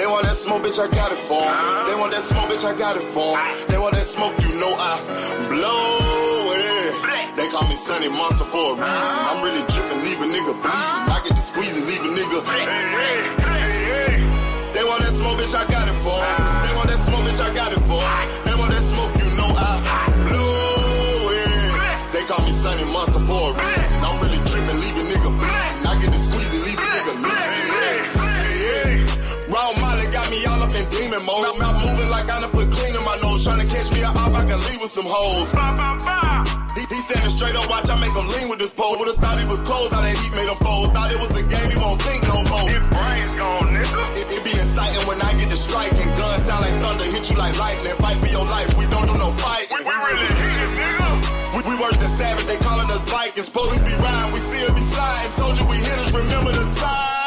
They want that smoke, bitch, I got it for 'em. They want that smoke, bitch, I got it for 'em. They want that smoke, you know I blow it. They call me Sunny Monster for a reason. I'm really dripping, leave a nigga bleeding. I get to squeeze and leave a nigga. They want that smoke, bitch, I got it for 'em. They want that smoke, bitch, I got it for 'em. They want that smoke, you know I blow it. They call me Sunny Monster for a reason. I'm really dripping, leave a nigga bleeding. I get to squeeze and leave a nigga bleeding. Raw Molly got me all up in demon mode. Mouth moving like I done put clean in my nose. Tryna catch me up, I can leave with some hoes. He standing straight up, watch I make him lean with this pole. Would've thought he was closed, how that heat made him fold. Thought it was a game, he won't think no more. His brain's gone, nigga. It be exciting when I get to striking. Guns sound like thunder, hit you like lightning. Fight for your life, we don't do no fighting. We really hit it, nigga. We worse than savage, they calling us Vikings. Police be riding, we still be sliding. Told you we hitters, remember the time.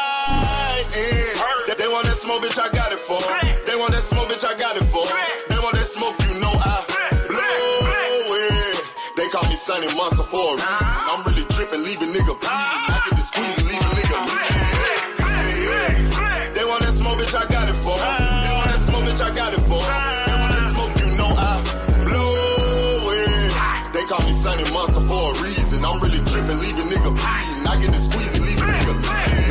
They want that smoke, bitch, I got it for 'em. They want that smoke, bitch, I got it for 'em. They want that smoke, you know I blow it. They call me Sunny Monster for a reason. I'm really dripping, leave a nigga bleeding. I get to squeeze and leave a nigga bleeding. They want that smoke, bitch, I got it for 'em. They want that smoke, bitch, I got it for 'em. They want that smoke, you know I blow it. They call me Sunny Monster for a reason. I'm really dripping, leave a nigga bleeding. I get to squeeze and leave a nigga bleeding.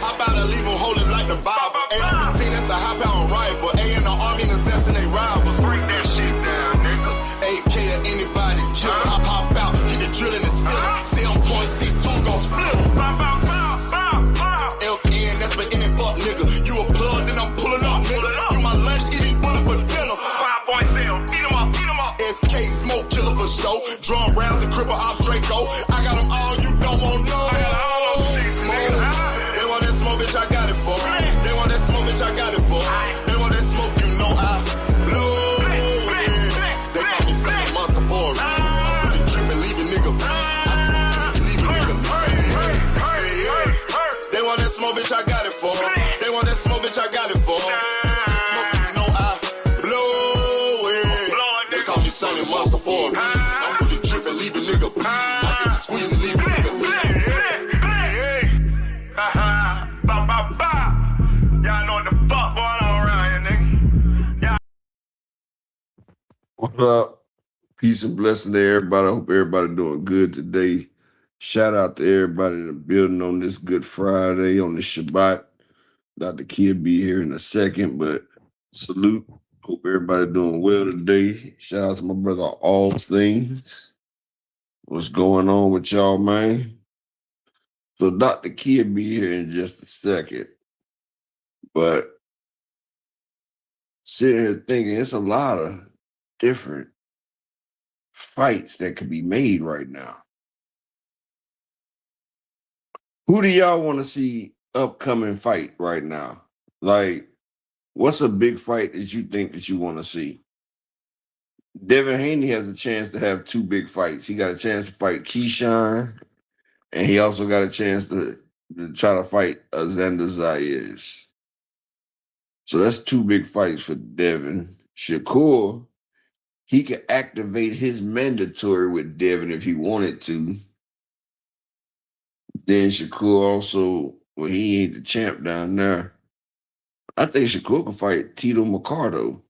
How about I leave them holding like the Bible? AR-15, that's a high-power rifle. A in the army and assassinate rivals. Break that shit down, nigga. AK to anybody, kill him. Hop out, get the drilling and spilling. Stay on point, 6-2, gon' split him. LN, that's for any fuck, nigga. You a plug, then I'm pulling up, nigga. You my lunch, eating bullet for dinner. 5.0, eat him up, eat him up. SK, smoke killer for show. Drum rounds and cripple ops, Draco. I got them all, you don't want no. I got all those shit, nigga. They want that smoke, bitch, I got it for 'em. They want that smoke, bitch, I got it for 'em. They want that smoke, you know I blow it. They call me Sunny Monster for a reason. I'm really dripping, leave a nigga bleeding. I get this pussy, leave a nigga bleeding. They want that smoke, bitch, I got it for 'em. They want that smoke, bitch, I got it for 'em. They want that smoke, you know I blow it. They call me Sunny Monster for a reason. I'm really dripping, leave a nigga bleeding. I get to squeeze and leave a nigga bleeding. Y'all know what the fuck going on around here, nigga. What up? Peace and blessing to everybody. I hope everybody doing good today. Shout out to everybody in the building on this Good Friday, on this Shabbat. Dr. Kid be here in a second, but salute. Hope everybody doing well today. Shout out to my brother All Things. What's going on with y'all, man? So Dr. Kid be here in just a second. But sitting here thinking it's a lot of different fights that could be made right now. Who do y'all want to see upcoming fight right now? Like, what's a big fight that you think that you want to see? Devin Haney has a chance to have two big fights. He got a chance to fight Keyshawn, and he also got a chance to try to fight Xander Zayas. So that's two big fights for Devin. Shakur, he could activate his mandatory with Devin if he wanted to. Then Shakur also, well, he ain't the champ down there. I think Shakur could fight Tito Mercado.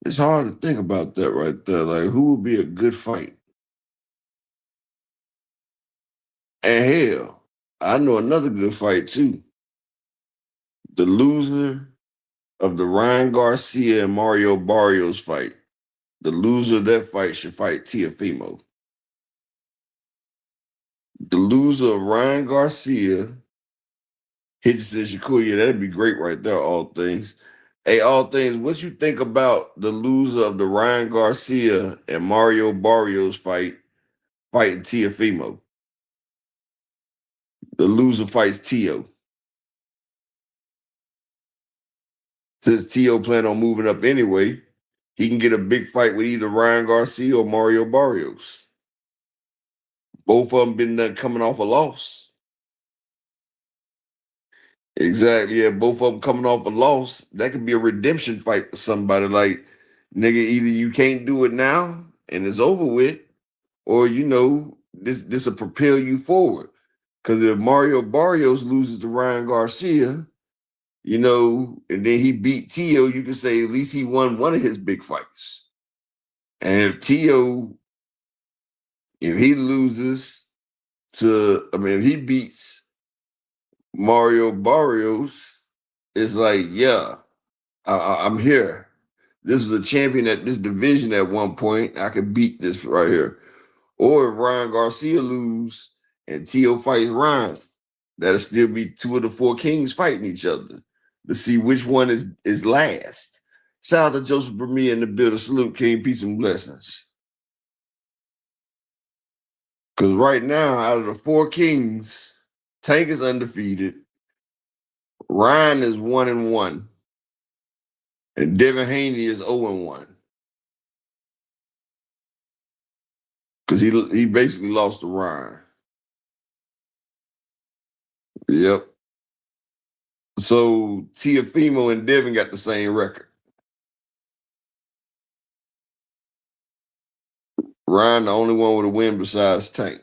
It's hard to think about that right there. Like, who would be a good fight? And hell, I know another good fight too. The loser of the Ryan Garcia and Mario Barrios fight. The loser of that fight should fight Teofimo. The loser of Ryan Garcia, he just said, Shakur, yeah, that'd be great right there, All Things. Hey, All Things, what you think about the loser of the Ryan Garcia and Mario Barrios fighting Teofimo? The loser fights Tio. Since Tio plan on moving up anyway, he can get a big fight with either Ryan Garcia or Mario Barrios. Both of them been coming off a loss. Exactly, yeah, both of them coming off a loss. That could be a redemption fight for somebody. Like, nigga, either you can't do it now and it's over with, or, you know, this will propel you forward. Because if Mario Barrios loses to Ryan Garcia, you know, and then he beat Tio, you can say at least he won one of his big fights. And if Tio, if he loses to, I mean, if he beats Mario Barrios, it's like, yeah, I'm here. This was a champion at this division at one point. I could beat this right here. Or if Ryan Garcia lose and Tio fights Ryan, that'll still be two of the four kings fighting each other to see which one is last. Shout out to Joseph Bermia in the building. Salute, King. Peace and blessings. Because right now, out of the four kings, Tank is undefeated. Ryan is 1-1. And Devin Haney is 0-1. Because he basically lost to Ryan. Yep. So Teofimo and Devin got the same record. Ryan, the only one with a win besides Tank.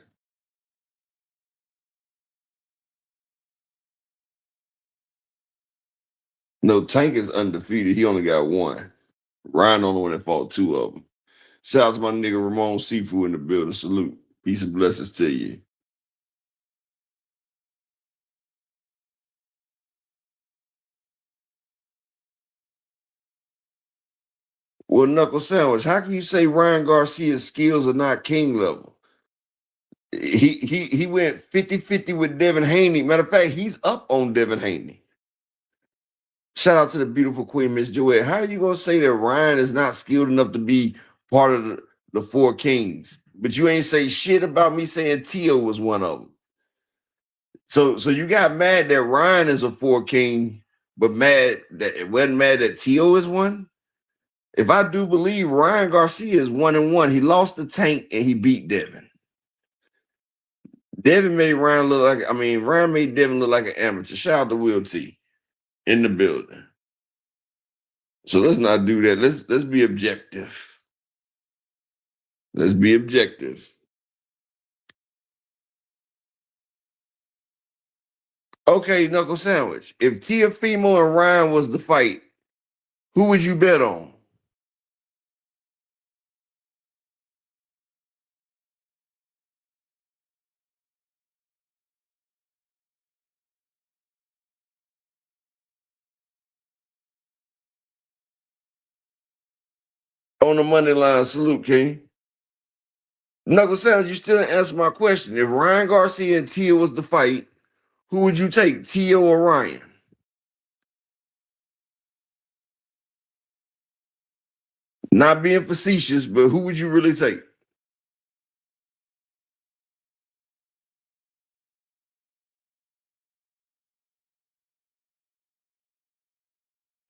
No, Tank is undefeated. He only got one. Ryan the only one that fought two of them. Shout out to my nigga Ramon Sifu in the building. Salute. Peace and blessings to you. Well, Knuckle Sandwich, how can you say Ryan Garcia's skills are not king level? He went 50-50 with Devin Haney. Matter of fact, he's up on Devin Haney. Shout out to the beautiful queen, Miss Joette. How are you going to say that Ryan is not skilled enough to be part of the four kings? But you ain't say shit about me saying Tio was one of them. So you got mad that Ryan is a four king, but wasn't mad that Tio is one? If I do believe Ryan Garcia is 1-1, he lost the Tank and he beat Devin. Devin made Ryan Ryan made Devin look like an amateur. Shout out to Will T in the building. So let's not do that. Let's be objective. Let's be objective. Okay, Knuckle Sandwich. If Teofimo and Ryan was the fight, who would you bet on? On the money line, salute, King. Knuckle Sandwich, you still didn't answer my question. If Ryan Garcia and Tio was the fight, who would you take, Tio or Ryan? Not being facetious, but who would you really take?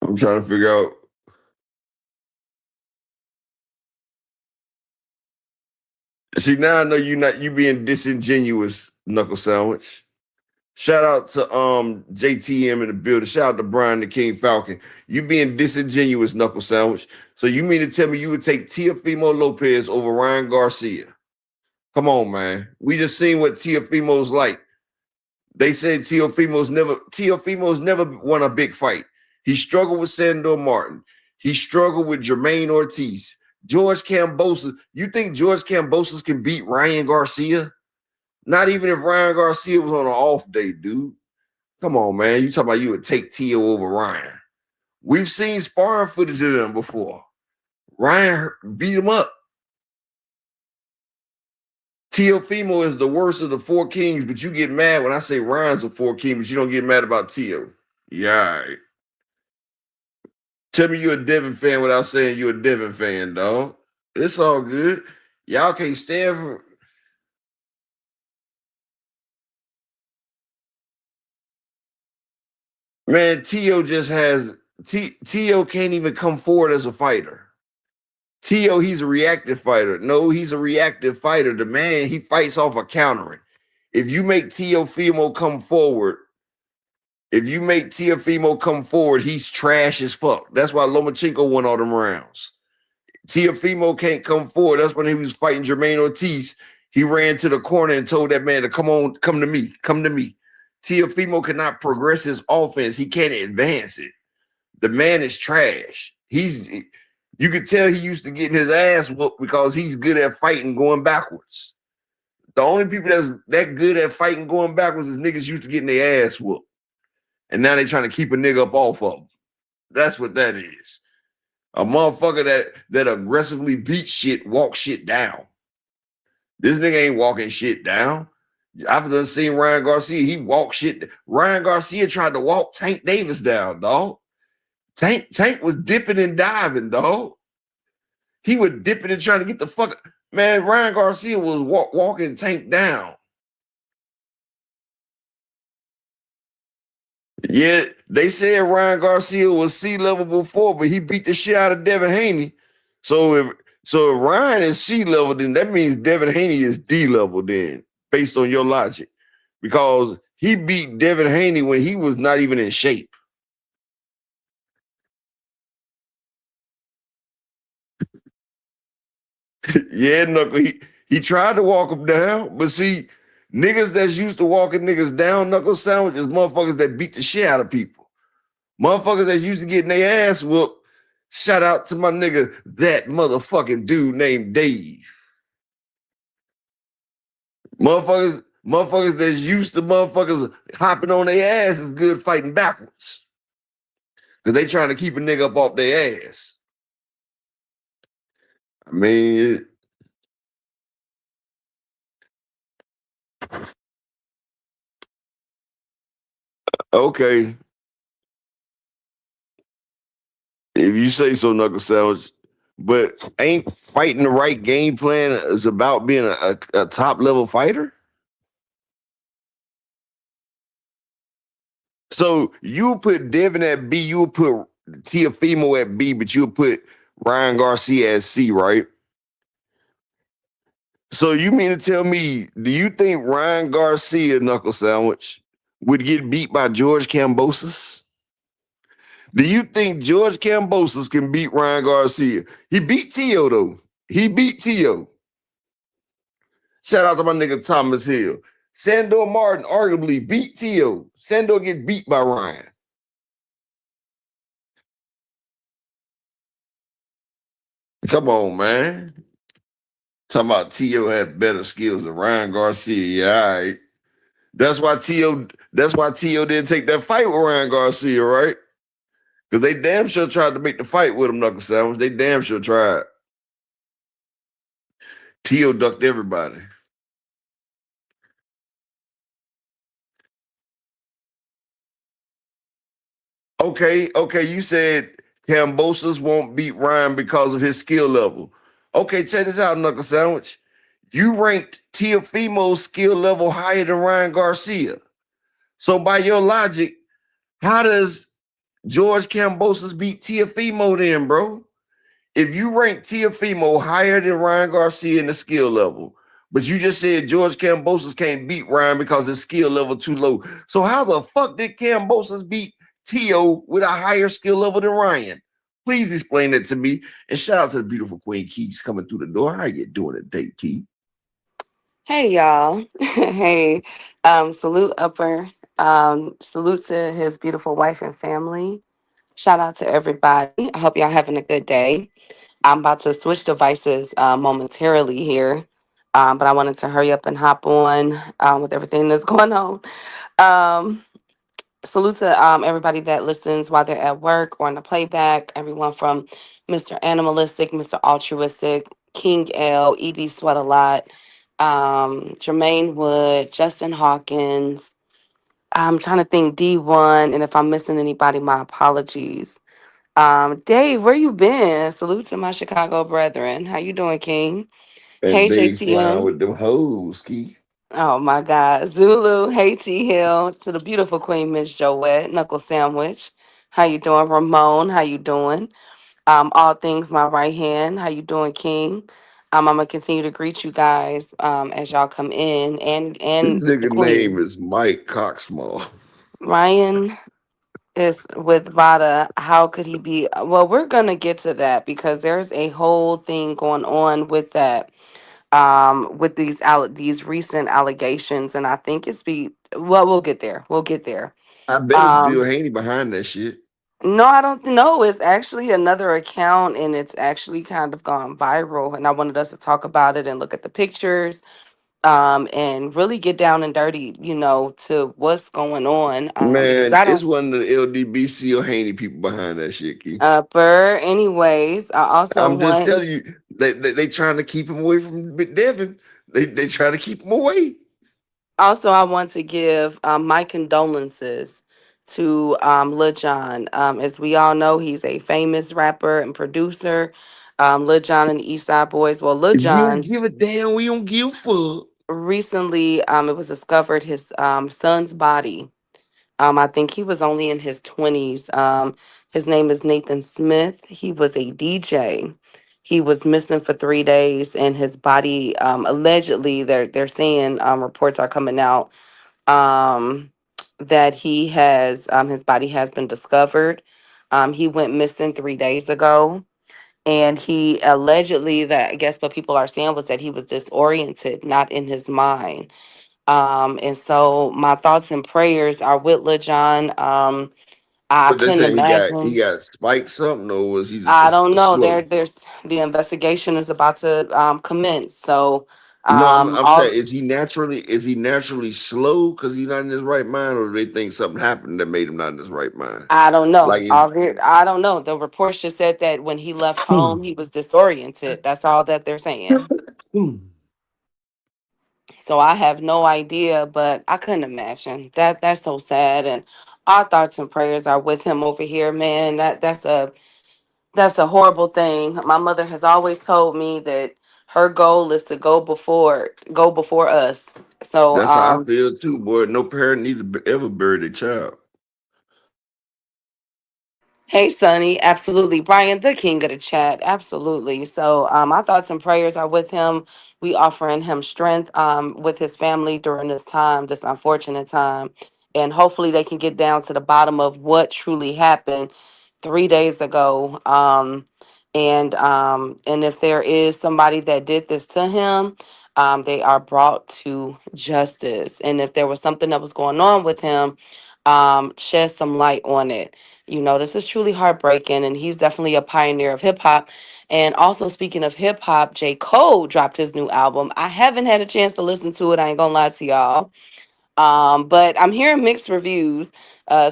I'm trying to figure out. See, now I know you being disingenuous, Knuckle Sandwich. Shout out to JTM in the building. Shout out to Brian the King Falcon. You being disingenuous, Knuckle Sandwich. So you mean to tell me you would take Teofimo Lopez over Ryan Garcia? Come on, man. We just seen what Teofimo's like. They said Teofimo's never won a big fight. He struggled with Sandor Martin. He struggled with Jermaine Ortiz. George Kambosos. You think George Kambosos can beat Ryan Garcia? Not even if Ryan Garcia was on an off day, dude. Come on, man. You talking about you would take Tio over Ryan. We've seen sparring footage of them before. Ryan beat him up. Teofimo is the worst of the four kings, but you get mad when I say Ryan's a four king, but you don't get mad about Tio. Yeah, all right. Tell me you're a Devin fan without saying you're a Devin fan, dog. It's all good. Y'all can't stand for... Man, Tio just has... Tio can't even come forward as a fighter. Tio, he's a reactive fighter. No, he's a reactive fighter. The man, he fights off a countering. If you make Teofimo come forward, he's trash as fuck. That's why Lomachenko won all them rounds. Teofimo can't come forward. That's when he was fighting Jermaine Ortiz. He ran to the corner and told that man to come on, come to me, come to me. Teofimo cannot progress his offense. He can't advance it. The man is trash. You could tell he used to getting his ass whooped because he's good at fighting going backwards. The only people that's that good at fighting going backwards is niggas used to getting their ass whooped. And now they trying to keep a nigga up off of them. That's what that is. A motherfucker that aggressively beat shit, walk shit down. This nigga ain't walking shit down. I've done seen Ryan Garcia. He walked shit. Ryan Garcia tried to walk Tank Davis down, dog. Tank was dipping and diving, dog. He was dipping and trying to get the fuck. Man, Ryan Garcia was walking Tank down. Yeah, they said Ryan Garcia was C level before, but he beat the shit out of Devin Haney. So if Ryan is C level, then that means Devin Haney is D level. Then, based on your logic, because he beat Devin Haney when he was not even in shape. Yeah, Knuckle. He tried to walk him down, but see, niggas that's used to walking niggas down, Knuckle Sandwich, is motherfuckers that beat the shit out of people. Motherfuckers that's used to getting their ass whooped. Shout out to my nigga, that motherfucking dude named Dave. Motherfuckers that's used to motherfuckers hopping on their ass is good fighting backwards. Because they trying to keep a nigga up off their ass. I mean, okay. If you say so, Knuckle Sandwich. But ain't fighting the right game plan is about being a top level fighter? So you put Devin at B, you put Teofimo at B, but you put Ryan Garcia at C, right? So you mean to tell me, do you think Ryan Garcia, Knuckle Sandwich, would get beat by George Kambosos? Do you think George Kambosos can beat Ryan Garcia? He beat Tio, though. He beat Tio. Shout out to my nigga Thomas Hill. Sandor Martin arguably beat Tio. Sandor get beat by Ryan. Come on, man. Talking about Tio had better skills than Ryan Garcia. Yeah, all right. That's why Tio didn't take that fight with Ryan Garcia, right? Because they damn sure tried to make the fight with him, Knuckle Sandwich. They damn sure tried. Tio ducked everybody. Okay, you said Kambosos won't beat Ryan because of his skill level. Okay, check this out, Knuckle Sandwich. You ranked Teofimo's skill level higher than Ryan Garcia. So by your logic, how does George Kambosos beat Teofimo then, bro? If you rank Teofimo higher than Ryan Garcia in the skill level, but you just said George Kambosos can't beat Ryan because his skill level too low. So how the fuck did Kambosos beat Tio with a higher skill level than Ryan? Please explain that to me. And shout out to the beautiful Queen Keys coming through the door. How you doing today, Key? Hey y'all. Hey. Salute Upper. Salute to his beautiful wife and family. Shout out to everybody. I hope y'all having a good day. I'm about to switch devices momentarily here. But I wanted to hurry up and hop on with everything that's going on. Um, Salute to everybody that listens while they're at work or on the playback. Everyone from Mr. Animalistic, Mr. Altruistic, King L, EB Sweat a Lot, Jermaine Wood, Justin Hawkins. I'm trying to think D1, and if I'm missing anybody, my apologies. Dave, where you been? Salute to my Chicago brethren. How you doing, King? And Hey, they flying JTM. with them hoes, Key. Oh my God. Zulu, hey T Hill, to the beautiful Queen Miss Joette, Knuckle Sandwich. How you doing, Ramon? How you doing? All things my right hand. How you doing, King? I'm gonna continue to greet you guys as y'all come in, This and the nigga name Queen. is Mike Coxmall. Ryan is with Vada. How could he be? Well, we're gonna get to that because there's a whole thing going on with that. with these recent allegations, and I think it's be well. We'll get there. We'll get there. I bet it's Bill Um, Haney behind that shit. no, I don't know. It's actually another account, and it's actually kind of gone viral. And I wanted us to talk about it and look at the pictures, and really get down and dirty, to what's going on. Because Man, I it's don't. one of the LDBC or Haney people behind that shit, Key. Anyways, I also I'm just want. telling you, they trying to keep him away from Devin. They trying to keep him away. Also, I want to give my condolences to Lil Jon. As we all know, he's a famous rapper and producer. Lil Jon and the East Side Boys. Well, Lil If you don't Jon give a damn, we don't give a fuck. recently, it was discovered his son's body. I think he was only in his 20s. His name is Nathan Smith. He was a DJ. He was missing for 3 days, and his body, allegedly, they're saying, reports are coming out, um, that his body has been discovered. He went missing 3 days ago, and he allegedly, that I guess what people are saying was that he was disoriented, not in his mind. And so my thoughts and prayers are with Lil Jon. I But they couldn't say he imagine. got spiked something, or was he just I don't a know. slow? There's the investigation is about to commence. So No, I'm saying all is he naturally slow because he's not in his right mind, or do they think something happened that made him not in his right mind? I don't know. Like is I don't know. The reports just said that when he left home, he was disoriented. That's all that they're saying. So I have no idea, but I couldn't imagine that. That's so sad, and our thoughts and prayers are with him over here, man. That's a horrible thing. My mother has always told me that her goal is to go before us. So that's how I feel too, boy. No parent need to ever bury their child. hey, Sonny, absolutely. Brian, the king of the chat, absolutely. So, our thoughts and prayers are with him. We offering him strength, with his family during this time, this unfortunate time, and hopefully they can get down to the bottom of what truly happened 3 days ago. And if there is somebody that did this to him, they are brought to justice. And if there was something that was going on with him, shed some light on it. This is truly heartbreaking, and he's definitely a pioneer of hip hop. And also, speaking of hip hop, J. Cole dropped his new album. I haven't had a chance to listen to it. I ain't gonna lie to y'all. But I'm hearing mixed reviews.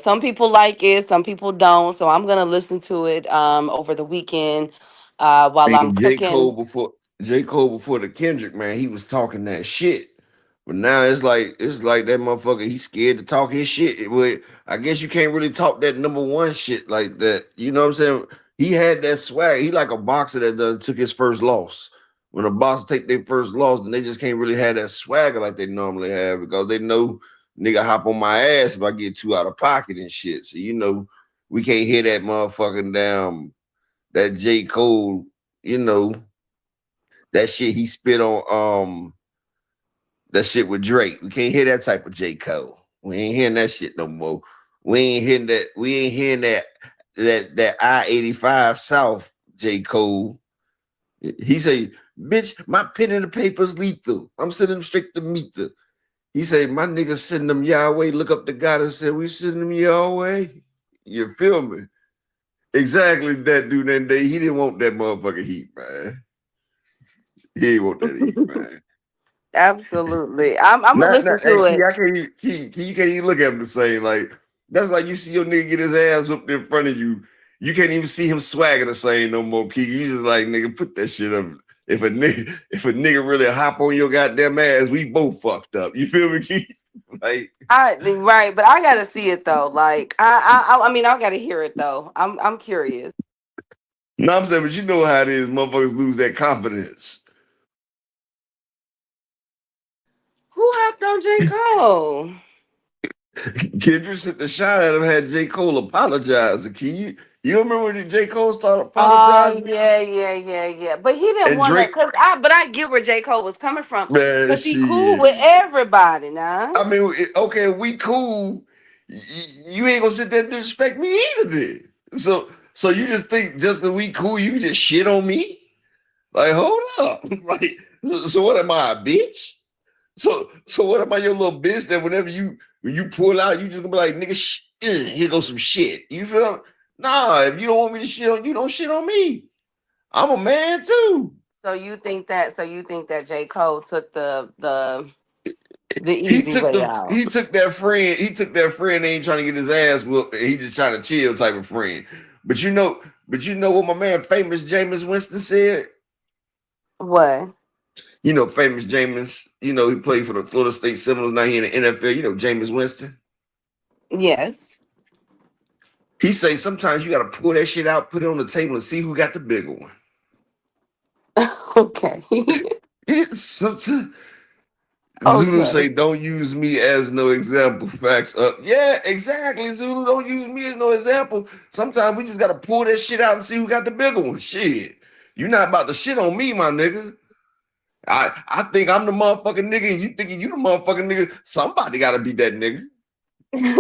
Some people like it, some people don't. So I'm gonna listen to it over the weekend while I'm mean, cooking. J. Cole before the Kendrick, man, he was talking that shit. But now it's like that motherfucker, he's scared to talk his shit. I guess you can't really talk that number one shit like that. You know what I'm saying? He had that swag. He like a boxer that done took his first loss. When a boxer take their first loss, then they just can't really have that swagger like they normally have because they know nigga hop on my ass if I get too out of pocket and shit. So we can't hear that motherfucking damn that J. Cole, you know, that shit he spit on that shit with Drake. We can't hear that type of J. Cole. We ain't hearing that shit no more. We ain't hearing that I-85 South J. Cole. He say, bitch, my pen and the paper's lethal. I'm sending them straight to meter. He say, my niggas send them Yahweh. Look up to God and say, we send them Yahweh. You feel me? Exactly that dude that day. He didn't want that motherfucking heat, man. He didn't want that heat, man. Absolutely. I'm gonna Not, listen hey, to Key, it. I can't, Key, you can't even look at him the same. Like that's like you see your nigga get his ass whooped in front of you. You can't even see him swagger the same no more, Key. You just like nigga, put that shit up. If a nigga really hop on your goddamn ass, we both fucked up. You feel me, Key? Like Right, but I gotta see it though. Like I mean, I gotta hear it though. I'm curious. no, I'm saying, but you know how it is. Motherfuckers lose that confidence. Who hopped on J. Cole? Kendrick sent the shot at him. Had J. Cole apologize. Key, you remember when J. Cole started Oh apologizing? yeah. But he didn't And want to, Drake, but I get where J. Cole was coming from. man, Cause he cool shit. with everybody now. I mean, okay, we cool. You ain't gonna sit there and disrespect me either. Then. So you just think just because we cool, you can just shit on me? Like, hold up. Like, so what am I, a bitch? So what am I, your little bitch that when you pull out, you just gonna be like, nigga, here goes some shit. You feel? Nah, if you don't want me to shit on you, don't shit on me. I'm a man too. So you think that J. Cole took the He easy took way the out. he took that friend, ain't trying to get his ass whooped, and he just trying to chill type of friend. But you know what my man famous Jameis Winston said? What? Famous Jameis, he played for the Florida State Seminoles, now he in the NFL, Jameis Winston. Yes. He say sometimes you gotta pull that shit out, put it on the table, and see who got the bigger one. Okay. Sometimes Zulu Okay. say, "Don't use me as no example." Facts up. Yeah, exactly. Zulu, don't use me as no example. Sometimes we just gotta pull that shit out and see who got the bigger one. Shit, you not about to shit on me, my nigga. I think I'm the motherfucking nigga, and you thinking you the motherfucking nigga. Somebody gotta be that nigga.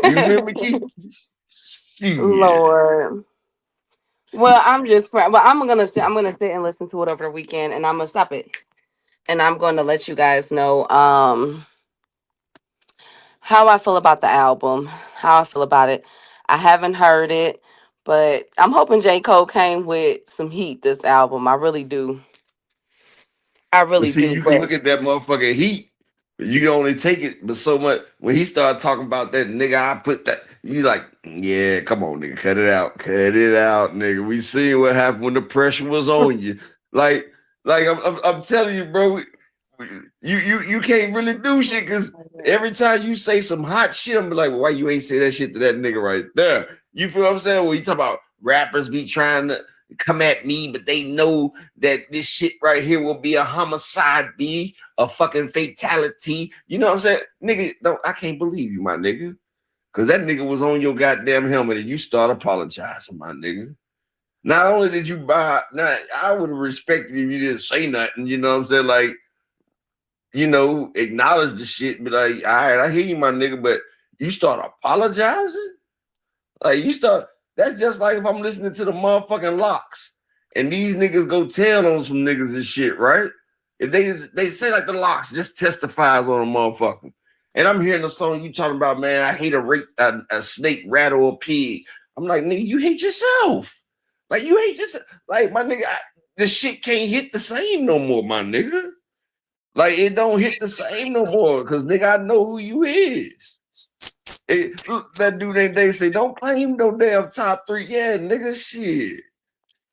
You feel me, Keith? Shit. Lord. Well, I'm gonna sit and listen to it over the weekend, and I'm gonna stop it, and I'm going to let you guys know how I feel about the album, how I feel about it. I haven't heard it, but I'm hoping J. Cole came with some heat this album. I really do. I But really see, do. you can But look at that motherfucking heat, but you can only take it but so much. When he started talking about that nigga, I put that. You like, yeah, come on, nigga, cut it out, nigga. We see what happened when the pressure was on you. Like, like I'm telling you, bro. You can't really do shit because every time you say some hot shit, I'm like, well, why you ain't say that shit to that nigga right there? You feel what I'm saying? When you talk about rappers be trying to come at me, but they know that this shit right here will be a homicide, be a fucking fatality. You know what I'm saying? Nigga, I can't believe you, my nigga. Cause that nigga was on your goddamn helmet and you start apologizing, my nigga. Not only did you buy, now I would have respected if you didn't say nothing, you know what I'm saying? Like, acknowledge the shit, but like, all right, I hear you, my nigga, but you start apologizing? Like that's just like if I'm listening to the motherfucking Locks and these niggas go tell on some niggas and shit, right? If they say like the Locks just testifies on a motherfucker. And I'm hearing the song you talking about, man, I hate a snake, rat, or a pig. I'm like, nigga, you hate yourself. Like you hate yourself. Like my nigga, the shit can't hit the same no more, my nigga. Like it don't hit the same no more. Cause nigga, I know who you is. That dude they say, don't claim no damn top three. Yeah, nigga, shit.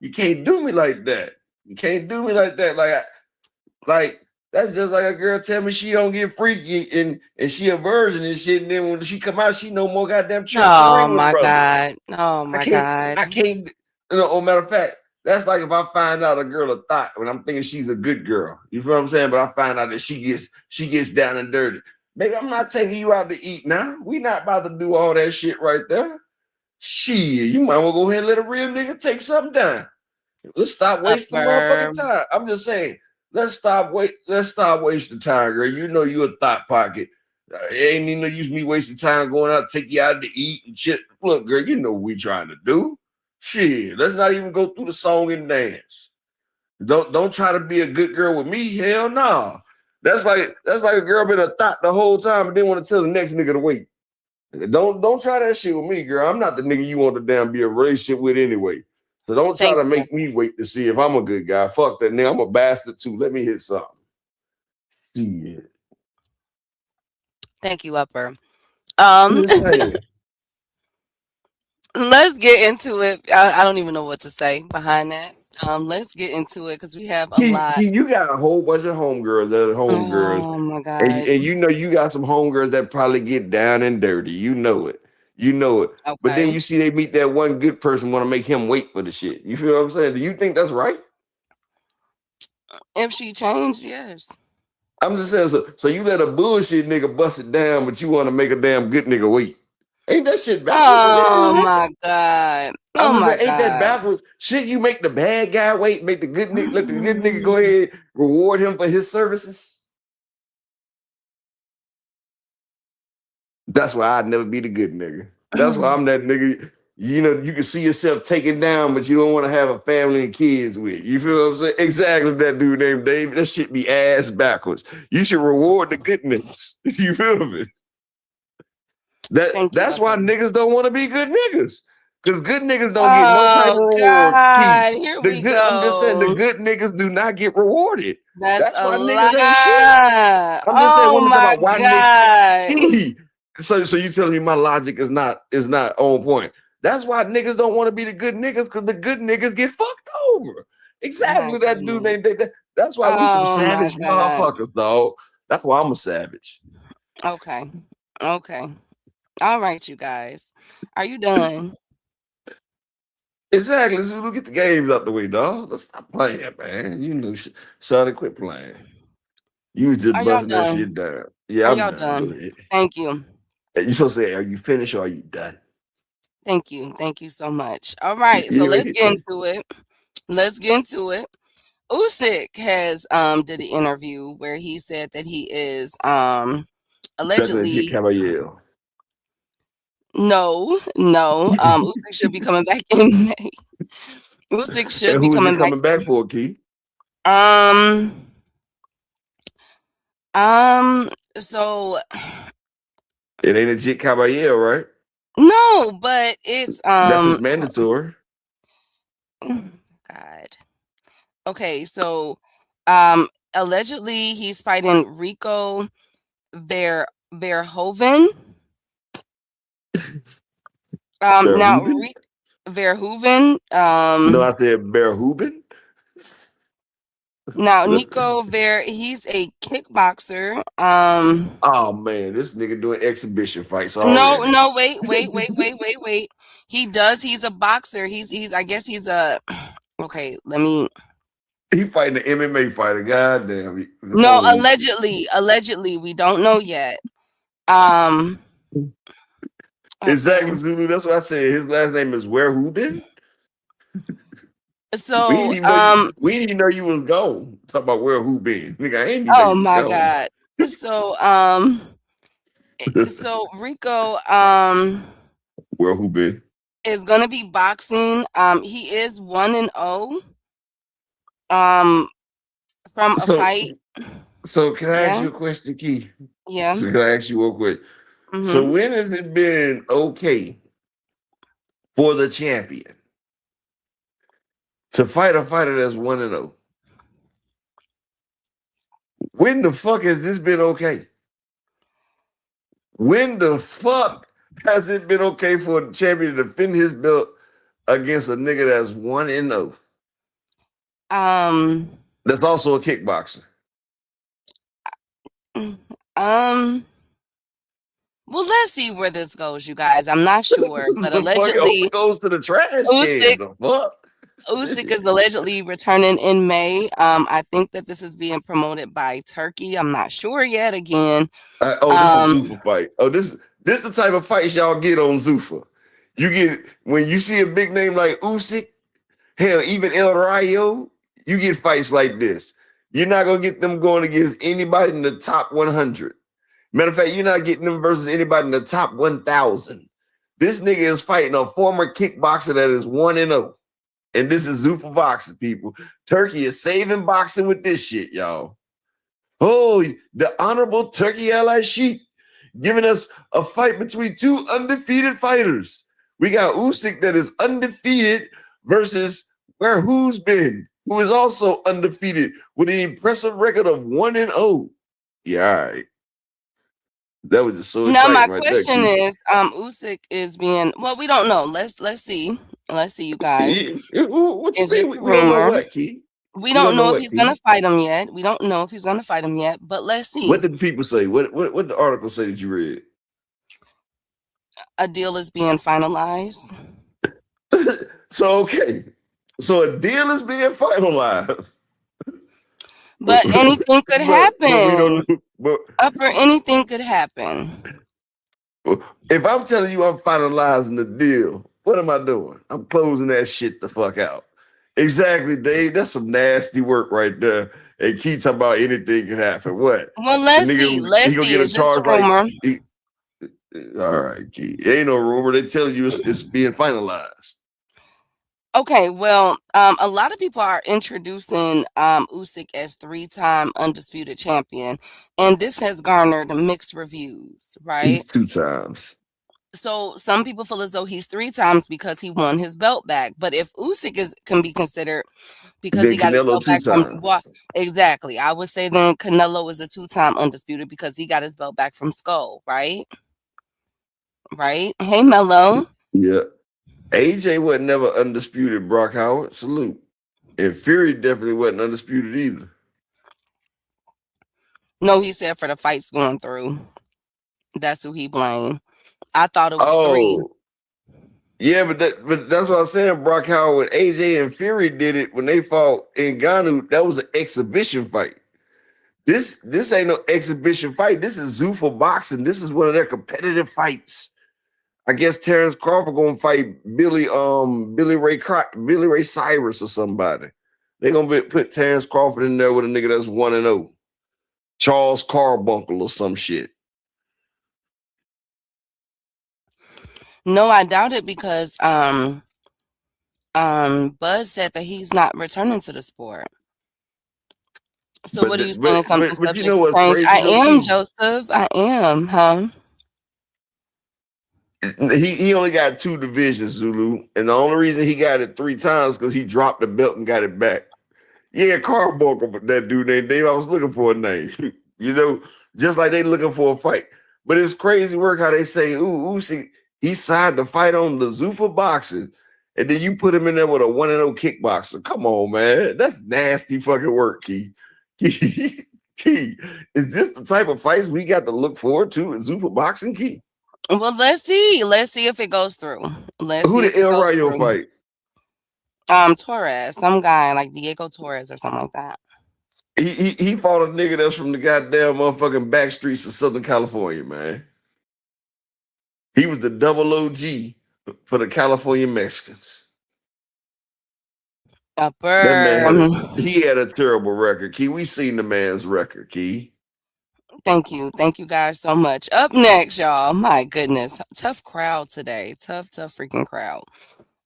You can't do me like that. You can't do me like that. Like that's just like a girl tell me she don't get freaky and she a virgin and shit. And then when she come out, she no more goddamn tricks to oh ring with my brothers. god, oh I my can't, god, I can't. Matter of fact, that's like if I find out a girl a thought when I'm thinking she's a good girl. You feel what I'm saying? But I find out that she gets down and dirty. Maybe I'm not taking you out to eat now. We not about to do all that shit right there. Shit, you might well go ahead and let a real nigga take something down. Let's stop wasting upper. motherfucking time. I'm just saying, let's stop wasting time, girl. You know you a thought pocket. It ain't even no use me wasting time going out, take you out to eat and shit. Look, girl, you know what we trying to do. Shit, let's not even go through the song and dance. Don't try to be a good girl with me. Hell no. Nah. That's like a girl been a thought the whole time and didn't want to tell the next nigga to wait. Don't try that shit with me, girl. I'm not the nigga you want to damn be a relationship with anyway. So don't try Thank to you, make me wait to see if I'm a good guy. Fuck that nigga. I'm a bastard too. Let me hit something. Yeah. thank you, upper. I'm Um, just saying. let's get into it. I don't even know what to say behind that. Let's get into it because we have a lot. You got a whole bunch of homegirls that are homegirls. Oh my And god. you know you got some homegirls that probably get down and dirty. You know it. You know it. But then Okay. you see they meet that one good person, want to make him wait for the shit. You feel what I'm saying? Do you think that's right? If she changed, yes. I'm just saying, so you let a bullshit nigga bust it down, but you want to make a damn good nigga wait. Ain't that shit backwards as Oh hell? my god. I'm Oh just my saying, ain't that god. backwards? Shit, you make the bad guy wait, make the good nigga, let the good nigga go ahead, reward him for his services. That's why I'd never be the good nigga. That's why I'm that nigga. you know, you can see yourself taken down, but you don't want to have a family and kids with. You feel what I'm saying? Exactly that dude named Dave. That shit be ass backwards. You should reward the good niggas. You feel me? Thank you, That's why Upper. niggas don't want to be good niggas. Because good niggas don't get no type of Oh reward. God, here we I'm just saying the go. good niggas do not get rewarded. That's That's a why niggas ain't shit. lie. I'm just saying Oh women talk my about why God. niggas. So you telling me my logic is not on point. That's why niggas don't want to be the good niggas, because the good niggas get fucked over. My Exactly that dude goodness. named that. That's why we some Oh my savage God. motherfuckers, dog. That's why I'm a savage. Okay. Okay. All right, you guys. Are you done? Exactly. So we'll get the games out the way, dog. Let's stop playing, man. You know, Shawty, quit playing. You was just Are y'all buzzing that done? shit down. Yeah, Are I'm y'all done. Go done? ahead. Thank you. You supposed to say, are you finished or are you done? Thank you. Thank you so much. All right, so You let's ain't get done. into it. Let's get into it. Usyk has did an interview where he said that he is Better than Jit allegedly Caballero. no. Usyk should be coming back in May. Usyk should And be who is he coming back. coming back for, Key? Um um so It ain't a Jit Caballero, right? no, but it's That's just mandatory. God. Okay, so allegedly he's fighting Rico Verhoeven. Now Verhoeven? Verhoeven. No, I said Verhoeven. Now Nico he's a kickboxer. Oh man, this nigga doing exhibition fights No, already. no, wait. He's a boxer. He's I guess he's a okay, let me He fighting an MMA fighter. Goddamn. no, Holy shit. allegedly, we don't know yet. Um Exactly, okay. Zulu. That's what I said. His last name is Verhoeven. We So didn't even know you was gone. Talk about where who been. Nigga, I ain't even know oh you was my gone. God. So so Rico Where who been? is gonna be boxing. He is 1-0 um from a So fight. so can I ask Yeah, you a question, Key? yeah. So can I ask you real quick? So Mm-hmm. when has it been okay for the champion to fight a fighter that's 1-0? When the fuck has this been okay? When the fuck has it been okay for the champion to defend his belt against a nigga that's 1-0? Um That's also a kickboxer. um well, let's see where this goes, you guys. I'm not sure, but The fuck, I hope it allegedly goes to the trash Usyk can. The fuck? Usyk is allegedly returning in May. I think that this is being promoted by Turkey. I'm not sure yet. Again, This is a um, Zuffa fight. Oh, this the type of fights y'all get on Zuffa. You get when you see a big name like Usyk, hell, even El Rayo, you get fights like this. You're not gonna get them going against anybody in the top 100. Matter of fact, you're not getting them versus anybody in the top 1,000. This nigga is fighting a former kickboxer that is 1-0. And this is Zuffa boxing, people. Turkey is saving boxing with this shit, y'all. Oh, the honorable Turkey Ally Sheik giving us a fight between two undefeated fighters. We got Usyk that is undefeated versus where who's been, who is also undefeated with an impressive record of 1-0. Yeah, all right. That was just so now my exciting right there, question Keith. is, Usyk is being well. We don't know. Let's see. Let's see, you guys. What you It's just mean? a We don't know rumor. what, Keith? We We don't don't know know if what, he's gonna Keith? fight him yet. We don't know if he's gonna fight him yet. But let's see. What did the people say? What the article say that you read? A deal is being finalized. So okay. So a deal is being finalized. But anything could but we happen. don't know. But Upper anything could happen. if I'm telling you I'm finalizing the deal, what am I doing? I'm closing that shit the fuck out. Exactly, Dave. That's some nasty work right there. And keep talking about anything can happen. What? Well, The let's see. nigga he Let's gonna see. get a It's just a charge like rumor. All right, Key. Ain't no rumor. They tell you it's being finalized. Okay, well, a lot of people are introducing Usyk as three-time undisputed champion, and this has garnered mixed reviews, right? He's 2 times. So some people feel as though he's three times because he won his belt back. But if Usyk can be considered because Then he got his Canelo belt two back from times. exactly, I would say then Canelo is a two-time undisputed because he got his belt back from Skull, right? Right? Hey, Mello. Yeah. AJ wasn't never undisputed. Brock Howard, salute. And Fury definitely wasn't undisputed either. No, he said for the fights going through. That's who he blamed. I thought it was three. Oh, yeah, but that's what I'm saying. Brock Howard, AJ, and Fury did it when they fought in Ngannou. That was an exhibition fight. This ain't no exhibition fight. This is Zuffa boxing. This is one of their competitive fights. I guess Terrence Crawford gonna fight Billy Ray Cyrus or somebody. They gonna put Terrence Crawford in there with a nigga that's 1-0. Charles Carbuncle or some shit. No, I doubt it because Bud said that he's not returning to the sport. So what are you saying? Something But you subject know to what's change? I crazy though, am, Key? Joseph. I am, huh? He only got 2 divisions, Zulu, and the only reason he got it 3 times because he dropped the belt and got it back. Yeah, Carbuncle, but that dude named Dave. I was looking for a name, you know, just like they looking for a fight. But it's crazy work how they say, "Ooh, Usyk, he signed to fight on the Zuffa boxing," and then you put him in there with a 1-0 kickboxer. Come on, man, that's nasty fucking work, Key. Key, is this the type of fights we got to look forward to in Zuffa boxing, Key? Well, let's see. Let's see if it goes through. Let's Who see did if it El goes Rayo through. fight? Torres, some guy like Diego Torres or something like that. He fought a nigga that's from the goddamn motherfucking back streets of Southern California, man. He was the double OG for the California Mexicans. That man he had a terrible record. Key, we seen the man's record, Key. Thank you guys so much. Up next, y'all. My goodness, tough crowd today. Tough freaking crowd.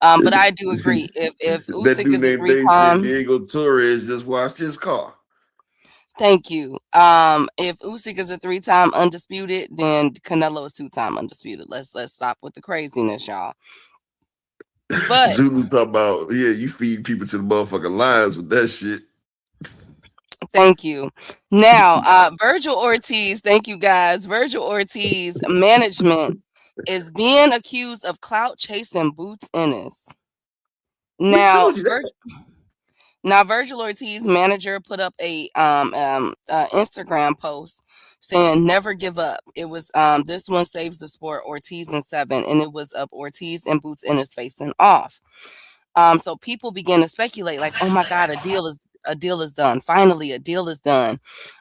But I do agree. If That Usyk dude is a named Dave said three-time, Diego Torres just washed his car. thank you. If Usyk is a three-time undisputed, then Canelo is two-time undisputed. Let's stop with the craziness, y'all. But Zulu talk about, yeah, you feed people to the motherfucking lions with that shit. thank you. Now, Virgil Ortiz, thank you guys. Virgil Ortiz management is being accused of clout chasing Boots Ennis. We told you that. Now, Virgil Ortiz manager put up a Instagram post saying "Never give up." It was this one saves the sport. Ortiz and 7, and it was of Ortiz and Boots Ennis facing off. So people began to speculate, like, "Oh my God, a deal is done. Finally, a deal is done."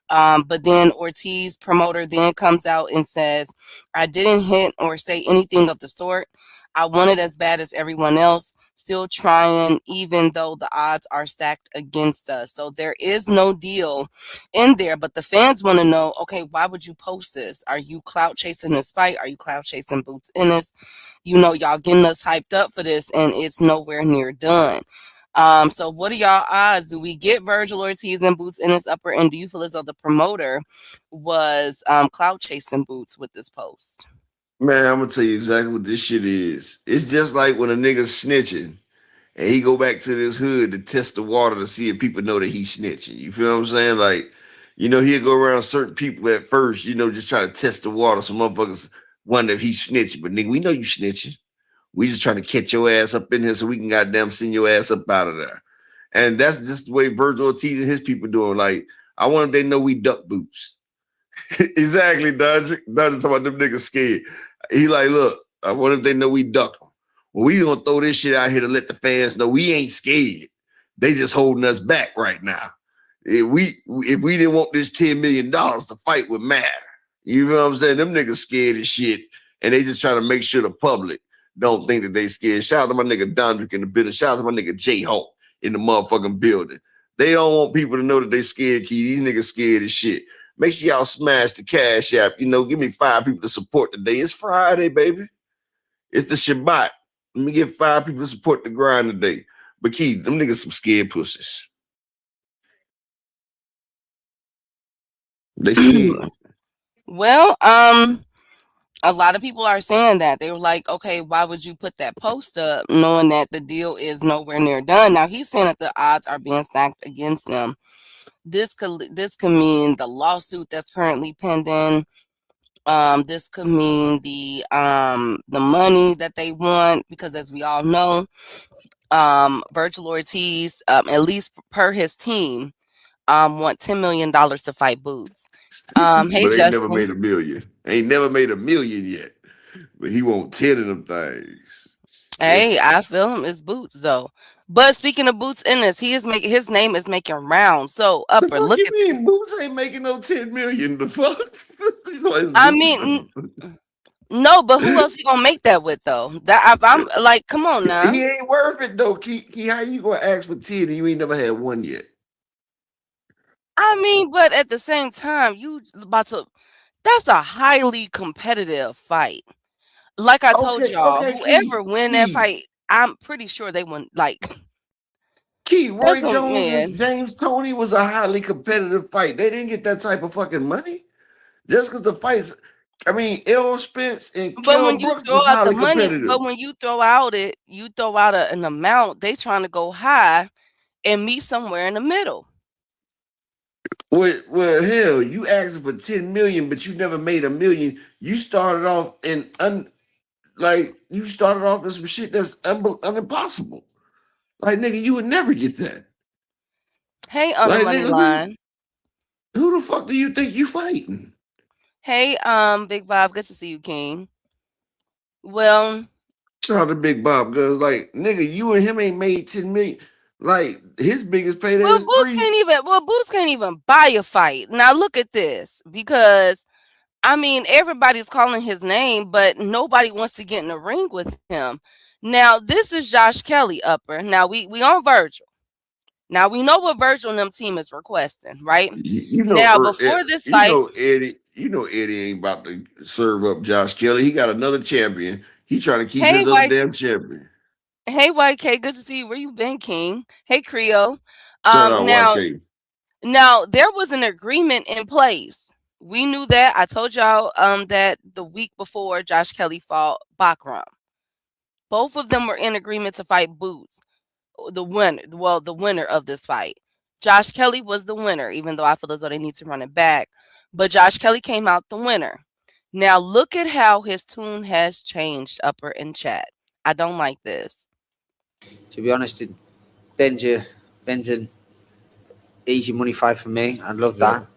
But then Ortiz promoter then comes out and says, "I didn't hit or say anything of the sort. I want it as bad as everyone else, still trying, even though the odds are stacked against us." So there is no deal in there, but the fans want to know, okay, why would you post this? Are you clout chasing this fight? Are you clout chasing Boots Ennis? Y'all getting us hyped up for this, and it's nowhere near done. So what are y'all odds? Do we get Virgil Ortiz and Boots Ennis upper? And do you feel as though the promoter was clout chasing Boots with this post? Man, I'm gonna tell you exactly what this shit is. It's just like when a nigga's snitching and he go back to this hood to test the water to see if people know that he's snitching. You feel what I'm saying? Like, he'll go around certain people at first, just try to test the water. Some motherfuckers wonder if he's snitching, but nigga, we know you snitching. We just trying to catch your ass up in here so we can goddamn send your ass up out of there. And that's just the way Virgil Ortiz and his people doing. Like, I want them to know we duck boots. Exactly, Dodger. Dodger talking about them niggas scared. He like, look, I wonder if they know we duck them. Well, we gonna throw this shit out here to let the fans know we ain't scared. They just holding us back right now. If we didn't want this $10 million to fight with matter, you know what I'm saying? Them niggas scared as shit, and they just trying to make sure the public don't think that they scared. Shout out to my nigga Dondrick in the building. Shout out to my nigga J-Hawk in the motherfucking building. They don't want people to know that they scared, Key. These niggas scared as shit. Make sure y'all smash the Cash App. Give me 5 people to support today. It's Friday, baby. It's the Shabbat. Let me get 5 people to support the grind today. But Key, them niggas some scared pussies. They scared. Well, a lot of people are saying that. They were like, okay, why would you put that post up knowing that the deal is nowhere near done? Now he's saying that the odds are being stacked against them. This could mean the lawsuit that's currently pending. This could mean the money that they want, because as we all know, Virgil Ortiz, at least per his team, want $10 million to fight Boots. Hey, but ain't never Justin. made $1 million. Ain't never made $1 million yet. But he want 10 of them things. Hey, I feel him. It's Boots though. But speaking of Boots Ennis, his name is making rounds. So The Upper, fuck look you at mean? Boots ain't making no 10 million. The fuck? I mean, no, but who else he gonna make that with though? That I'm like, come on now. he ain't worth it though. Key, how you gonna ask for 10 and you ain't never had one yet? I mean, but at the same time, that's a highly competitive fight. Like I told y'all, Okay, whoever win that fight, I'm pretty sure they wouldn't like. Key, Roy Doesn't Jones and man. James Toney was a highly competitive fight. They didn't get that type of fucking money. Just because the fights, Errol Spence and But Kell when you Brooks throw was out the highly money, competitive. but when you throw out an amount, they trying to go high and meet somewhere in the middle. Well, hell, you asking for 10 million, but you never made $1 million. You started off in some shit that's impossible. Like, nigga, you would never get that. Hey, on the Like, money nigga, line. who the fuck do you think you fighting? Hey, Big Bob, good to see you, King. Well, Shout out to Big Bob, cause like, nigga, you and him ain't made 10 million. Like, his biggest payday is three. Boots can't even buy a fight. Now look at this, because everybody's calling his name, but nobody wants to get in the ring with him. Now, this is Josh Kelly, Upper. Now we on Virgil. Now we know what Virgil and them team is requesting, right? Now before this fight, Eddie. Eddie ain't about to serve up Josh Kelly. He got another champion. He trying to keep hey his other White, damn champion. hey YK, good to see you. Where you been, King? Hey Creo. Shout out Now YK. there was an agreement in place. We knew that. I told y'all that the week before Josh Kelly fought Bakram. Both of them were in agreement to fight Boots. The winner of this fight. Josh Kelly was the winner, even though I feel as though they need to run it back. But Josh Kelly came out the winner. Now look at how his tune has changed, Upper in chat. I don't like this. To be honest, Ben's an easy money fight for me. I'd love that.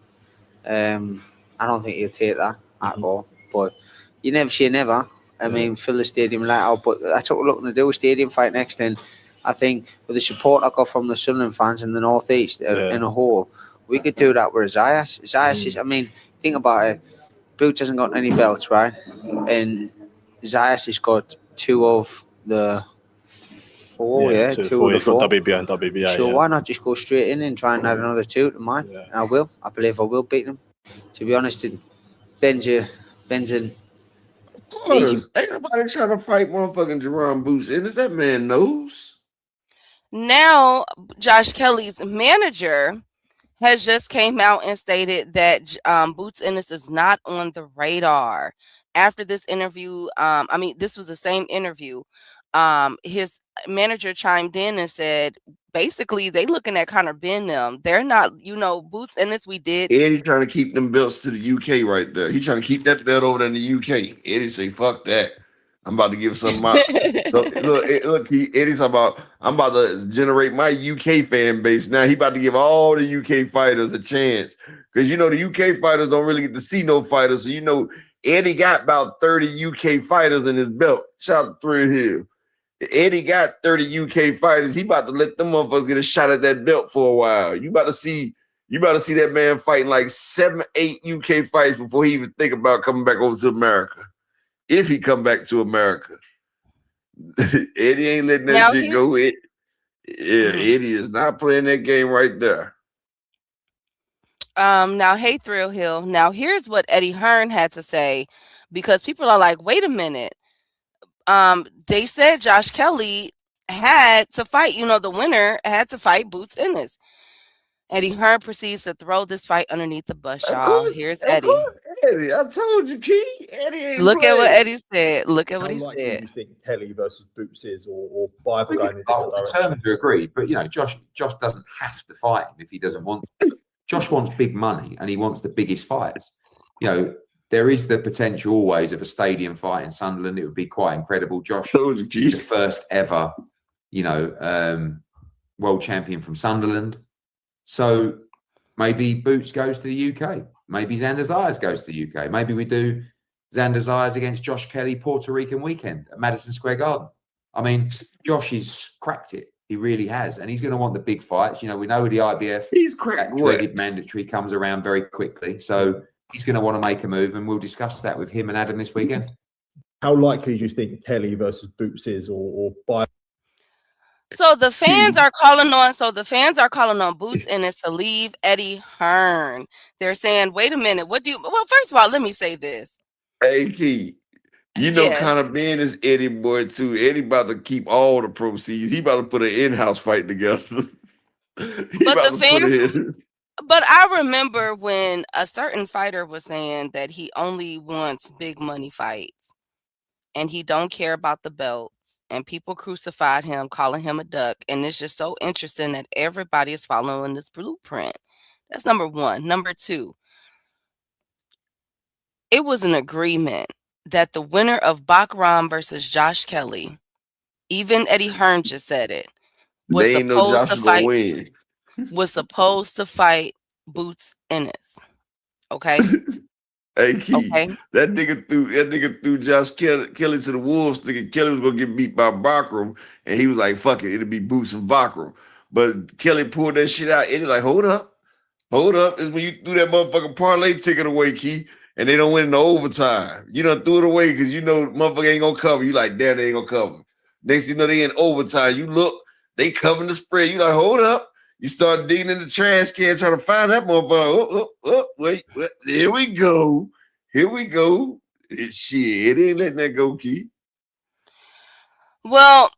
I don't think he'll take that at all. But you never say never. Fill the stadium light out. But that's what we're looking to do, a stadium fight next. And I think with the support I got from the Sunderland fans in the Northeast in a whole, we could do that with Zayas. Zayas is, think about it. Boots hasn't got any belts, right? And Zayas has got two of the four, two of the four. WBA and WBA. So why not just go straight in and try and add another two to mine? Yeah. And I will. I believe I will beat them. To be honest, Ben's an Of course. Ain't nobody trying to fight motherfucking Jerome Boots. And that man knows. Now, Josh Kelly's manager has just came out and stated that Boots Ennis is not on the radar. After this interview, this was the same interview. His manager chimed in and said, basically, they looking at kind of bend them. They're not, Boots Ennis, we did. Eddie trying to keep them belts to the UK right there. He trying to keep that belt over there in the UK. Eddie say, fuck that. I'm about to give some my look, Eddie's about I'm about to generate my UK fan base. Now he about to give all the UK fighters a chance. Because the UK fighters don't really get to see no fighters. So Eddie got about 30 UK fighters in his belt. Shout out to Thrill Hill. Eddie got 30 UK fighters. He about to let them motherfuckers get a shot at that belt for a while. You about to see that man fighting like 7, 8 UK fights before he even think about coming back over to America. If he come back to America. Eddie ain't letting that shit go. Eddie is not playing that game right there. Now, hey, Thrill Hill. Now, here's what Eddie Hearn had to say, because people are like, wait a minute. They said Josh Kelly had to fight. The winner had to fight Boots Ennis. Eddie Hearn proceeds to throw this fight underneath the bus, y'all. Here's Of Eddie. course, Eddie. I told you, Key. Eddie ain't Look at what playing. Eddie said. Look at what How he likely said. do you think Kelly versus Boots is, or both We going can in different determine to directions? agree, but Josh doesn't have to fight him if he doesn't want to. Josh wants big money and he wants the biggest fights. There is the potential always of a stadium fight in Sunderland. It would be quite incredible. Josh is the first ever, world champion from Sunderland. So maybe Boots goes to the UK. Maybe Xander Zayas goes to the UK. Maybe we do Xander Zayas against Josh Kelly, Puerto Rican weekend at Madison Square Garden. I mean, Josh has cracked it. He really has. And he's going to want the big fights. We know the IBF, He's cracked dreaded mandatory, comes around very quickly. So he's going to want to make a move, and we'll discuss that with him and Adam this weekend. How likely do you think Kelly versus Boots is, or by? So the fans are calling on Boots Ennis to leave Eddie Hearn. They're saying, wait a minute, well, first of all, let me say this. Hey, Key. Yes. Conor Ben is Eddie boy too. Eddie about to keep all the proceeds. He about to put an in-house fight together. But I remember when a certain fighter was saying that he only wants big money fights and he don't care about the belts, and people crucified him, calling him a duck. And it's just so interesting that everybody is following this blueprint. That's number one. Number two, it was an agreement that the winner of Bakram versus Josh Kelly, even Eddie Hearn just said it, was supposed to fight Boots Ennis. Okay. Hey, Key, okay. That nigga threw Josh Kelly to the wolves, thinking Kelly was gonna get beat by Bakram, and he was like, "Fuck it, it'll be Boots and Bakram." But Kelly pulled that shit out, and he like, "Hold up." Is when you threw that motherfucking parlay ticket away, Key, and they don't win in the overtime. You done threw it away because motherfucker ain't gonna cover. You like, damn, they ain't gonna cover. Next thing you know, they in overtime. You look, they covering the spread. You like, hold up. You start digging in the trash can trying to find that motherfucker. Wait. Here we go. Shit, it ain't letting that go, Key. Well,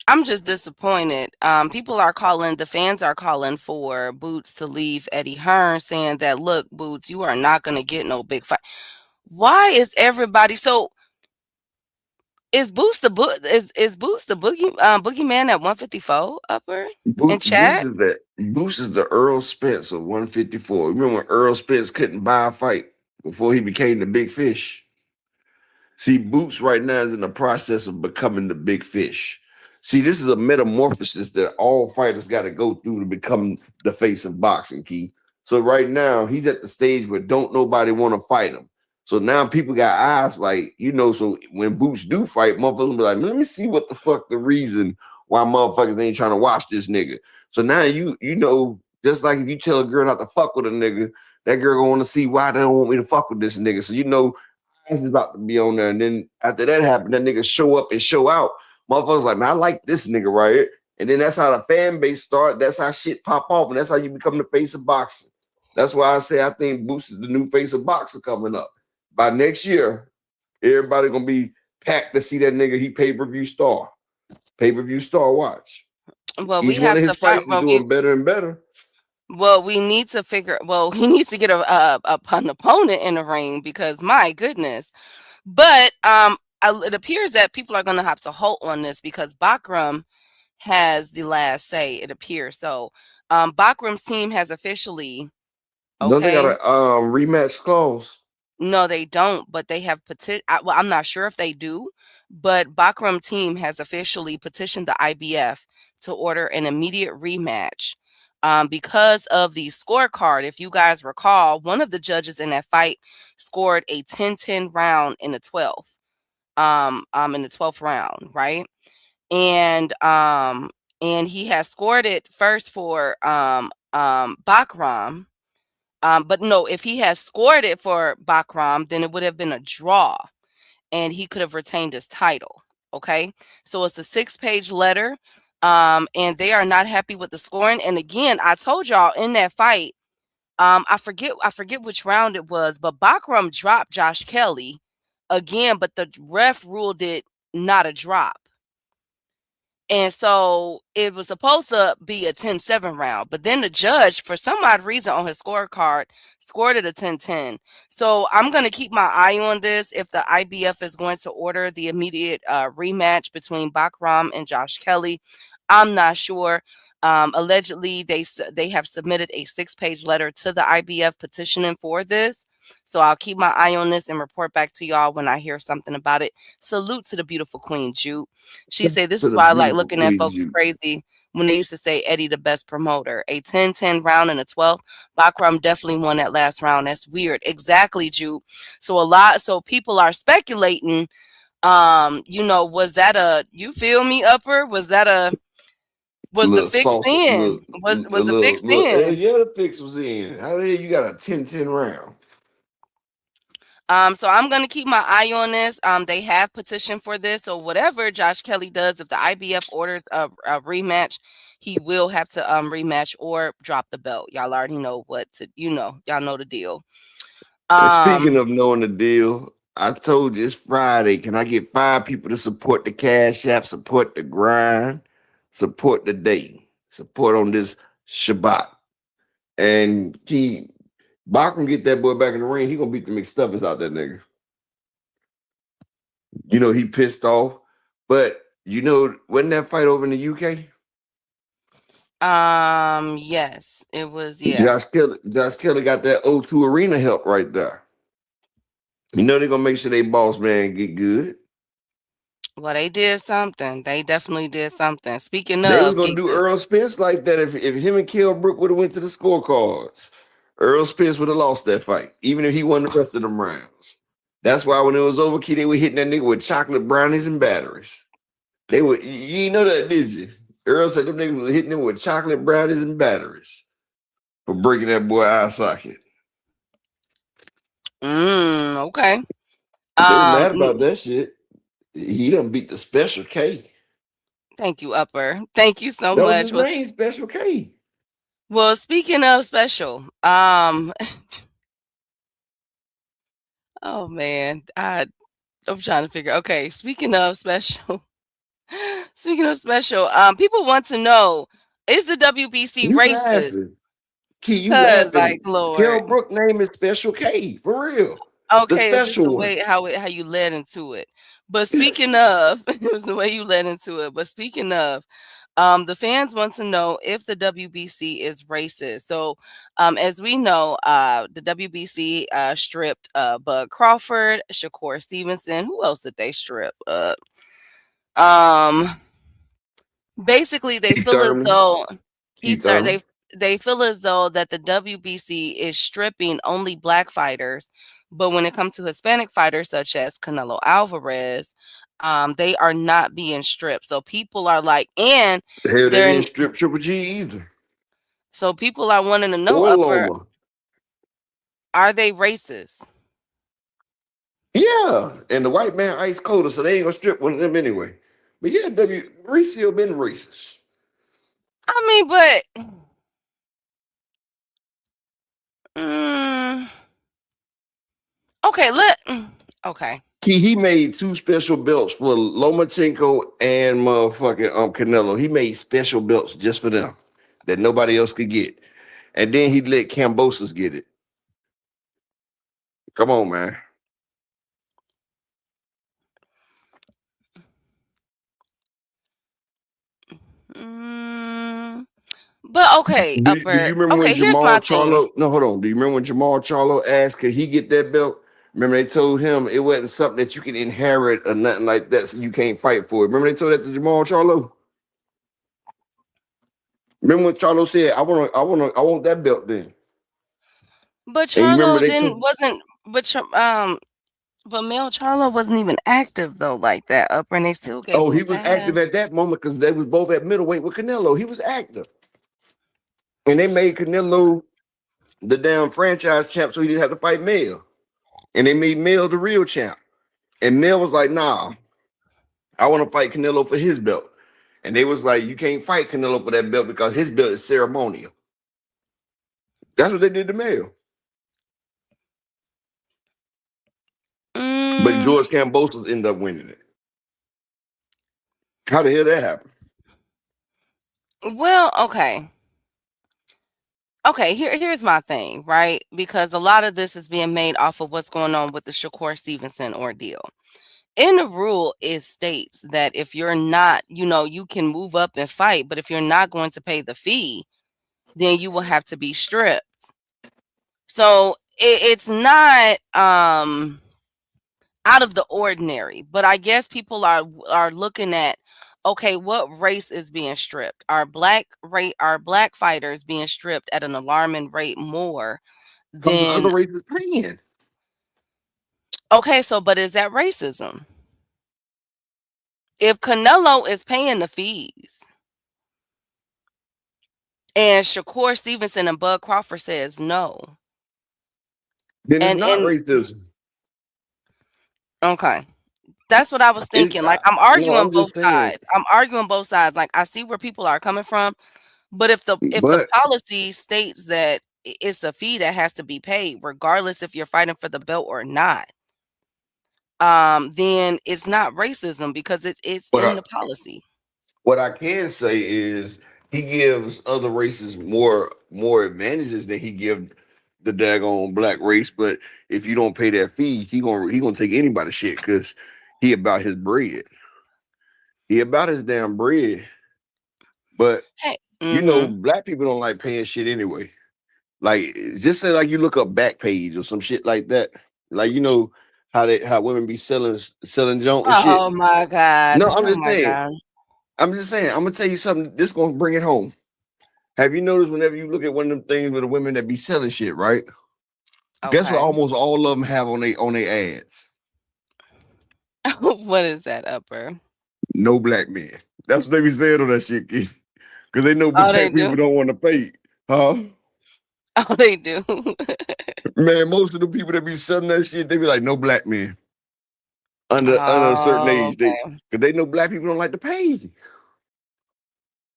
I'm just disappointed. The fans are calling for Boots to leave Eddie Hearn, saying that, look, Boots, you are not going to get no big fight. Why is everybody so? Is Boots the boogeyman at 154 upper in chat? Boots is the Earl Spence of 154. Remember when Earl Spence couldn't buy a fight before he became the big fish? See, Boots right now is in the process of becoming the big fish. See, this is a metamorphosis that all fighters got to go through to become the face of boxing, Key. So right now, he's at the stage where don't nobody want to fight him. So now people got eyes like, so when Boots do fight, motherfuckers be like, let me see what the fuck the reason why motherfuckers ain't trying to watch this nigga. So now just like if you tell a girl not to fuck with a nigga, that girl gonna want to see why they don't want me to fuck with this nigga. So eyes is about to be on there. And then after that happened, that nigga show up and show out. Motherfuckers like, man, I like this nigga right here. And then that's how the fan base start. That's how shit pop off. And that's how you become the face of boxing. That's why I say I think Boots is the new face of boxing coming up. By next year, everybody gonna be packed to see that nigga. He pay-per-view star. Pay-per-view star watch. Well, Each one of his fights is doing better and better. Well, he needs to get an opponent in the ring, because my goodness. But it appears that people are going to have to hold on this because Bakram has the last say, it appears. So Bakram's team has officially. Okay. Don't they got a rematch clause? No, they don't, but they have I'm not sure if they do, but Bakram team has officially petitioned the IBF to order an immediate rematch because of the scorecard. If you guys recall, one of the judges in that fight scored a 10-10 round in the 12th, in the 12th round, right? And he has scored it first for Bakram. But no, if he has scored it for Bakram, then it would have been a draw and he could have retained his title. Okay. So it's a 6-page letter. And they are not happy with the scoring. And again, I told y'all in that fight, I forget which round it was, but Bakram dropped Josh Kelly again, but the ref ruled it not a drop. And so it was supposed to be a 10-7 round, but then the judge, for some odd reason on his scorecard, scored it a 10-10. So I'm going to keep my eye on this if the IBF is going to order the immediate rematch between Bakram and Josh Kelly. I'm not sure. Allegedly, they have submitted a 6-page letter to the IBF petitioning for this. So I'll keep my eye on this and report back to y'all when I hear something about it. Salute to the beautiful Queen Jude. She said, this To is the why I like beautiful looking at Queen folks Jude. crazy when they used to say Eddie the best promoter. A 10-10 round in the 12th. Bakram definitely won that last round. That's weird. Exactly, Jude. So people are speculating, was that you feel me, Upper? Was the Little fix sauce, in? Was the fix in? yeah, the fix was in. How the hell you got a 10-10 round? So I'm gonna keep my eye on this. They have petitioned for this, so whatever Josh Kelly does, if the IBF orders a rematch, he will have to rematch or drop the belt. Y'all already know y'all know the deal. And speaking of knowing the deal, I told you it's Friday. Can I get 5 people to support the Cash App, support the grind, support the day, support on this Shabbat? And Bakram get that boy back in the ring. He gonna beat the McStuffins out that nigga. He pissed off. But wasn't that fight over in the UK? Yes, it was. Yeah. Josh Kelly got that O2 Arena help right there. They're gonna make sure they boss man get good. Well, they did something. They definitely did something. Speaking They was of gonna get do good, Earl Spence like that if him and Kell Brook would have went to the scorecards. Earl Spence would have lost that fight, even if he won the rest of them rounds. That's why when it was over, Key, they were hitting that nigga with chocolate brownies and batteries. They were, you ain't know that, did you? Earl said them niggas was hitting him with chocolate brownies and batteries for breaking that boy eye socket. okay. They were mad about that shit. He done beat the Special K. Thank you, Upper. Thank you so That was much. his name, Special K. Well, speaking of special, oh man, I'm trying to figure. Okay, speaking of special, people want to know: is the WBC You racist? laughing. Key, you Cause, like, laughing. Lord. Kell Brook name is Special K, for real. The Okay, it's just the special one. way how you led into it. But speaking of, it was the way you led into it. But speaking of, the fans want to know if the WBC is racist. So, as we know, the WBC stripped Bud Crawford, Shakur Stevenson. Who else did they strip? Um, Basically, they Keith feel as Thurman. though Keith Thurman. they feel as though that the WBC is stripping only black fighters, but when it comes to Hispanic fighters such as Canelo Alvarez, they are not being stripped. So people are like, and Hell, they they're didn't strip Triple G either. so people are wanting to know, Or Upper, Loma. are they racist? Yeah. And the white man ice colder, so they ain't gonna strip one of them anyway. But yeah, Reese still been racist. I mean, but okay. He made 2 special belts for Lomachenko and motherfucking Canelo. He made special belts just for them that nobody else could get. And then he let Cambosos get it. Come on, man. But okay, Do Upper. you remember when Okay, here's my Jamal thing. Charlo? No, hold on. Do you remember when Jamal Charlo asked, could he get that belt? Remember they told him it wasn't something that you can inherit or nothing like that, so you can't fight for it. Remember they told that to Jamal Charlo? Remember when Charlo said, I want that belt then. But And you remember Charlo they didn't told wasn't but Mel Charlo wasn't even active though like that, Upper, and they still gave him he a was pass. active at that moment because they was both at middleweight with Canelo. He was active. And they made Canelo the damn franchise champ so he didn't have to fight Mel. And they made Mel the real champ. And Mel was like, nah, I want to fight Canelo for his belt. And they was like, you can't fight Canelo for that belt because his belt is ceremonial. That's what they did to Mayo. But George Kambosos ended up winning it. How the hell that happened? Well, okay. Okay, here's my thing, right? Because a lot of this is being made off of what's going on with the Shakur Stevenson ordeal. In the rule, it states that if you're not, you can move up and fight, but if you're not going to pay the fee, then you will have to be stripped. So it's not out of the ordinary, but I guess people are looking at, okay, what race is being stripped? Are black fighters being stripped at an alarming rate more Because the than other race is paying. okay, so but is that racism? If Canelo is paying the fees and Shakur Stevenson and Bud Crawford says no. Then it's And not racism. okay. That's what I was It's thinking. Like I'm arguing I'm both just saying. sides. I'm arguing both sides. Like I see where people are coming from, but if the But policy states that it's a fee that has to be paid regardless if you're fighting for the belt or not, then it's not racism because it's in the policy. what I can say is he gives other races more advantages than he give the daggone black race. But if you don't pay that fee, he gonna take anybody's shit because he about his bread. He about his damn bread. But Hey, black people don't like paying shit anyway. Like just say like you look up Backpage or some shit like that. Like how women be selling junk and shit. oh my God. No, Oh my God. I'm just saying, I'm gonna tell you something. This gonna bring it home. Have you noticed whenever you look at one of them things with the women that be selling shit, right? Guess what? Okay. Almost all of them have on their ads. What is that, Upper? No black men. That's what they be saying on that shit, because they know Oh, they black people do? don't want to pay, huh? Oh, they do. Man, most of the people that be selling that shit, they be like, no black men under a certain age. Okay. Because they know black people don't like to pay.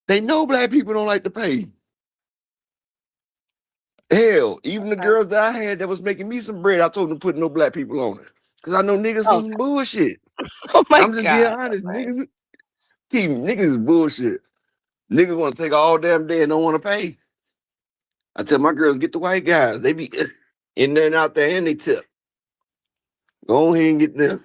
They know black people don't like to pay. Hell, even the girls that I had that was making me some bread, I told them to put no black people on it. Because I know niggas is some bullshit. Oh my I'm just being God. honest. Niggas is bullshit. Niggas want to take all damn day and don't want to pay. I tell my girls, get the white guys. They be in there and out there and they tip. Go ahead and get them.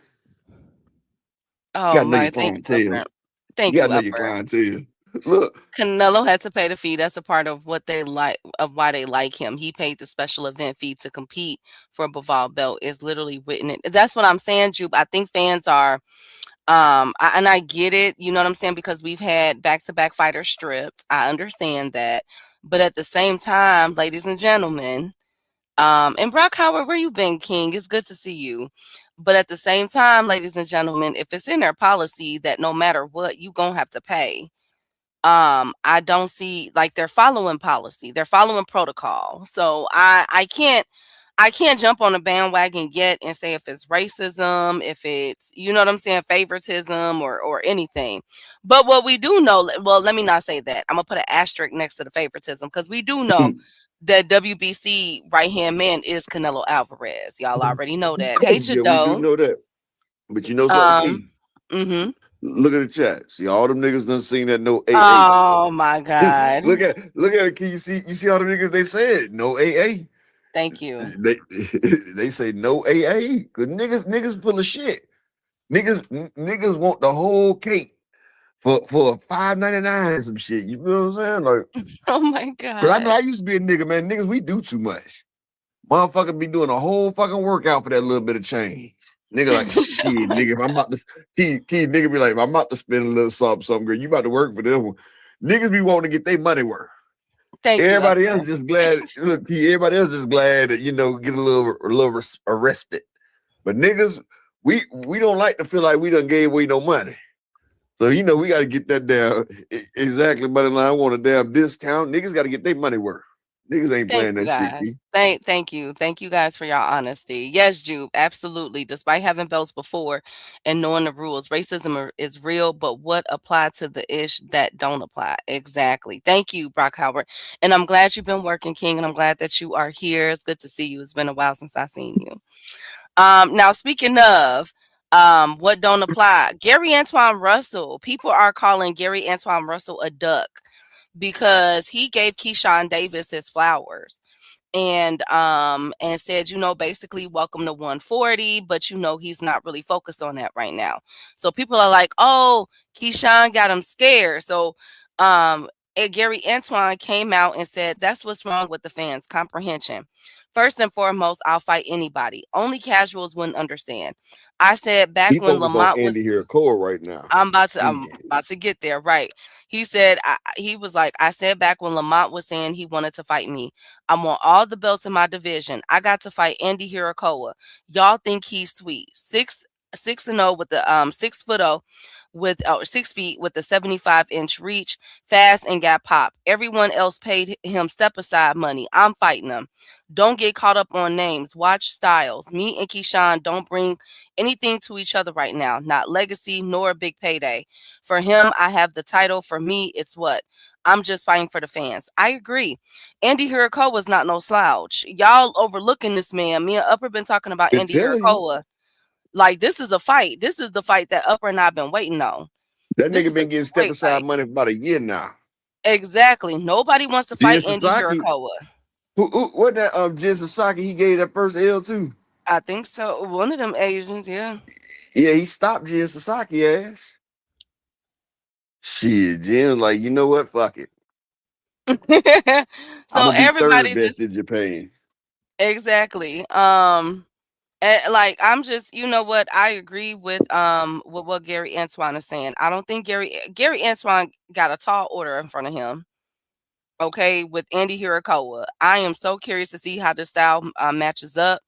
Oh You gotta know my, your thank you, clientele. Upper. Thank You you, gotta know your Upper. clientele. Look, Canelo had to pay the fee. That's a part of what they like, of why they like him. He paid the special event fee to compete for a Bivol belt. Is literally written it. That's what I'm saying, Jupe. I think fans are, and I get it. You know what I'm saying? Because we've had back-to-back fighters stripped. I understand that, but at the same time, ladies and gentlemen, and Brock Howard, where you been, King? It's good to see you. But at the same time, ladies and gentlemen, if it's in their policy that no matter what, you gonna have to pay. I don't see, like, they're following policy, they're following protocol. So I can't jump on a bandwagon yet and say if it's racism, if it's, you know what I'm saying, favoritism or anything. But what we do know, well, let me not say that. I'm gonna put an asterisk next to the favoritism because we do know that WBC right hand man is Canelo Alvarez. Y'all already know that. Hey, yeah, we do Jado. know that. But you know something, Mm-hmm. Look at the chat. See, all them niggas done seen that no AA. Oh my God. look at it. Can you see all the niggas they said no AA? Thank you. They say no AA because niggas full of shit. Niggas want the whole cake for $5.99 some shit. You know what I'm saying? Like, oh my because I know God. I used to be a nigga, man. Niggas, we do too much. Motherfucker be doing a whole fucking workout for that little bit of change. Nigga like shit, nigga. If I'm about to nigga be like, if I'm about to spend a little something, girl, you about to work for them. Niggas be wanting to get their money worth. Thank Everybody you. else just glad. Look, everybody else just glad that get a little respite. But niggas, we don't like to feel like we done gave away no money. So we got to get that down exactly. But I want a damn discount. Niggas got to get their money worth. Niggas ain't Thank playing you that shit, guys. Key. Thank you guys for your honesty. Yes, Jupe, absolutely. Despite having belts before and knowing the rules, racism is real, but what apply to the ish that don't apply? Exactly. Thank you, Brock Howard. And I'm glad you've been working, King, and I'm glad that you are here. It's good to see you. It's been a while since I've seen you. Now speaking of what don't apply, Gary Antoine Russell. People are calling Gary Antoine Russell a duck because he gave Keyshawn Davis his flowers and said, basically welcome to 140, but he's not really focused on that right now. So people are like, oh, Keyshawn got him scared. So and Gary Antoine came out and said that's what's wrong with the fans comprehension. First and foremost, I'll fight anybody. Only casuals wouldn't understand. I said back He when focused on Lamont was Andy Hirakoa right now. I'm about to get there. Right. He said, he was like, I said back when Lamont was saying he wanted to fight me, I want all the belts in my division. I got to fight Andy Hirakoa. Y'all think he's sweet. 6-0 with the 6'0" with 6 feet with the 75-inch reach, fast and got pop. Everyone else paid him step aside money. I'm fighting him. Don't get caught up on names. Watch styles. Me and Keyshawn don't bring anything to each other right now. Not legacy nor a big payday. For him, I have the title. For me, it's what? I'm just fighting for the fans. I agree. Andy Hirakoa was not no slouch. Y'all overlooking this man. Me and Upper been talking about Been Andy telling you. Hirakoa. Like, this is a fight. This is the fight that Upper and I have been waiting on. That This nigga is a been getting step great aside fight. money for about a year now. Exactly. Nobody wants to Jin fight Andy Sasaki. Hirakoa. What that Jin Sasaki he gave that first L to? I think so. One of them Asians, yeah. Yeah, he stopped Jin Sasaki ass. Shit, Jin like, you know what? Fuck it. So I'm gonna be everybody third just best in Japan. exactly. Like I'm just, what, I agree with what Gary Antoine is saying. I don't think Gary Antoine got a tall order in front of him. Okay, with Andy Hirakoa. I am so curious to see how this style matches up.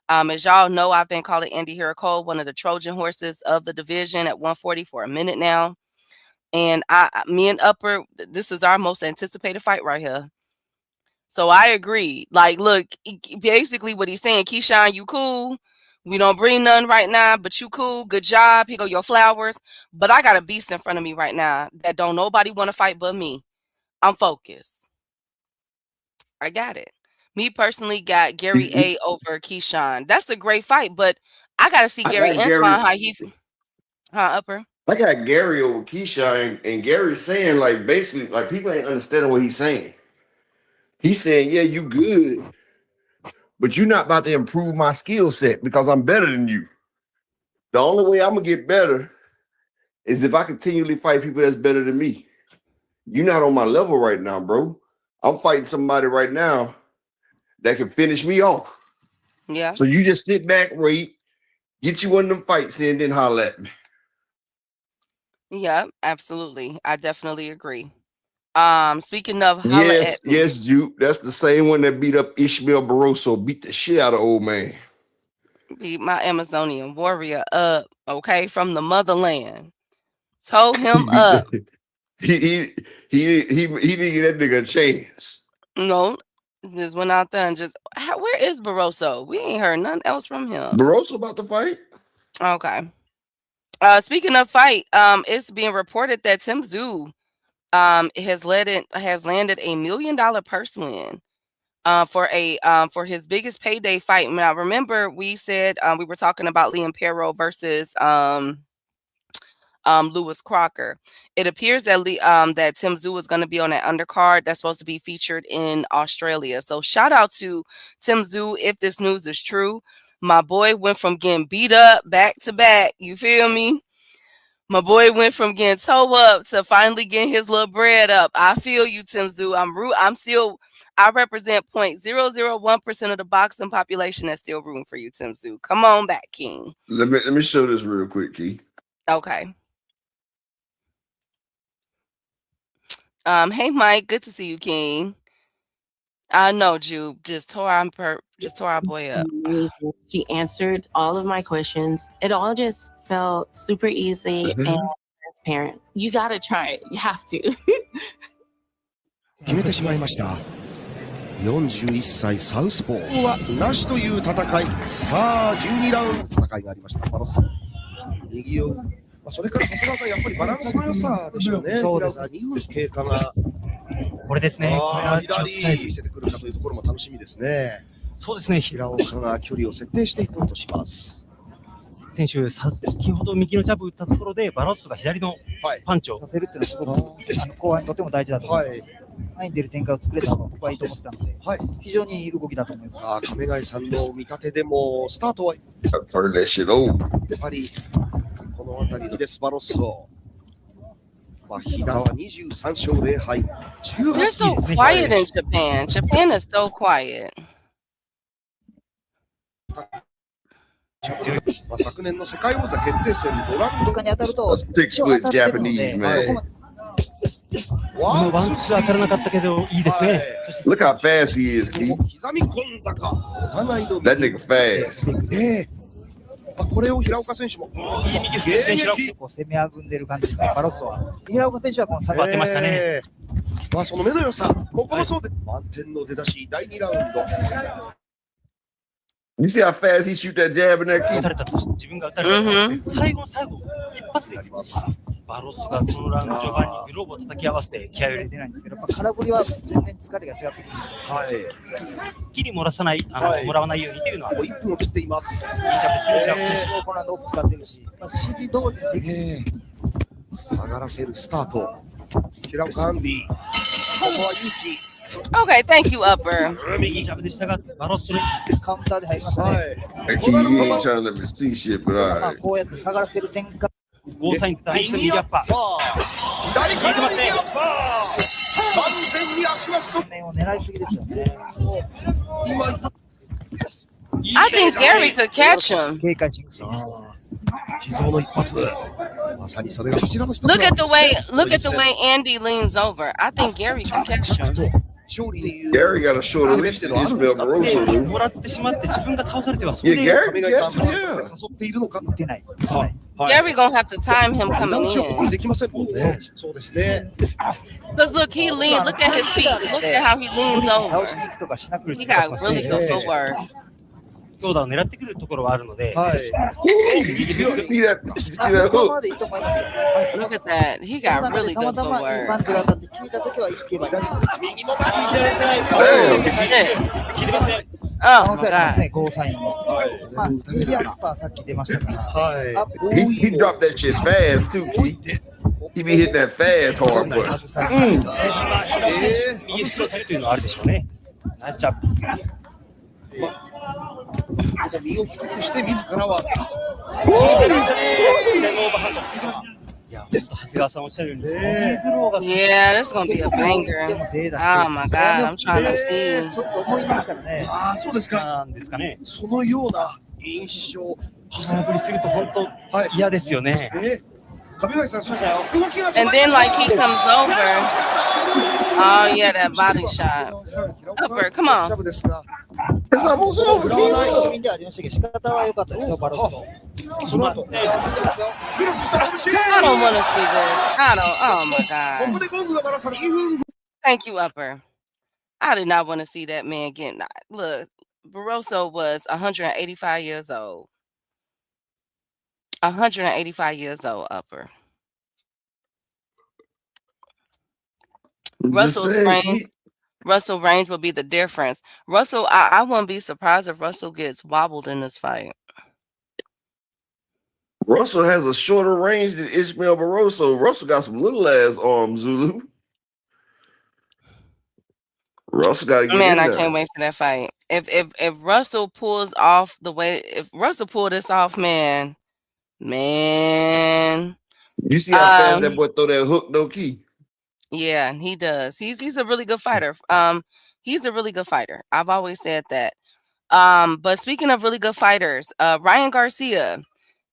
As y'all know, I've been calling Andy Hirakoa one of the Trojan horses of the division at 140 for a minute now. And me and Upper, this is our most anticipated fight right here. So I agree. Like, look, basically what he's saying, Keyshawn, you cool. We don't bring none right now, but you cool. Good job. Here go your flowers. But I got a beast in front of me right now that don't nobody want to fight but me. I'm focused. I got it. Me personally got Gary A over Keyshawn. That's a great fight, but I got to see Gary Antoine how he, Upper. I got Gary over Keisha, and Gary's saying, like, basically, like, people ain't understanding what he's saying. He's saying, yeah, you good, but you're not about to improve my skill set because I'm better than you. The only way I'm gonna get better is if I continually fight people that's better than me. You're not on my level right now, bro. I'm fighting somebody right now that can finish me off. Yeah. So you just sit back, wait, get you one of them fights in, then holler at me. Yeah, absolutely. I definitely agree. Speaking of holla at me. Yes, Juke. That's the same one that beat up Ishmael Barroso, beat the shit out of old man. Beat my Amazonian warrior up, okay, from the motherland. Told him up. He didn't get that nigga a chance. No, just went out there and just, where is Barroso? We ain't heard nothing else from him. Barroso about to fight? Okay. Speaking of fight, it's being reported that Tim Tszyu has landed $1 million purse win for his biggest payday fight. Now, remember we said we were talking about Liam Perro versus Lewis Crocker. It appears that that Tim Tszyu is going to be on that undercard that's supposed to be featured in Australia. So shout out to Tim Tszyu if this news is true. My boy went from getting beat up back to back. You feel me? My boy went from getting toe up to finally getting his little bread up. I feel you, Tim Tszyu. I represent 0.001% of the boxing population that's still rooting for you, Tim Tszyu. Come on back, King. Let me show this real quick, Key. Okay. Hey Mike, good to see you, King. I know, Jude just tore our boy up. She answered all of my questions. It all just felt super easy and transparent. You gotta try it. You have to. 決めてしまいました。41歳サウスポーはなしという戦い。さあ12ラウンド戦いがありました。バロス右を、それから長谷川さんやっぱりバランスの良さでしょうね。そうですね。2分経過がこれですね。左見せてくるかというところも楽しみですね。そうですね。平岡が距離を設定していこうとします。選手、先ほど右のジャブ打ったところでバロッソが左のパンチをさせるっていうのはすごく後半にとても大事だと思います。前に出る展開を作れたのが僕はいいと思ってたので、非常にいい動きだと思います。亀貝さんの見立てでもスタートはやっぱりこの辺りですバロッソ。飛騨は23勝0敗。They're so quiet in Japan. Japan is so quiet. 昨年の世界王座決定戦ロランドに当たると6 foot Japanese man. ワンツー当たらなかったけどいいですね。Look how fast he is, Keith. 刻み込んだか。お互いの That nigga fast. これを平岡選手も攻めあぐんでる感じですね。バロッソは平岡選手はこの下がってましたね。その目の良さ、ここもそうで満点の出だし第2ラウンド。You see how fast he shoot that jab in that key? 自分が打たれた最後の最後一発でバロッソがこのラウンド序盤にグローブを叩き合わせて気合を入れてないんですけど、空振りは全然疲れが違ってくる。ギリ漏らさない、もらわないようにっていうのは1分を切っています。いいジャブですね。ジャブ選手このラウンドオープン使ってるし、指示通りに下がらせるスタート。平岡アンディ、ここは勇気。Okay, thank you, Upper. 右ジャブでしたが、バロッソにカウンターで入りましたね。Keith, you ain't trying to let me see shit, but alright. こうやって下がらせる展開。ゴーサイン対右アッパー。左から右アッパー。完全に足がストップ。面を狙いすぎですよね。今 I think Gary could catch him. 警戒しすぎです。秘蔵の一発。まさにそれがこちらの一つ。Look at the way Andy leans over. I think Gary could catch him. Gary got a shorter reach than Ismael Barroso do. もらってしまって自分が倒されてはそ Yeah, れで Gary, 誘yeah. っているのか。出ない。 Gary gonna have to time him coming ダウンチはここに in. できませんもんね。そうですね。 Cause look, he leans. Look at his feet. Look at how he leans 倒 over. しに行くとかしなくて He got really good footwork. 強打を狙ってくるところはあるので、You see that ここ hook? までいいと思いますよ。 Look at that. He got really たま good たまいいパ footwork. ンチがあったって聞いたときは一気に右も Damn. Oh 可能性ありま my すね、ゴーサインも。右アッパーさっき出ましたから。He dropped that shit fast too, Keith. He be hitting that fast hard punch. 右後ろ手というのはあるでしょうね。ナイスジャブ。身を低くして自らは。いや、長谷川さんおっしゃるように、ボディーブローが Yeah, this is gonna be a banger. Oh my god, I'm trying to see. ちょっと思いますからね。そうですか。なんですかね。そのような印象。空振りすると本当嫌ですよね。亀貝さん、そうじゃ動きが。 And then like he comes over. Oh yeah, that body shot. Upper, come on. It's almost over, フラワー Keith. のインではありましたけど、仕方は良かったですよ、バロッソ。その後、クロスした拳。 I don't want to see this. I don't. Oh my ここ god. でゴングが鳴らされ2分。 Thank you, Upper. I did not want to see that man get knocked. Look, Barroso was 185 years old. 185 years old, Upper. Russell's range will be the difference. Russell, I wouldn't be surprised if Russell gets wobbled in this fight. Russell has a shorter range than Ismael Barroso. Russell got some little ass arms, Zulu. Russell got to get Man, in I there. can't wait for that fight. If Russell pulls off the way, if Russell pull this off, man. You see how fast that boy throw that hook, though, Key? Yeah, he does. He's a really good fighter. He's a really good fighter. I've always said that. But speaking of really good fighters, Ryan Garcia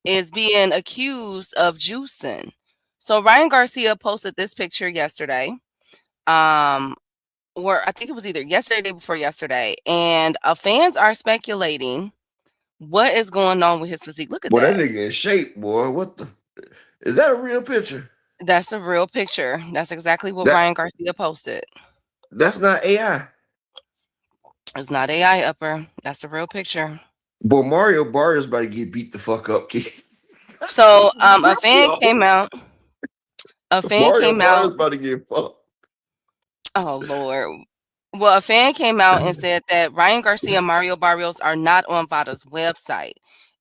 is being accused of juicing. So Ryan Garcia posted this picture yesterday. Or I think it was either yesterday or the day before yesterday. And fans are speculating what is going on with his physique. Look at Boy, that. that nigga in shape, boy. What the? Is that a real picture? That's a real picture. That's exactly what Ryan Garcia posted. That's not AI. It's not AI, Upper. That's a real picture. Boy, Mario Barrios about to get beat the fuck up, kid. So a fan came out. Mario Barrios about to get fucked. Oh Lord. Well, a fan came out and said that Ryan Garcia and Mario Barrios are not on VADA's website,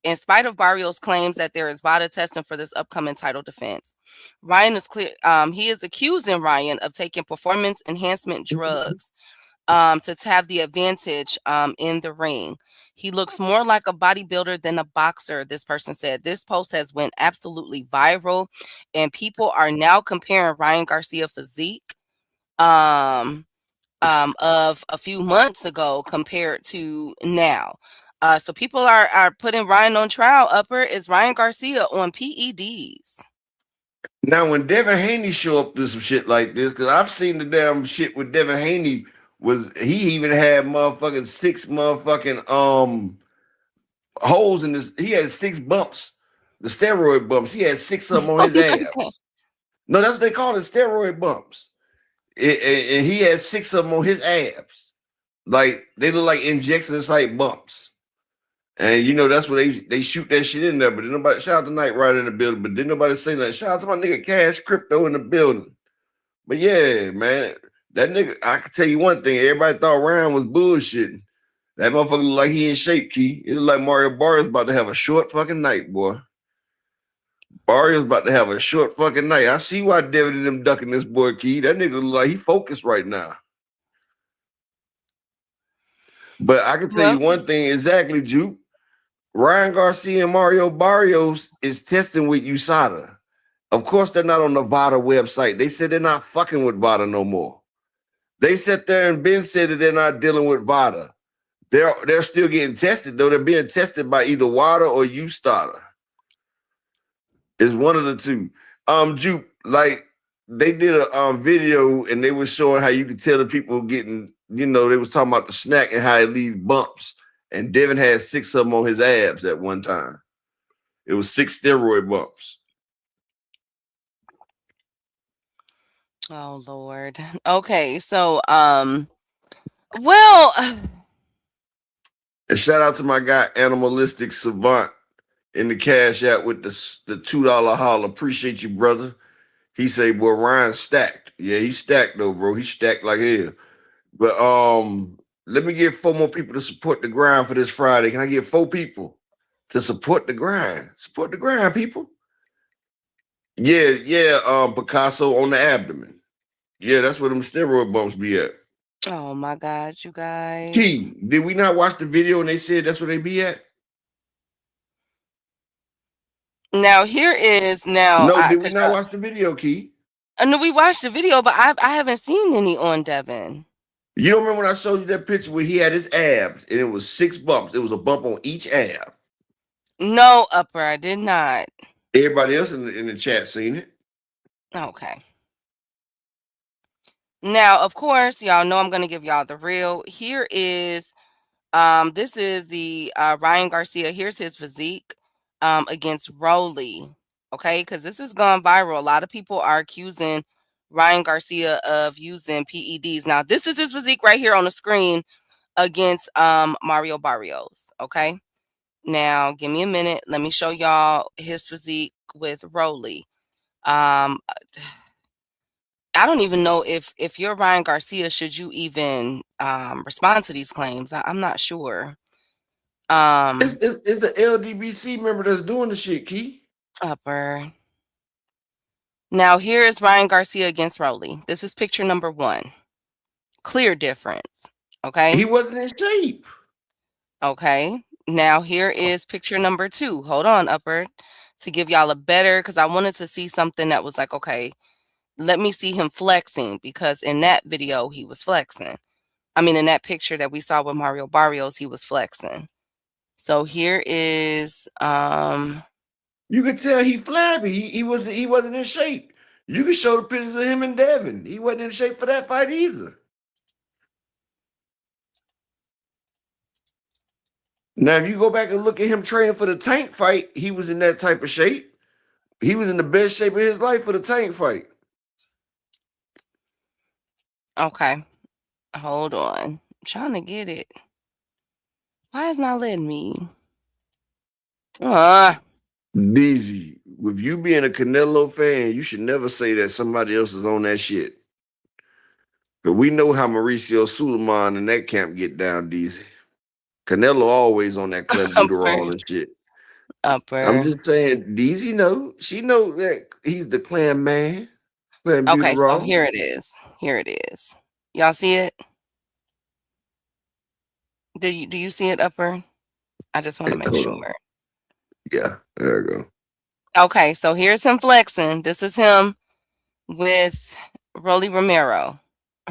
in spite of Barrios' claims that there is VADA testing for this upcoming title defense. Ryan is clear. He is accusing Ryan of taking performance enhancement drugs to have the advantage in the ring. He looks more like a bodybuilder than a boxer, this person said. This post has went absolutely viral, and people are now comparing Ryan Garcia physique of a few months ago compared to now. So people are putting Ryan on trial. Upper is Ryan Garcia on PEDs. Now, when Devin Haney show up to some shit like this, because I've seen the damn shit with Devin Haney, he even had motherfucking 6 motherfucking holes in this. He had 6 bumps, the steroid bumps. He had 6 of them on his abs. No, that's what they call it, steroid bumps. And he had 6 of them on his abs. Like, they look like injection site bumps. And you know, that's where they shoot that shit in there. But didn't nobody, shout out to Knight Rider in the building, but didn't nobody say that. Shout out to my nigga Cash Crypto in the building. But yeah, man, that nigga, I can tell you one thing, everybody thought Ryan was bullshitting. That motherfucker look like he in shape, Key. It look like Mario Barrios about to have a short fucking night, boy. Barrios about to have a short fucking night. I see why David and them ducking this boy, Key. That nigga look like he focused right now. But I can tell you one thing exactly, Juke. Ryan Garcia and Mario Barrios is testing with USADA. Of course, they're not on the VADA website. They said they're not fucking with VADA no more. They sat there and Ben said that they're not dealing with VADA. They're still getting tested, though. They're being tested by either WADA or USADA. It's one of the two. Juke, like they did a video and they were showing how you could tell the people getting, you know, they was talking about the snack and how it leaves bumps. And Devin had 6 of them on his abs at one time. It was 6 steroid bumps. Oh Lord. Okay, so And shout out to my guy Animalistic Savant in the Cash App with the $2 haul. Appreciate you, brother. He say, boy, Ryan stacked. Yeah, he stacked though, bro. He stacked like hell. But let me get 4 more people to support the grind for this Friday. Can I get 4 people to support the grind? Support the grind, people. Yeah, Picasso on the abdomen. Yeah, that's where them steroid bumps be at. oh my God, you guys. Key, did we not watch the video and they said that's where they be at? Now here is now. No, did we not watch the video, Key? No, we watched the video, but I haven't seen any on Devin. You don't remember when I showed you that picture where he had his abs and it was 6 bumps. It was a bump on each ab. No, Upper, I did not. Everybody else in the chat seen it. Okay. Now, of course, y'all know I'm going to give y'all the real. Here is, this is the Ryan Garcia. Here's his physique against Rolly. Okay, because this has gone viral. A lot of people are accusing Ryan Garcia of using PEDs. Now, this is his physique right here on the screen against Mario Barrios. Okay. Now, give me a minute. Let me show y'all his physique with Rolly. I don't even know if you're Ryan Garcia, should you even respond to these claims? I'm not sure. It's the LDBC member that's doing the shit, Key. Upper. Now, here is Ryan Garcia against Rolly. This is picture number 1. Clear difference. Okay. He wasn't in shape. Okay. Now, here is picture number 2. Hold on, Upper, to give y'all a better, because I wanted to see something that was like, okay, let me see him flexing, because in that video, he was flexing. I mean, in that picture that we saw with Mario Barrios, he was flexing. So here is you could tell he flabby. He wasn't in shape. You can show the pictures of him and Devin. He wasn't in shape for that fight either. Now, if you go back and look at him training for the Tank fight, he was in that type of shape. He was in the best shape of his life for the Tank fight. Okay. Hold on. trying to get it. Why is not letting me? DZ, with you being a Canelo fan, you should never say that somebody else is on that shit. But we know how Mauricio Suleiman and that camp get down, DZ. Canelo always on that clenbuterol and shit. Upper. I'm just saying, DZ know. She know that he's the clan man. Okay, so Clenbuterol. here it is. Here it is. Y'all see it? Do you see it, Upper? I just want to make Hold sure. on. Yeah, there we go. Okay, so here's him flexing. This is him with Rolly Romero.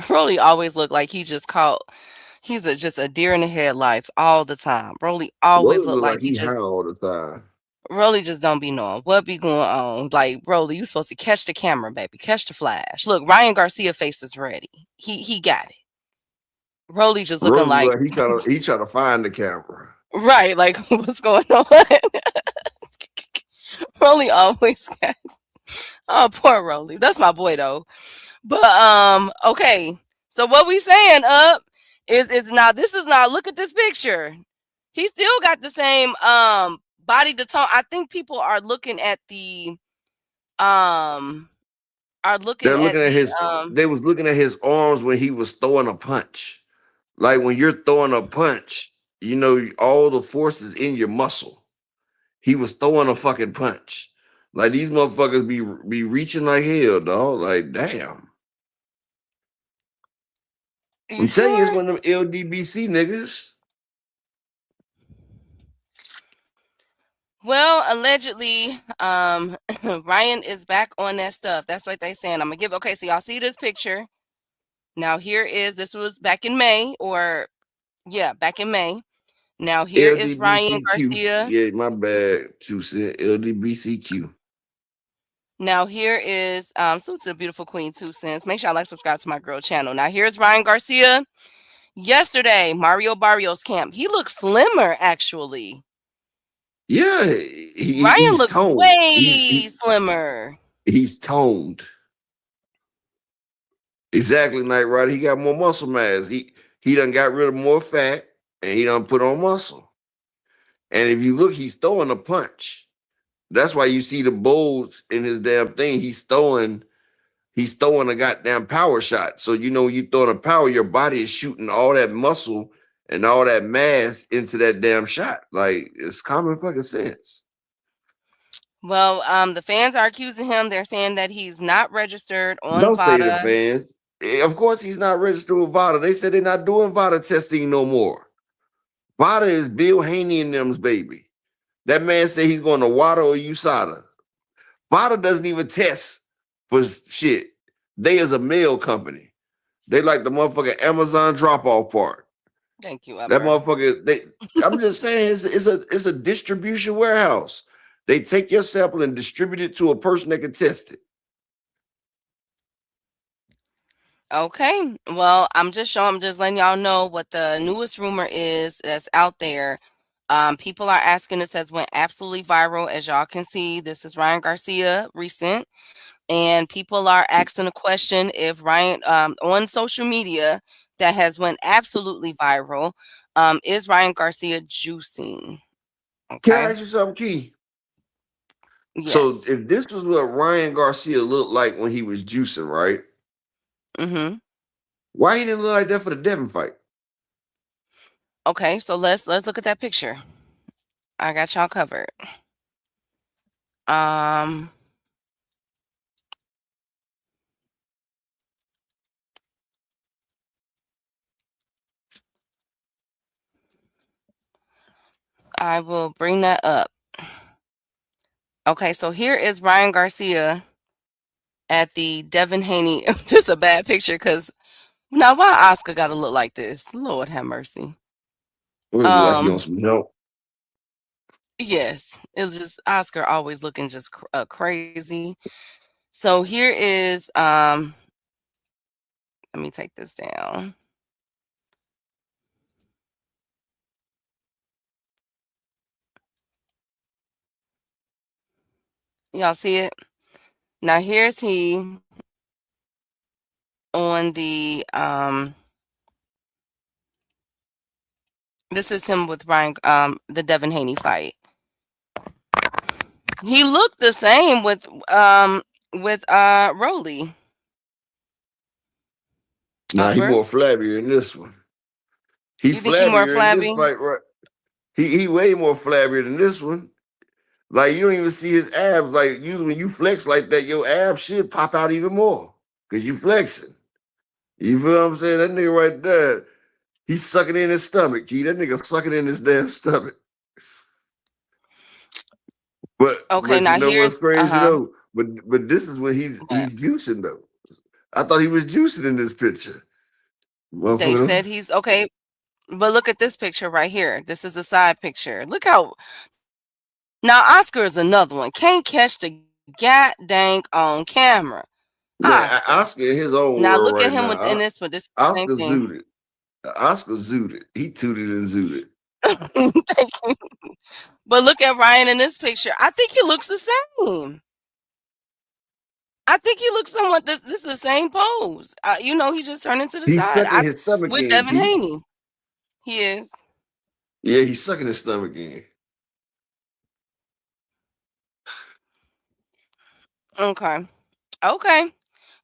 Rolly always looked like he just caught. He's just a deer in the headlights all the time. Rolly always Rolly looked look like like he he just. high all the time. Rolly just don't be knowing what be going on. Like, Rolly, you supposed to catch the camera, baby. Catch the flash. Look, Ryan Garcia face is ready. He got it. Rolly just looking Rolly like look like he trying to find the camera. right. Like, what's going on? Rolly always got. Oh, poor Rolly. That's my boy though. But okay. So what we saying up is now this is not look at this picture. He still got the same body to tone. I think people are looking at the They're looking at his they was looking at his arms when he was throwing a punch. Like when you're throwing a punch, you know, all the force is in your muscle. He was throwing a fucking punch. Like these motherfuckers be reaching like hell, dog. Like, damn. I'm telling you, it's one of them LDBC niggas. Well, allegedly, Ryan is back on that stuff. That's what they saying. I'm gonna give. Okay, so y'all see this picture. Now here is this was back in May, or yeah, back in May. Now here is Ryan LDBCQ. Garcia. Yeah, my bad. 2 cent LDBCQ. Now here is so it's a beautiful queen 2 cents. Make sure I like subscribe to my girl channel. Now here's Ryan Garcia. Yesterday, Mario Barrios camp. He looks slimmer actually. Yeah, Ryan he's looks toned. way slimmer. He's toned. Exactly, Knight Rider. He got more muscle mass. He done got rid of more fat and he done put on muscle. And if you look, he's throwing a punch. That's why you see the bulls in his damn thing. He's throwing a goddamn power shot. So you know when you throwing a power, your body is shooting all that muscle and all that mass into that damn shot. Like it's common fucking sense. Well, the fans are accusing him. They're saying that he's not registered on Don't say the VADA. fans. Of course, he's not registered with VADA. They said they're not doing VADA testing no more. VADA is Bill Haney and them's baby. That man said he's going to WADA or USADA. VADA doesn't even test for shit. They is a mail company. They like the motherfucking Amazon drop-off part. Thank you, That motherfucker, I'm just saying it's a distribution warehouse. They take your sample and distribute it to a person that can test it. Okay. Well, I'm just letting y'all know what the newest rumor is that's out there. People are asking, this has went absolutely viral. As y'all can see, this is Ryan Garcia recent. And people are asking a question if Ryan on social media that has went absolutely viral. Is Ryan Garcia juicing? Can I Okay. ask you something, Key? Yes. So if this was what Ryan Garcia looked like when he was juicing, right? Mm-hmm. Why he didn't look like that for the Devin fight? Okay, so let's look at that picture. I got y'all covered. I will bring that up. Okay, so here is Ryan Garcia at the Devin Haney. Just a bad picture because now why Oscar gotta look like this? Lord have mercy. Like he on some help. Yes, it was just Oscar always looking just crazy. So here is let me take this down. Y'all see it? Now here's he on the This is him with Ryan, the Devin Haney fight. He looked the same with Rolly. Nah, he Upper. more flabbier in this one. He You think he more flabbier in this flabby? fight, right? He way more flabbier than this one. Like, you don't even see his abs. Like, usually when you flex like that, your abs should pop out even more because you flexing. You feel what I'm saying? That nigga right there, he's sucking in his stomach, Key. That nigga sucking in his damn stomach. But Okay, you now know what's here's crazy though? But this is when he's juicing though. I thought he was juicing in this picture. They Motherfucker. said he's okay, but look at this picture right here. This is a side picture. Look how now Oscar is another one. Can't catch the god dang on camera. Yeah, Oscar. Oscar in his own Now world look at right him now. within this one. This is the same Oscar thing. zooted. Oscar zooted. He tooted and zooted. Thank you. But look at Ryan in this picture. I think he looks the same. I think he looks somewhat. This is the same pose. You know, he just turned into the He's side. sucking his stomach With in, Devin Key. Haney. He is. Yeah, he's sucking his stomach in. Okay. Okay.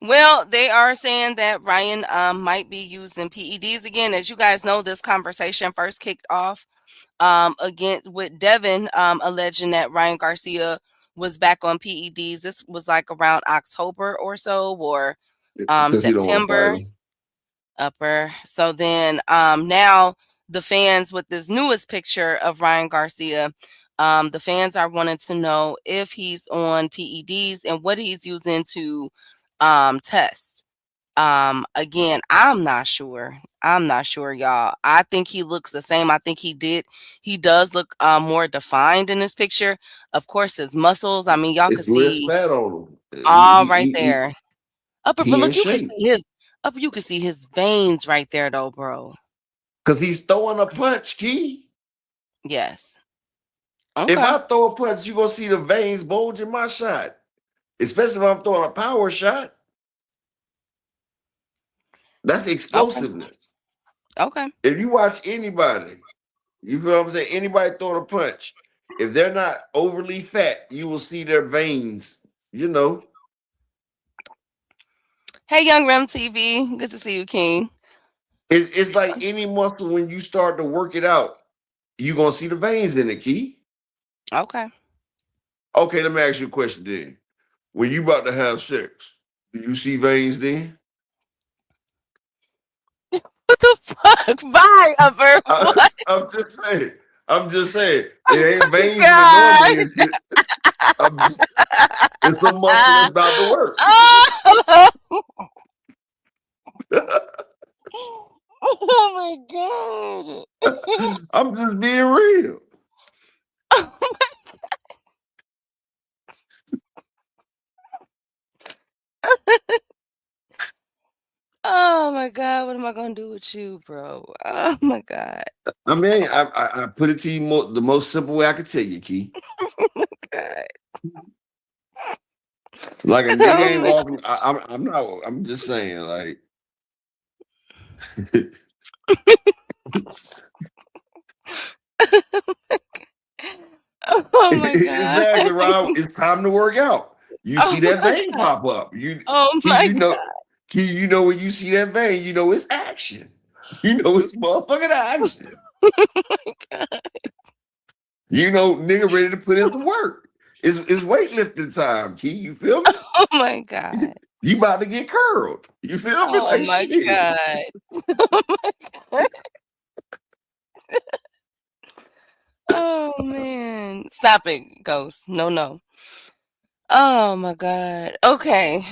Well, they are saying that Ryan might be using PEDs again. As you guys know, this conversation first kicked off against with Devin alleging that Ryan Garcia was back on PEDs. This was like around October or so, or Because he don't want to September. fight him. Upper. So then now the fans with this newest picture of Ryan Garcia, the fans are wanting to know if he's on PEDs and what he's using to test. Again, I'm not sure. I'm not sure, y'all. I think he looks the same. I think he does look more defined in this picture. Of course, his muscles. I mean, y'all can It's less see fat on him. all right there. Upper, but He in look, you can shape. see his upper. You can see his veins right there, though, bro. Because he's throwing a punch, Key. Yes. If Okay. I throw a punch, you're going to see the veins bulge in my shot. Especially if I'm throwing a power shot. That's explosiveness. Okay. If you watch anybody, you feel what I'm saying? Anybody throwing a punch, if they're not overly fat, you will see their veins, you know. Hey, Young Rem TV. Good to see you, King. It's like any muscle when you start to work it out, you're going to see the veins in it, Key. Okay. Okay, let me ask you a question then. When you about to have sex, do you see veins then? What the fuck? Bye, Upper. What? I'm just saying. It ain't veins God. normally. It's the muscle that's about to work. Oh my God. I'm just being real. Oh my God, what am I gonna do with you, bro? Oh my God. I mean, I put it to you the most simple way I could tell you, Key. Oh my God. Like a nigga ain't walking. I'm not. I'm just saying, like. Oh my God. Exactly, Rob. It's time to work out. You see that vein pop up. Oh my God. You know when you see that vein, you know it's action. You know it's motherfucking action. Oh my God. You know, nigga ready to put in some work. It's weightlifting time, Key. You feel me? Oh my God. You about to get curled. You feel me? Oh Like my shit. God. Oh my God. Oh man. Stop it, Ghost. No. Oh my God. Okay.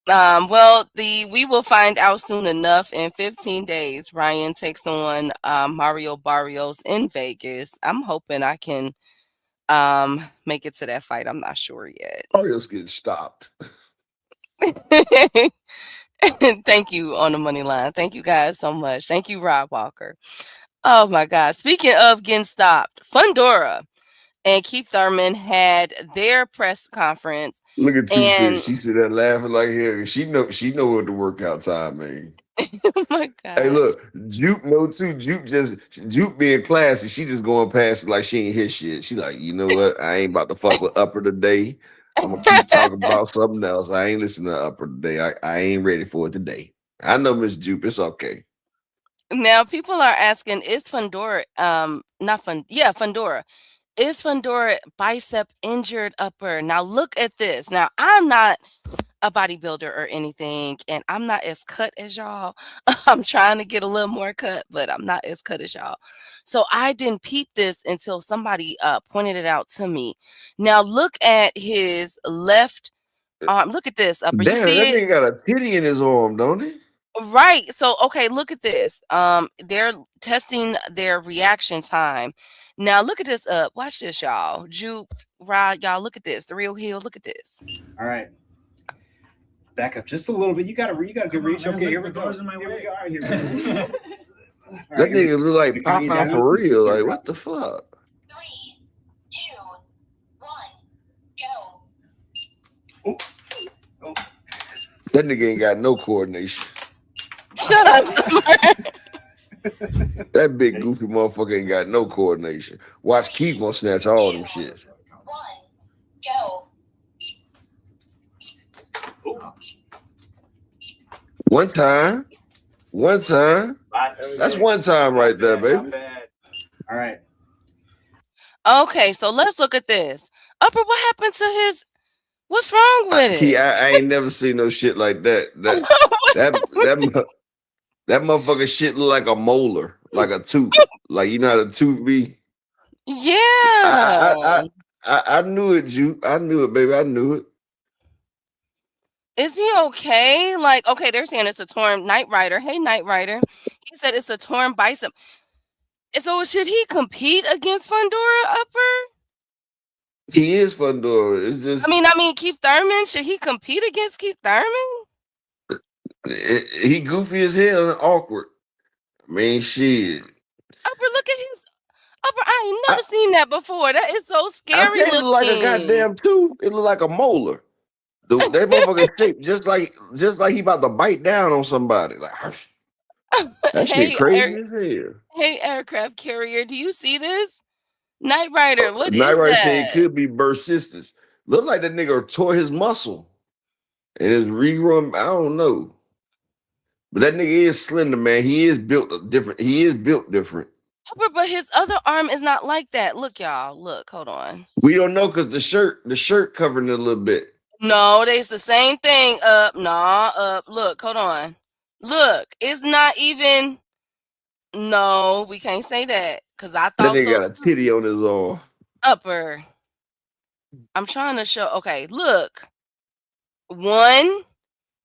Well, we will find out soon enough. In 15 days, Ryan takes on Mario Barrios in Vegas. I'm hoping I can make it to that fight. I'm not sure yet. Mario's getting stopped. Thank you on the money line. Thank you guys so much. Thank you, Rob Walker. Oh my God. Speaking of getting stopped, Fondora and Keith Thurman had their press conference. Look at And she said that laughing like hell. She know what the workout time mean. Oh my god. Hey, look, Juke know too. Juke being classy. She just going past it like she ain't his shit. She like, you know what? I ain't about to fuck with Upper today. I'm gonna keep talking about something else. I ain't listening to Upper today. I ain't ready for it today. I know Miss Jupe. It's okay. Now people are asking, is Fondora Fondora. Is Fondora bicep injured upper? Now look at this. Now I'm not a bodybuilder or anything, and I'm not as cut as y'all. I'm trying to get a little more cut, but I'm not as cut as y'all. So I didn't peep this until somebody pointed it out to me. Now look at his left arm. Look at this upper. You Damn, see that it? nigga got a titty in his arm, don't he? Right. So okay, look at this. They're testing their reaction time. Now look at this up. Watch this, y'all. Juke, Rod, y'all look at this. The real heel. Look at this. All right. Back up just a little bit. You got a good reach. Okay, here we go. Here we go. All right, here we go. That nigga look like Popeye for real. Like, what the fuck? 3, 2, 1, go. That nigga ain't got no coordination. Shut up. That big goofy motherfucker ain't got no coordination. Watch Keith gonna snatch all them shit. 1, go. One time. That's one time right there, baby. All right. Okay, so let's look at this. Upper, what happened to his? What's wrong with it? I ain't never seen no shit like that. That motherfucker shit look like a molar, like a tooth. Like, you know how the tooth be? Yeah. I knew it, Juke. I knew it, baby. I knew it. Is he okay? Like, okay, they're saying it's a torn Knight Rider. Hey, Knight Rider. He said it's a torn bicep. So should he compete against Fondora upper? He is Fondora. It's just I mean, Keith Thurman. Should he compete against Keith Thurman? he goofy as hell and awkward. I mean, shit. Upper, look at his upper. I ain't never seen that before. That is so scary. I tell you, like a goddamn tooth. It look like a molar. That motherfucker shaped just like he about to bite down on somebody. Like that shit crazy as hell. Hey, aircraft carrier, do you see this? Knight Rider, what is Knight Rider that? said it could be bursitis. Look like that nigga tore his muscle. And his regrowing, I don't know. But that nigga is slender, man. He is built different. But his other arm is not like that. Look, y'all. Look, hold on. We don't know because the shirt covering it a little bit. No, it's the same thing. Up. Look, hold on. Look, it's not even. No, we can't say that because I thought that nigga got a titty on his arm. Upper. I'm trying to show. Okay, look. One.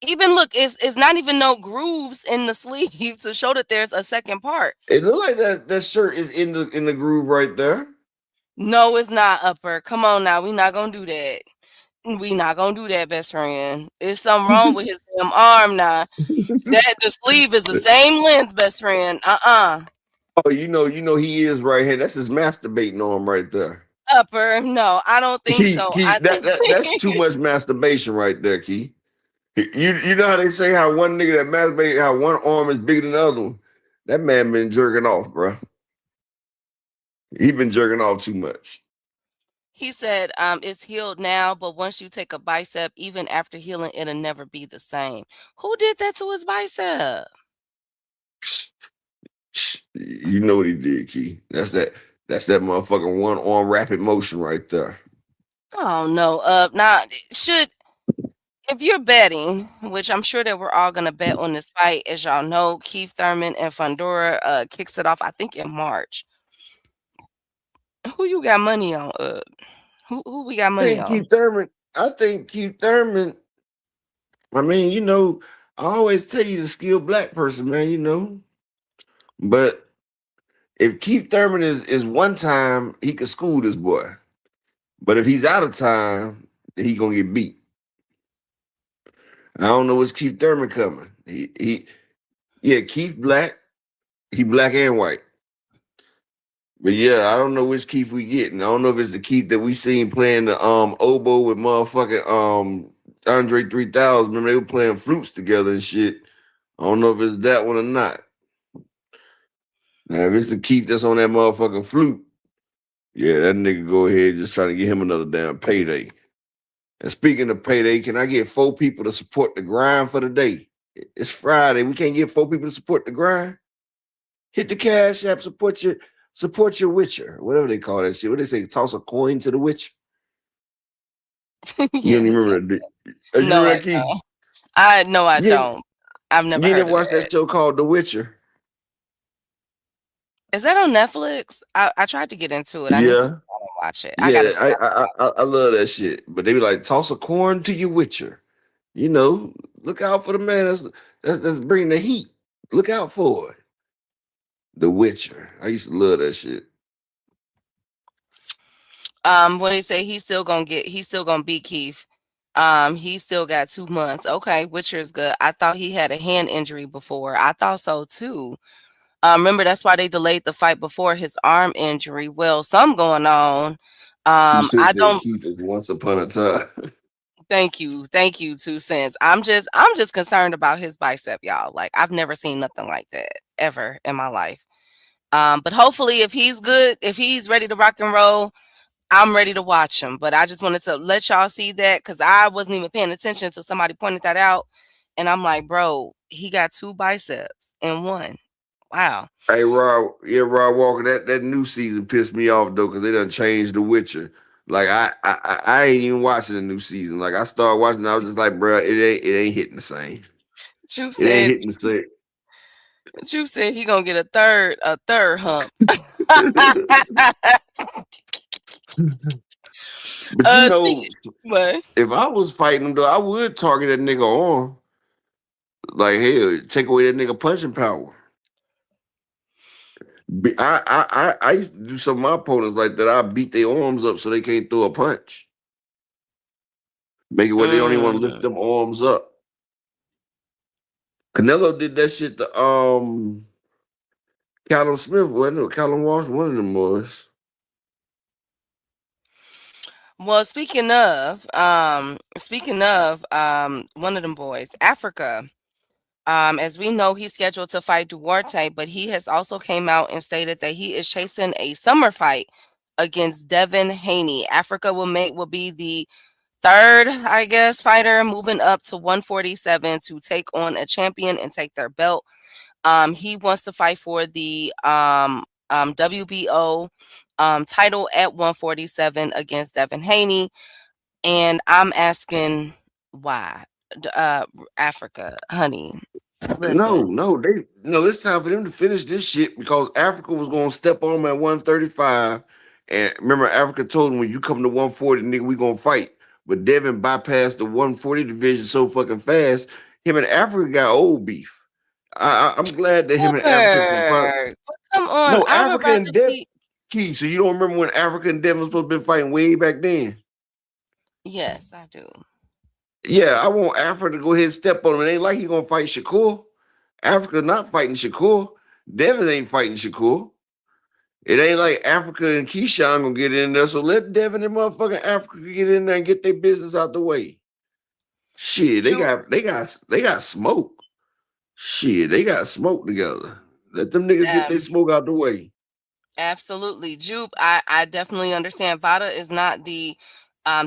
Even look, it's not even no grooves in the sleeve to show that there's a second part. It look like that shirt is in the groove right there. No, it's not, upper. Come on now, we not gonna do that. We not gonna do that, best friend. There's something wrong with his damn arm now. That the sleeve is the same length, best friend. Oh, you know he is right here. That's his masturbating arm right there. Upper, no, I don't think so. That's too much masturbation right there, Key. You know how they say how one nigga that masturbates, how one arm is bigger than the other one? That man been jerking off, bro. He been jerking off too much. He said it's healed now, but once you take a bicep, even after healing, it'll never be the same. Who did that to his bicep? You know what he did, Key. That's that motherfucking one arm rapid motion right there. Oh no. Now if you're betting, which I'm sure that we're all gonna bet on this fight, as y'all know, Keith Thurman and Fondora kicks it off, I think, in March. Who you got money on? Who we got money on? I think Keith Thurman. I mean, you know, I always tell you the skilled black person, man. You know, but if Keith Thurman is one time, he could school this boy. But if he's out of time, then he gonna get beat. I don't know what's Keith Thurman coming. Keith black. He black and white. But yeah, I don't know which Keith we getting. I don't know if it's the Keith that we seen playing the oboe with motherfucking Andre 3000. Remember they were playing flutes together and shit. I don't know if it's that one or not. Now, if it's the Keith that's on that motherfucking flute, yeah, that nigga go ahead just trying to get him another damn payday. And speaking of payday, can I get 4 people to support the grind for the day? It's Friday. We can't get 4 people to support the grind. Hit the Cash App, support your Witcher, whatever they call that shit. What they say? Toss a coin to the Witcher. You don't even remember that? You No, remember I that, Keith? don't. I don't. I've never You heard never of watched that. that show called The Witcher? Is that on Netflix? I tried to get into it. I need to Yeah. sit down and watch it. I gotta Yeah, see. I love that shit. But they be like, toss a corn to your Witcher. You know, look out for the man that's bringing the heat. Look out for it. The Witcher. I used to love that shit. What they say he's still gonna beat Keith. He still got 2 months. Okay, Witcher is good. I thought he had a hand injury before. I thought so too. Remember that's why they delayed the fight before his arm injury. Well, some going on. Two I Cents said don't. Keith is once upon a time. Thank you, 2 cents. I'm just concerned about his bicep, y'all. Like I've never seen nothing like that ever in my life. But hopefully, if he's good, if he's ready to rock and roll, I'm ready to watch him. But I just wanted to let y'all see that because I wasn't even paying attention until somebody pointed that out, and I'm like, bro, he got 2 biceps in one. Wow. Hey, Rob Walker, that new season pissed me off though, because they done changed The Witcher. Like I ain't even watching the new season. Like I started watching, I was just like, bro, it ain't hitting the same. You It ain't said hitting the same. you said he gonna get a third hump. But you know, What? if I was fighting him though, I would target that nigga arm. Like hell, take away that nigga punching power. I used to do some of my opponents like that. I beat their arms up so they can't throw a punch. Make it where they don't even want to lift them arms up. Canelo did that shit to Callum Smith, wasn't it? Callum Walsh, one of them was. Well, speaking of one of them boys, Africa. As we know, he's scheduled to fight Duarte, but he has also came out and stated that he is chasing a summer fight against Devin Haney. Africa will be the third, I guess, fighter moving up to 147 to take on a champion and take their belt. He wants to fight for the WBO title at 147 against Devin Haney. And I'm asking why, Africa, honey. Listen. No, it's time for them to finish this shit because Africa was gonna step on him at 135. And remember, Africa told him when you come to 140, nigga, we gonna fight. But Devin bypassed the 140 division so fucking fast. Him and Africa got old beef. I'm glad that him and Africa can fight. Come on, No, I would Africa rather and Devin. see. Key, so you don't remember when Africa and Devin was supposed to be fighting way back then? Yes, I do. Yeah, I want Africa to go ahead and step on him. It ain't like he gonna fight Shakur. Africa's not fighting Shakur. Devin ain't fighting Shakur. It ain't like Africa and Keyshawn gonna get in there. So let Devin and motherfucking Africa get in there and get their business out the way. Shit, they got smoke. Shit, they got smoke together. Let them niggas get their smoke out the way. Absolutely. Jupe, I definitely understand. VADA is not the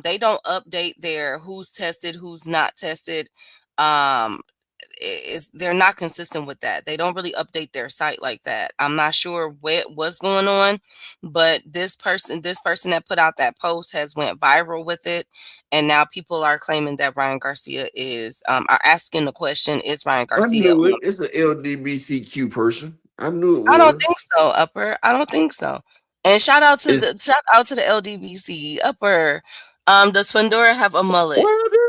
they don't update their who's tested, who's not tested. They're not consistent with that. They don't really update their site like that. I'm not sure what's going on, but this person that put out that post has went viral with it, and now people are claiming that Ryan Garcia are asking the question: is Ryan I Garcia? knew it. It's an LGBTQ person. I knew it was. I don't think so, Upper. I don't think so. And shout out to the LDBC Upper. Does Fondora have a mullet?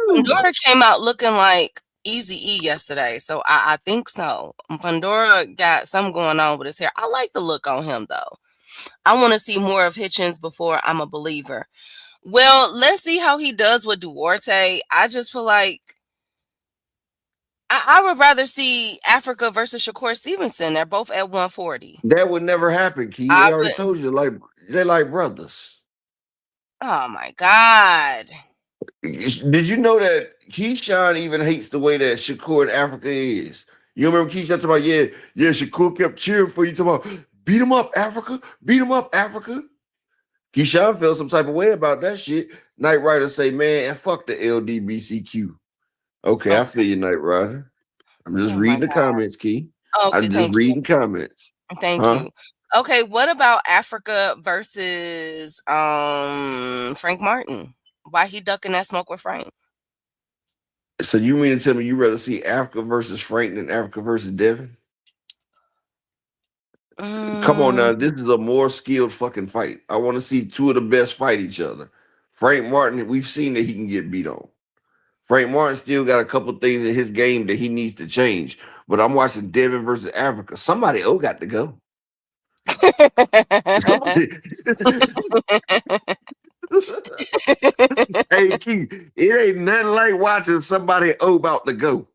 Fondora came out looking like Easy E yesterday, so I think so. Fondora got something going on with his hair. I like the look on him though. I want to see more of Hitchens before I'm a believer. Well, let's see how he does with Duarte. I just feel like I would rather see Africa versus Shakur Stevenson. They're both at 140. That would never happen, Key. They already told you, like they're like brothers. Oh my God. Did you know that Keyshawn even hates the way that Shakur in Africa is? You remember Keisha talking about, yeah, Shakur kept cheering for you, talking about, beat him up, Africa, beat him up, Africa. Keyshawn felt some type of way about that shit. Knight Rider say, man, and fuck the LDBCQ. Okay, I feel you, Knight Rider. I'm just reading the comments, Key. Okay, I'm just reading comments. Thank you. Okay, what about Africa versus Frank Martin? Why he ducking that smoke with Frank? So you mean to tell me you rather see Africa versus Frank than Africa versus Devin? Come on now, this is a more skilled fucking fight. I want to see two of the best fight each other. Frank Martin, we've seen that he can get beat on. Frank Martin still got a couple things in his game that he needs to change. But I'm watching Devin versus Africa. Somebody got to go. Hey, Keith, it ain't nothing like watching somebody about to go.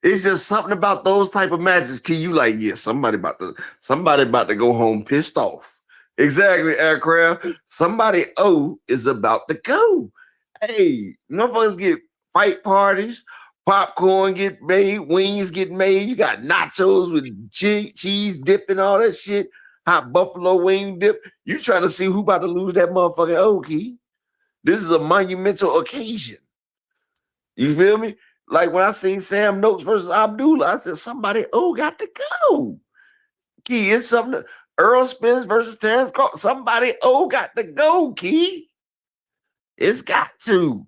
It's just something about those type of matches. Key, you like, yeah, somebody about to go home pissed off. Exactly, Aircraft. Somebody is about to go. Hey, motherfuckers get fight parties, popcorn get made, wings get made. You got nachos with cheese dip and all that shit. Hot buffalo wing dip. You trying to see who about to lose that motherfucking Key? This is a monumental occasion. You feel me? Like when I seen Sam Noakes versus Abdullah, I said, somebody got to go. Key, it's something. Earl Spence versus Terrence Crawford. Somebody got to go, Key. It's got to.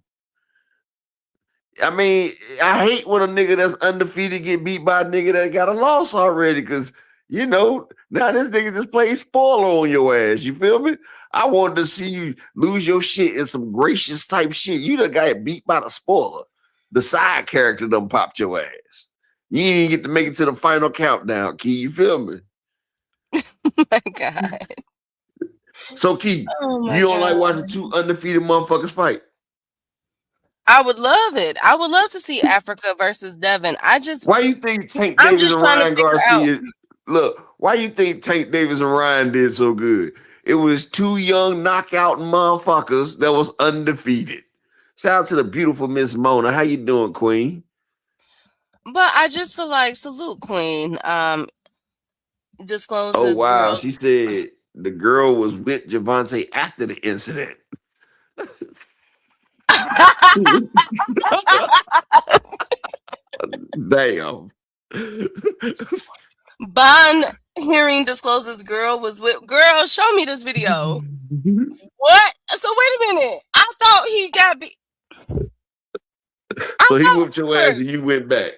I mean, I hate when a nigga that's undefeated get beat by a nigga that got a loss already, because, you know, now this nigga just played spoiler on your ass. You feel me? I wanted to see you lose your shit in some gracious type shit. You done got beat by the spoiler. The side character done popped your ass. You didn't even get to make it to the final countdown, Key. You feel me? My God. So, Key, you don't like watching two undefeated motherfuckers fight? I would love it. I would love to see Africa versus Devin. Why you think Tank Davis and Ryan Garcia? Look, why you think Tank Davis and Ryan did so good? It was two young knockout motherfuckers that was undefeated. Shout out to the beautiful Miss Mona. How you doing, Queen? But I just feel like salute Queen. Discloses. Oh wow, girls. she said the girl was with Javante after the incident. Damn. Bond hearing discloses girl was with girl. Show me this video. What? So wait a minute. I thought he got beat. So he whooped your ass and you went back.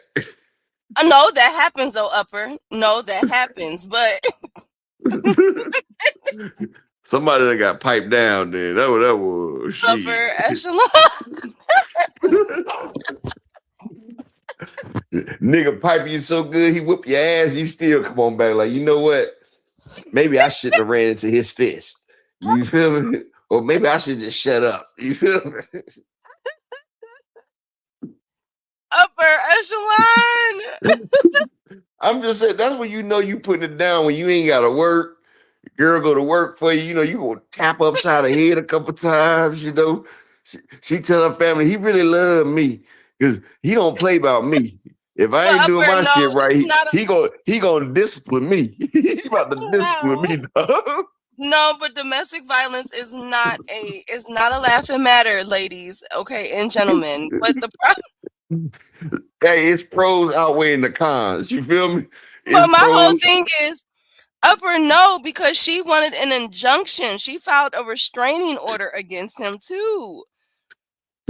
No, that happens though, Upper. No, that happens, but somebody that got piped down then. That was Upper echelon. Nigga pipe you so good, he whoop your ass, you still come on back. Like, you know what? Maybe I shouldn't have ran into his fist. You feel me? Or maybe I should just shut up. You feel me? Upper echelon. I'm just saying, that's when you know you putting it down, when you ain't got to work. Girl go to work for you. You know, you gonna tap upside the head a couple times. You know, she tell her family, he really love me because he don't play about me. If I ain't doing my shit right, he gonna discipline me. He about to discipline me, dog. No, but domestic violence is not a laughing matter, ladies. Okay, and gentlemen. But the problem, hey, it's pros outweighing the cons. You feel me? But my whole thing is, Upper no, because she wanted an injunction. She filed a restraining order against him too.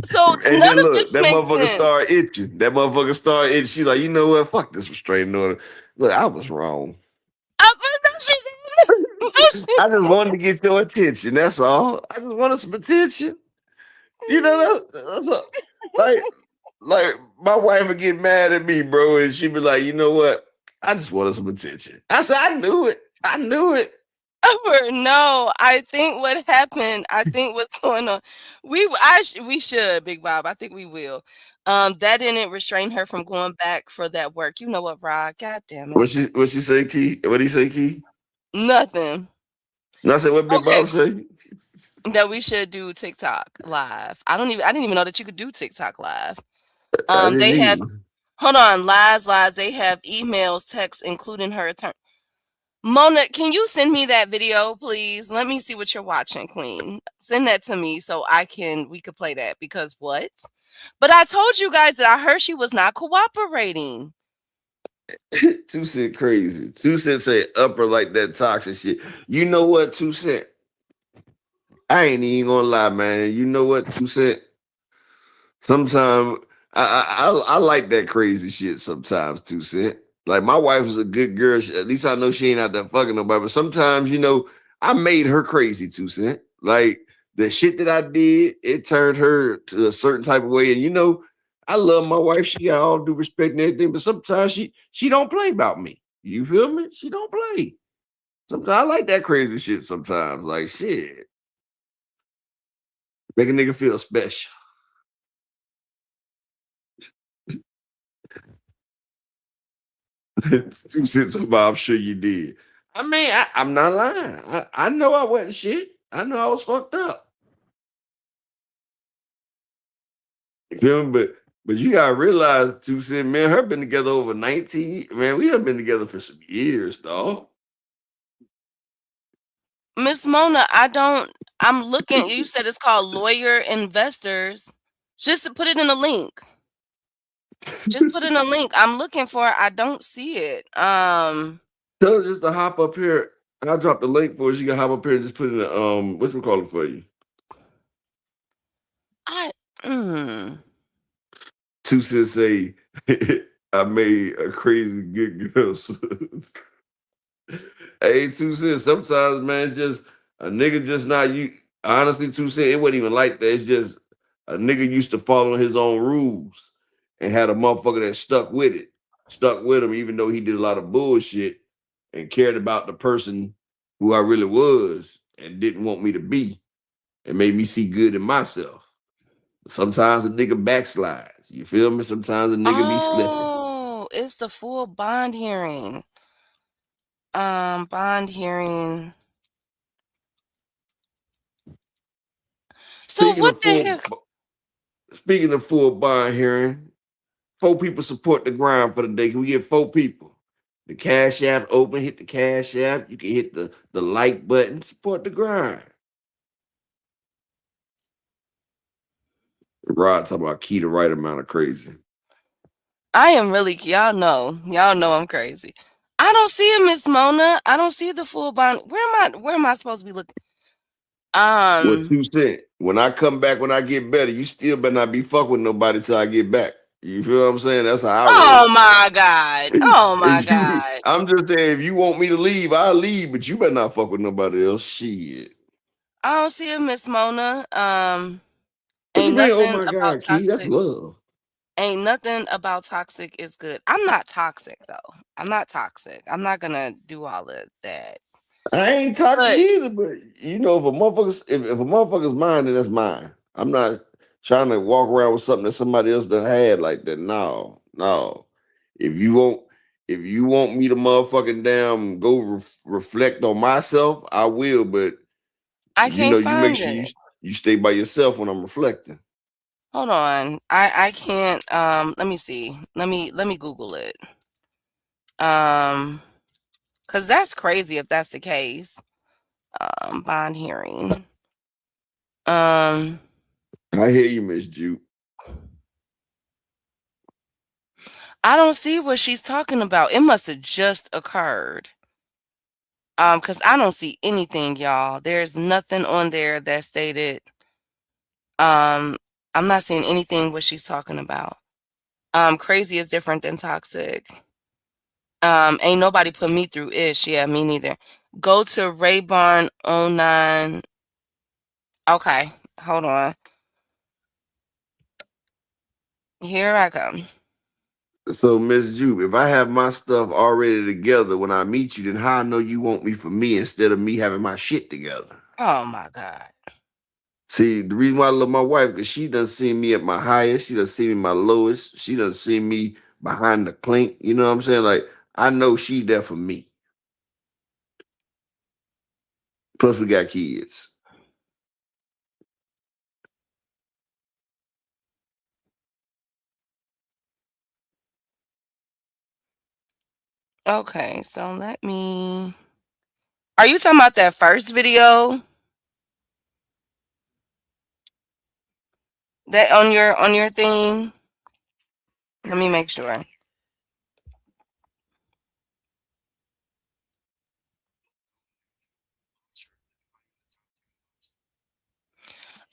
So and none then of look, this that makes motherfucker sense. started itching. That motherfucker started itching. She's like, you know what? Fuck this restraining order. Look, I was wrong. Upper, no, she didn't. I just wanted to get your attention. That's all. I just wanted some attention. You know, that's like my wife would get mad at me, bro, and she'd be like, you know what? I just wanted some attention. I said, I knew it. Upper, no. I think what happened, I think what's going on. We should, Big Bob. I think we will. That didn't restrain her from going back for that work. You know what, Rod? God damn it. What she say, Key? What did he say, Key? Nothing. And I said, what Big Bob say? That we should do TikTok live. I didn't even know that you could do TikTok live. Hold on, lies. They have emails, texts, including her attorney. Mona, can you send me that video, please? Let me see what you're watching, Queen. Send that to me so we could play that, because what? But I told you guys that I heard she was not cooperating. 2 Cent crazy. 2 Cent say upper like that toxic shit. You know what, 2 Cent? I ain't even gonna lie, man. You know what, 2 Cent? Sometimes I like that crazy shit sometimes, 2 Cent. Like, my wife is a good girl. At least I know she ain't out there fucking nobody. But sometimes, I made her crazy, 2 Cent. Like, the shit that I did, it turned her to a certain type of way. And I love my wife. She got all due respect and everything. But sometimes she don't play about me. You feel me? She don't play. Sometimes I like that crazy shit sometimes. Like, shit. Make a nigga feel special. 2 Cents about, I'm sure you did. I mean, I'm not lying. I know I wasn't shit. I know I was fucked up. You feel me? But you gotta realize, 2 Cents, man, her been together over 19. Man, we done been together for some years, dog. Miss Mona, I'm looking. You said it's called Lawyer Investors. Just to put it in a link. Just put in a link. I'm looking for it. I don't see it. Tell her just to hop up here. I'll drop the link for her. She can hop up here and just put in the what's we call it for you. 2 Cents say I made a crazy good girl. Hey, 2 Cents. Sometimes, man, it's just a nigga just not you. Honestly, 2 Cents, it wasn't even like that. It's just a nigga used to follow his own rules and had a motherfucker that stuck with him, even though he did a lot of bullshit and cared about the person who I really was and didn't want me to be and made me see good in myself. Sometimes a nigga backslides. You feel me? Sometimes a nigga be slipping. Oh, it's the full bond hearing. Bond hearing. So what the heck? Speaking of full bond hearing, 4 people support the grind for the day. Can we get 4 people? The Cash App open, hit the Cash App. You can hit the like button, support the grind. Rod talking about key the right amount of crazy. I am really, y'all know I'm crazy. I don't see it, Miss Mona. I don't see the full bond. Where am I supposed to be looking? What 2 Cents? When I come back, when I get better, you still better not be fucking with nobody till I get back. You feel what I'm saying? That's how I roll. Oh my God. Oh my God. I'm just saying, if you want me to leave, I'll leave, but you better not fuck with nobody else. Shit. I don't see it, Miss Mona. What you Ain't mean, oh nothing my about God, Key? That's toxic. love. Ain't nothing about toxic is good. I'm not toxic though. I'm not toxic. I'm not gonna do all of that. I ain't toxic But either, but if a motherfucker's mine, then that's mine. I'm not trying to walk around with something that somebody else done had like that. No. If you want me to motherfucking damn go reflect on myself, I will, but I can't you make find sure it. you stay by yourself when I'm reflecting. Hold on. I can't let me see. Let me Google it. Cause that's crazy if that's the case. Bond hearing. I hear you, Miss Juke. I don't see what she's talking about. It must have just occurred. Because I don't see anything, y'all. There's nothing on there that stated. I'm not seeing anything what she's talking about. Crazy is different than toxic. Ain't nobody put me through ish. Yeah, me neither. Go to Raybarn 09. Okay, hold on. Here I come. So, Miss Jupe, if I have my stuff already together when I meet you, then how I know you want me for me instead of me having my shit together? Oh my God. See, the reason why I love my wife, because she doesn't see me at my highest, she doesn't see me my lowest, she doesn't see me behind the clink. You know what I'm saying? Like, I know she's there for me. Plus, we got kids. Okay, so let me. Are you talking about that first video that on your thing? Let me make sure.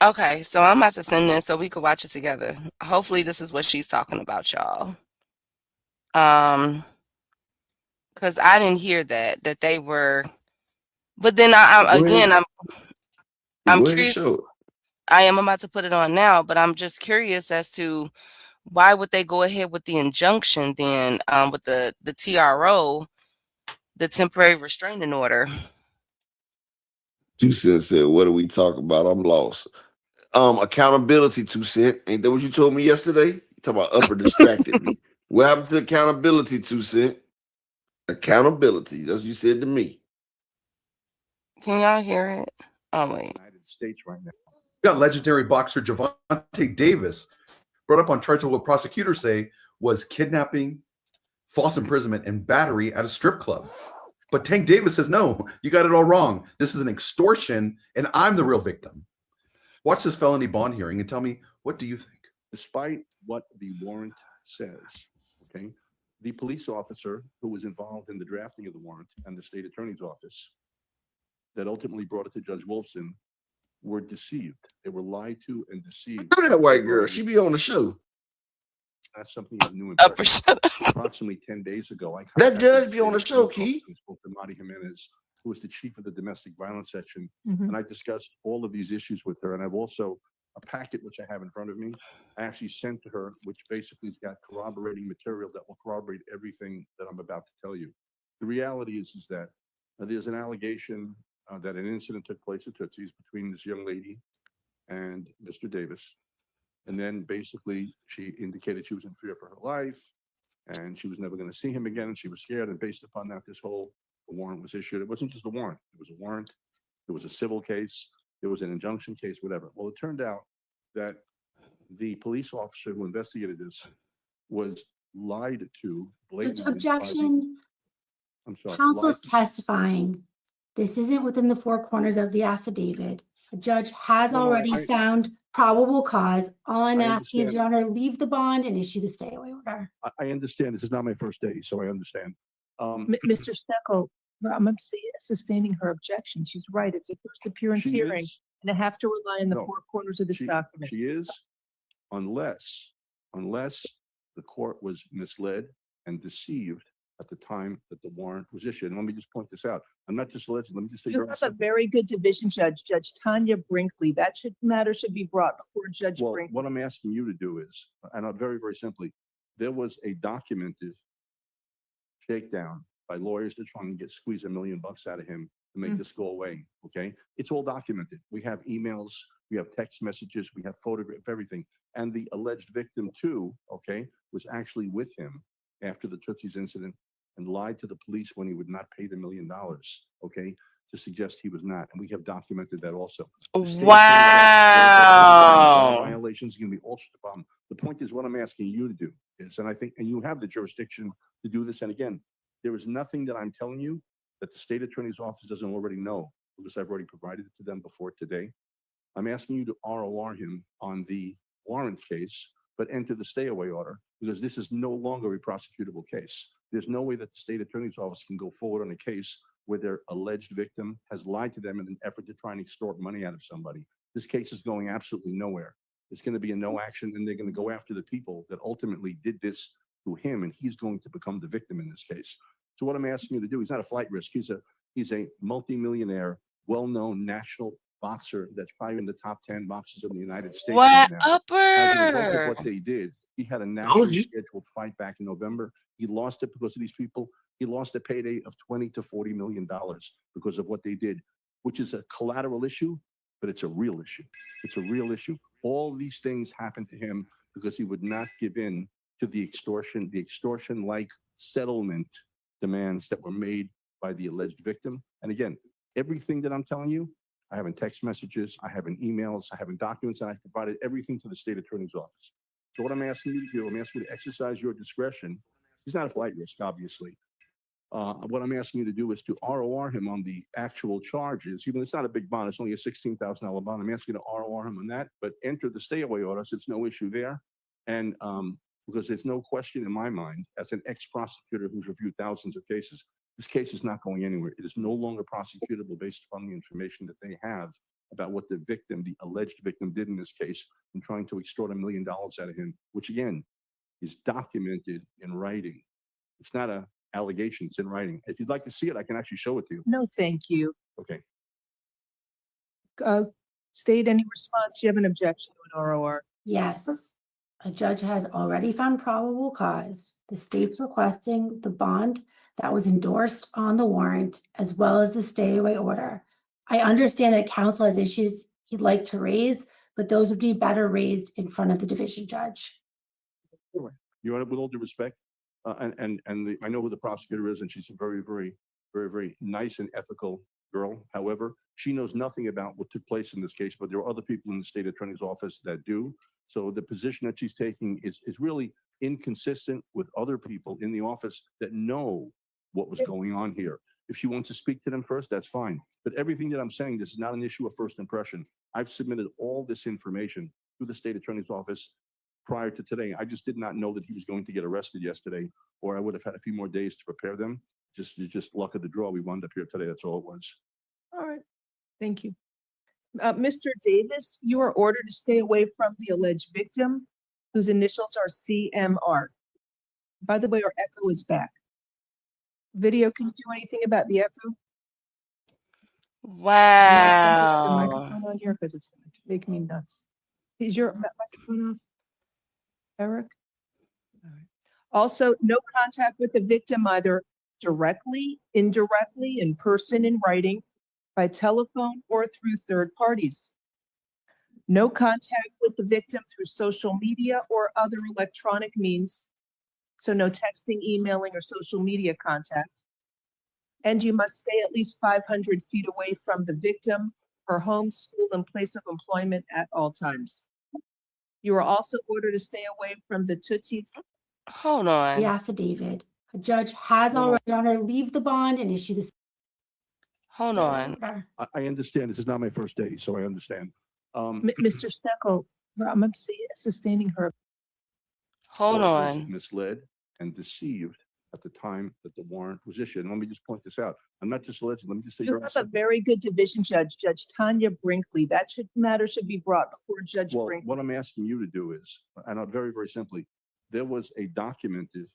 Okay, so I'm about to send this so we could watch it together. Hopefully, this is what she's talking about, y'all. Because I didn't hear that they were. But then Go ahead. I'm Go ahead and curious. show it. I am about to put it on now, but I'm just curious as to why would they go ahead with the injunction then, with the TRO, the temporary restraining order. Two Cent said, "What are we talking about? I'm lost." Accountability. 2 Cent. Ain't that what you told me yesterday? You talking about upper distracted me. What happened to accountability? 2 Cent. Accountability. That's what you said to me. Can y'all hear it? Oh wait. United States right now. We got legendary boxer Gervonta Davis brought up on charges of what prosecutors say was kidnapping, false imprisonment, and battery at a strip club. But Tank Davis says, no, you got it all wrong. This is an extortion, and I'm the real victim. Watch this felony bond hearing and tell me, what do you think? Despite what the warrant says, okay, the police officer who was involved in the drafting of the warrant and the state attorney's office that ultimately brought it to Judge Wolfson were deceived. They were lied to and deceived. Look at that white girl. She be on the show. That's something of new impression. Approximately 10 days ago, That judge be on the show, Keith. Spoke to Marty Jimenez, who was the chief of the domestic violence section, Mhm. and I discussed all of these issues with her. And I've also a packet which I have in front of me. I actually sent to her, which basically has got corroborating material that will corroborate everything that I'm about to tell you. The reality is that there's an allegation that an incident took place at Tootsie's between this young lady and Mr. Davis. And then basically she indicated she was in fear for her life and she was never going to see him again. And she was scared. And based upon that, this whole warrant was issued. It wasn't just a warrant. It was a warrant. It was a civil case. It was an injunction case, whatever. Well, it turned out that the police officer who investigated this was lied to blatantly. Objection. I'm sorry. Counsel's testifying. This isn't within the four corners of the affidavit. A judge has No, already I- found probable cause. All I'm I asking is, understand. Your Honor, leave the bond and issue the stay away order. I understand. This is not my first day, so I understand. Mr. Steckel, I'm sustaining her objection. She's right. It's a first appearance She hearing, is. and I have to rely on the No, four corners of this document. She is, unless the court was misled and deceived at the time that the warrant was issued. And let me just point this out. I'm not just alleging. Let me just say You have a very good division judge, Judge Tanya Brinkley. That matter should be brought before Judge well, Brinkley. what I'm asking you to do is, and very, very simply, there was a documented shakedown by lawyers to try and squeeze $1 million out of him to make this go away. Okay, it's all documented. We have emails, we have text messages, we have photographs, everything. And the alleged victim too, okay, was actually with him after the Tootsie's incident and lied to the police when he would not pay the $1 million. Okay, to suggest he was not, and we have documented that also. Wow. Violations are going to be all sorts of problems. The point is, what I'm asking you to do is, and I think, and you have the jurisdiction to do this. And again, there is nothing that I'm telling you that the state attorney's office doesn't already know, because I've already provided it to them before today. I'm asking you to ROR him on the warrant case, but enter the stay away order, because this is no longer a prosecutable case. There's no way that the state attorney's office can go forward on a case where their alleged victim has lied to them in an effort to try and extort money out of somebody. This case is going absolutely nowhere. It's going to be a no action, and they're going to go after the people that ultimately did this to him, and he's going to become the victim in this case. So what I'm asking you to do, he's not a flight risk. He's a multimillionaire, well-known national boxer that's probably in the top 10 boxers of the United States. What right now. upper? As a result of what they did, he had a nationally scheduled fight back in November. He lost it because of these people. He lost a payday of $20 to $40 million because of what they did, which is a collateral issue, but it's a real issue. It's a real issue. All these things happened to him because he would not give in to the extortion-like settlement demands that were made by the alleged victim. And again, everything that I'm telling you, I have in text messages, I have in emails, I have in documents, and I've provided everything to the state attorney's office. So what I'm asking you to do, I'm asking you to exercise your discretion. He's not a flight risk, obviously. What I'm asking you to do is to ROR him on the actual charges. Even it's not a big bond, it's only a $16,000 bond. I'm asking you to ROR him on that, but enter the stay away order. So it's no issue there. And because there's no question in my mind, as an ex-prosecutor who's reviewed thousands of cases, this case is not going anywhere. It is no longer prosecutable based upon the information that they have about what the victim, the alleged victim, did in this case in trying to extort $1 million out of him, which again is documented in writing. It's not a allegation, it's in writing. If you'd like to see it, I can actually show it to you. No, thank you. Okay. State any response. Do you have an objection to an ROR? Yes. A judge has already found probable cause. The state's requesting the bond that was endorsed on the warrant, as well as the stay away order. I understand that counsel has issues he'd like to raise, but those would be better raised in front of the division judge. Your Honor, with all due respect, I know who the prosecutor is, and she's a very, very, very, very nice and ethical girl. However, she knows nothing about what took place in this case, but there are other people in the state attorney's office that do. So the position that she's taking is really inconsistent with other people in the office that know what was going on here. If she wants to speak to them first, that's fine. But everything that I'm saying, this is not an issue of first impression. I've submitted all this information to the state attorney's office prior to today. I just did not know that he was going to get arrested yesterday, or I would have had a few more days to prepare them. Just luck of the draw. We wound up here today. That's all it was. All right. Thank you. Mr. Davis, you are ordered to stay away from the alleged victim, whose initials are CMR. By the way, our echo is back. Video, can you do anything about the echo? Wow. The microphone on here because it's going to make me nuts. Is your microphone off, Eric? All right. Also, no contact with the victim, either directly, indirectly, in person, in writing, by telephone, or through third parties. No contact with the victim through social media or other electronic means. So no texting, emailing, or social media contact. And you must stay at least 500 feet away from the victim, her home, school, and place of employment at all times. You are also ordered to stay away from the Tootsies. Hold on. The affidavit. A judge has already on her leave the bond and issue the. Hold on. I understand. This is not my first day, so I understand. Mr. Steckel, I'm sustaining her. Hold was on. misled and deceived at the time that the warrant was issued. And let me just point this out. I'm not just alleging. Let me just say, You have a very good division judge, Judge Tanya Brinkley. That matter should be brought before Judge Brinkley. What I'm asking you to do is, and very, very simply, there was a documented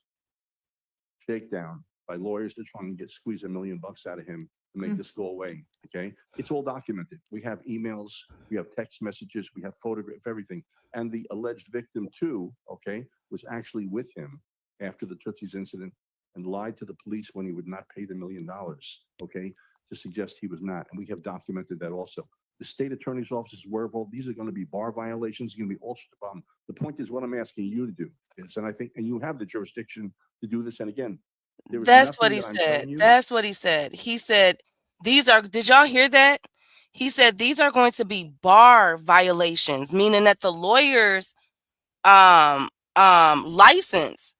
shakedown by lawyers to try and squeeze $1 million out of him to make this go away. Okay, it's all documented. We have emails, we have text messages, we have photographs, everything. And the alleged victim too, okay, was actually with him after the Tootsies incident and lied to the police when he would not pay the $1 million, okay, to suggest he was not. And we have documented that also. The state attorney's office is aware of all these are going to be bar violations, going to be all sorts of problems. The point is, what I'm asking you to do is, and I think, and you have the jurisdiction to do this. And again, that's what he said. That's what he said. He said, these are, did y'all hear that? He said, these are going to be bar violations, meaning that the lawyer's license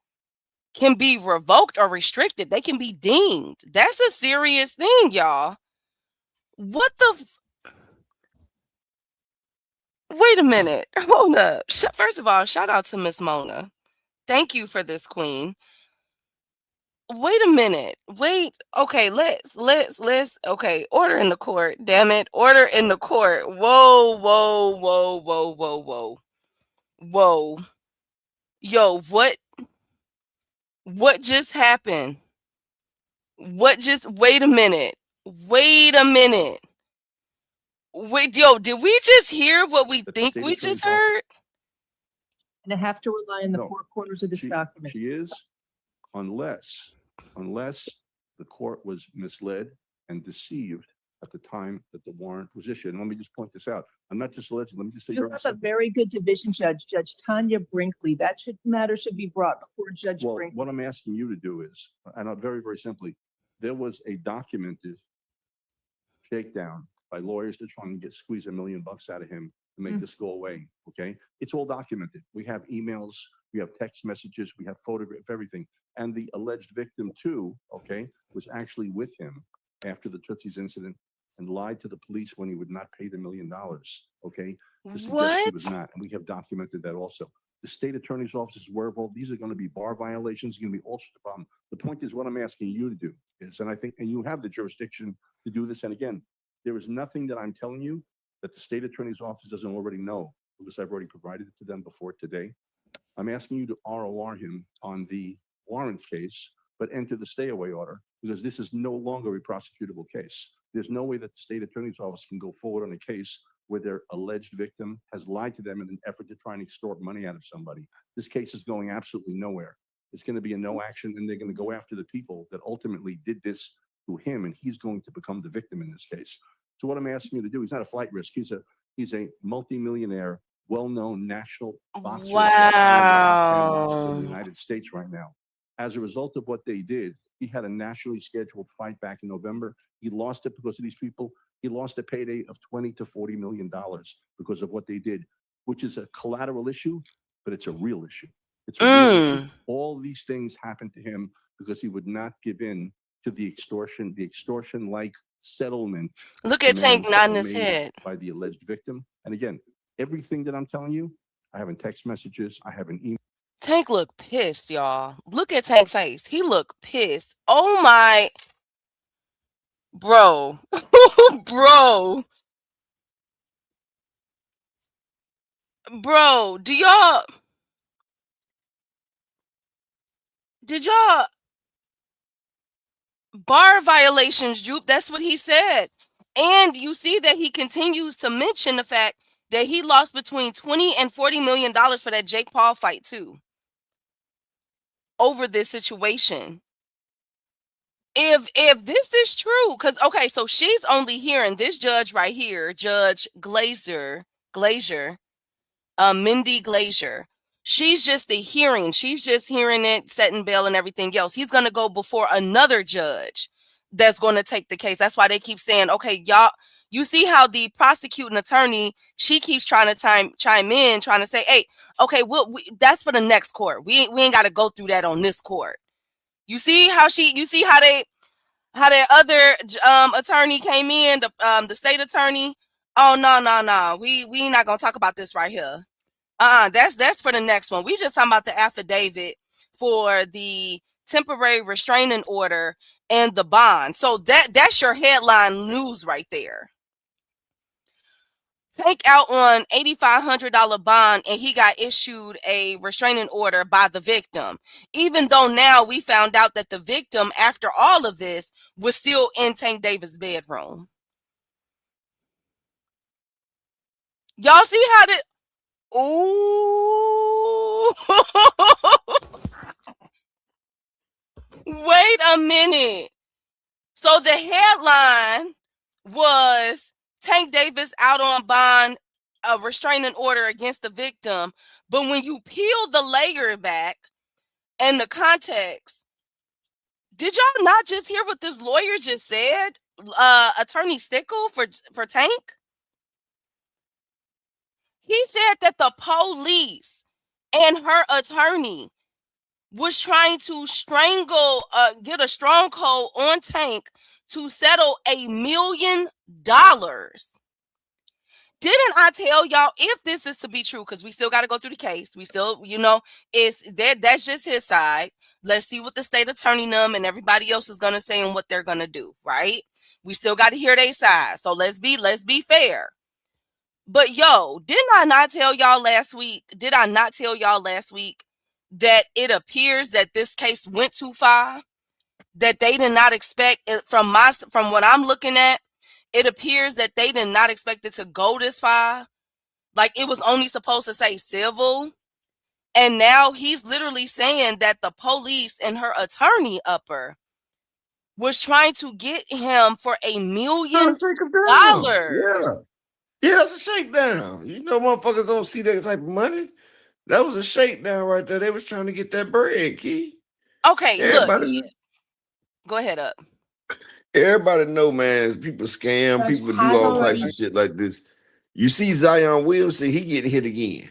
can be revoked or restricted. They can be dinged. That's a serious thing, y'all. What the? Wait a minute. Hold up. First of all, shout out to Miss Mona. Thank you for this, Queen. Wait a minute. Wait. Okay, let's okay, order in the court. Damn it. Order in the court. Whoa. Yo, what just happened? Wait a minute. Wait, yo, did we just hear what we think we just heard? And I have to rely on the four corners of this document. She is, unless the court was misled and deceived at the time that the warrant was issued. And let me just point this out. I'm not just alleging. Let me just say, you have a very good division judge, Judge Tanya Brinkley. That matter should be brought before Judge Brinkley. What I'm asking you to do is, and very, very simply, there was a documented shakedown by lawyers to try and squeeze $1 million out of him to make this go away. Okay, it's all documented. We have emails, we have text messages, we have photographs, everything. And the alleged victim too, okay, was actually with him after the Tootsie's incident and lied to the police when he would not pay the $1 million. Okay, to suggest he was not, and we have documented that also. The state attorney's office is aware of all these are going to be bar violations, going to be all sorts of problems. The point is, what I'm asking you to do is, and I think, and you have the jurisdiction to do this. And again, there is nothing that I'm telling you that the state attorney's office doesn't already know, because I've already provided it to them before today. I'm asking you to ROR him on the warrant case, but enter the stay away order, because this is no longer a prosecutable case. There's no way that the state attorney's office can go forward on a case where their alleged victim has lied to them in an effort to try and extort money out of somebody. This case is going absolutely nowhere. It's going to be a no action, and they're going to go after the people that ultimately did this to him, and he's going to become the victim in this case. So what I'm asking you to do, he's not a flight risk. He's a multimillionaire, well-known national boxer. Wow. In the United States right now. As a result of what they did, he had a nationally scheduled fight back in November. He lost it because of these people. He lost a payday of $20 to $40 million because of what they did, which is a collateral issue, but it's a real issue. It's a real issue. All these things happened to him because he would not give in to the extortion-like settlement. Look at Tank nodding his made head. By the alleged victim. And again, everything that I'm telling you, I have in text messages, I have in email. Tank look pissed, y'all. Look at Tank face. He look pissed. Oh my, bro, bro, did y'all bar violations? That's what he said. And you see that he continues to mention the fact that he lost between $20 and $40 million for that Jake Paul fight too. Over this situation. If this is true, because okay, so she's only hearing this judge right here, Judge Glazer, Mindy Glazer. She's just the hearing. She's just hearing it, setting bail and everything else. He's gonna go before another judge that's going to take the case. That's why they keep saying, okay, y'all, you see how the prosecuting attorney, she keeps trying to chime in, trying to say, hey, okay, that's for the next court. We ain't got to go through that on this court. You see how that other attorney came in, the state attorney. Oh no, we not gonna talk about this right here. That's for the next one. We just talking about the affidavit for the temporary restraining order and the bond. So that's your headline news right there. Tank out on $8,500 bond, and he got issued a restraining order by the victim. Even though now we found out that the victim, after all of this, was still in Tank Davis' bedroom. Y'all see how the ooh. Wait a minute. So the headline was Tank Davis out on bond, a restraining order against the victim. But when you peel the layer back and the context, did y'all not just hear what this lawyer just said? Attorney Stickle for Tank? He said that the police and her attorney was trying to get a stronghold on Tank to settle $1 million. Didn't I tell y'all, if this is to be true, because we still got to go through the case. We still, that's just his side. Let's see what the state attorney and everybody else is going to say and what they're going to do, right? We still got to hear their side. So let's be fair. But didn't I not tell y'all last week? Did I not tell y'all last week that it appears that this case went too far? That they did not expect it from what I'm looking at. It appears that they did not expect it to go this far. Like it was only supposed to say civil. And now he's literally saying that the police and her attorney upper was trying to get him for $1 million. Yeah, that's a shakedown. You know, motherfuckers don't see that type of money. That was a shakedown right there. They was trying to get that bread, Key. Okay, everybody, look. Go ahead up. Everybody know, man, people scam, people do all types of shit like this. You see Zion Williamson, he getting hit again.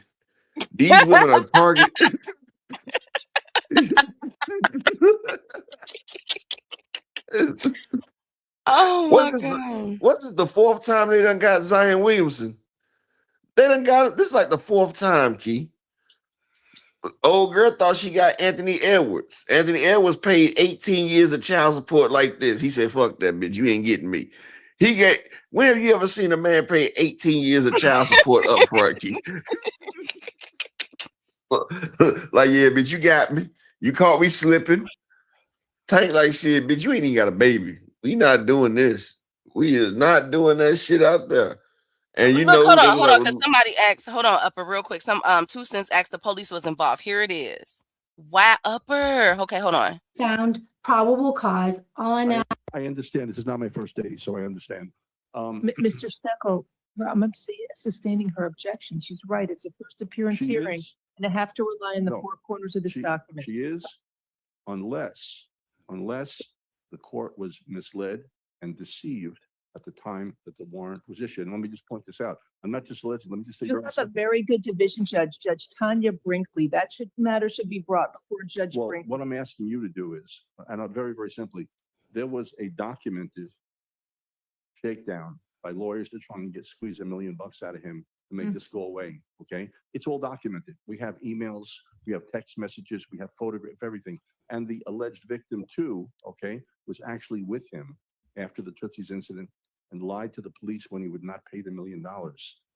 These women are target. Oh my What's God. this the fourth time they done got Zion Williamson? They done got it. This is like the fourth time, Key. Old girl thought she got Anthony Edwards. Anthony Edwards paid 18 years of child support like this. He said, fuck that bitch. You ain't getting me. When have you ever seen a man pay 18 years of child support up front, Key? Like, yeah, bitch, you got me. You caught me slipping. Tank like shit, bitch, you ain't even got a baby. We not doing this. We is not doing that shit out there. And you Look, know, hold they on, like, because somebody asked, hold on, Upper, real quick. Some 2 cents asked the police was involved. Here it is. Why, Upper? Okay, hold on. Found probable cause. All I know. I understand. This is not my first day, so I understand. Mr. Steckel, I'm sustaining her objection. She's right. It's a first appearance She hearing, is? and I have to rely on the No. four corners of this document. She is, unless the court was misled and deceived at the time that the warrant was issued. And let me just point this out. I'm not just alleging. Let me just say, You have a very good division judge, Judge Tanya Brinkley. That matter should be brought before Judge Brinkley. What I'm asking you to do is, and very, very simply, there was a documented shakedown by lawyers to try and squeeze $1 million out of him to make this go away. Okay, it's all documented. We have emails, we have text messages, we have photographs, everything. And the alleged victim too, okay, was actually with him after the Tootsie's incident and lied to the police when he would not pay the $1 million,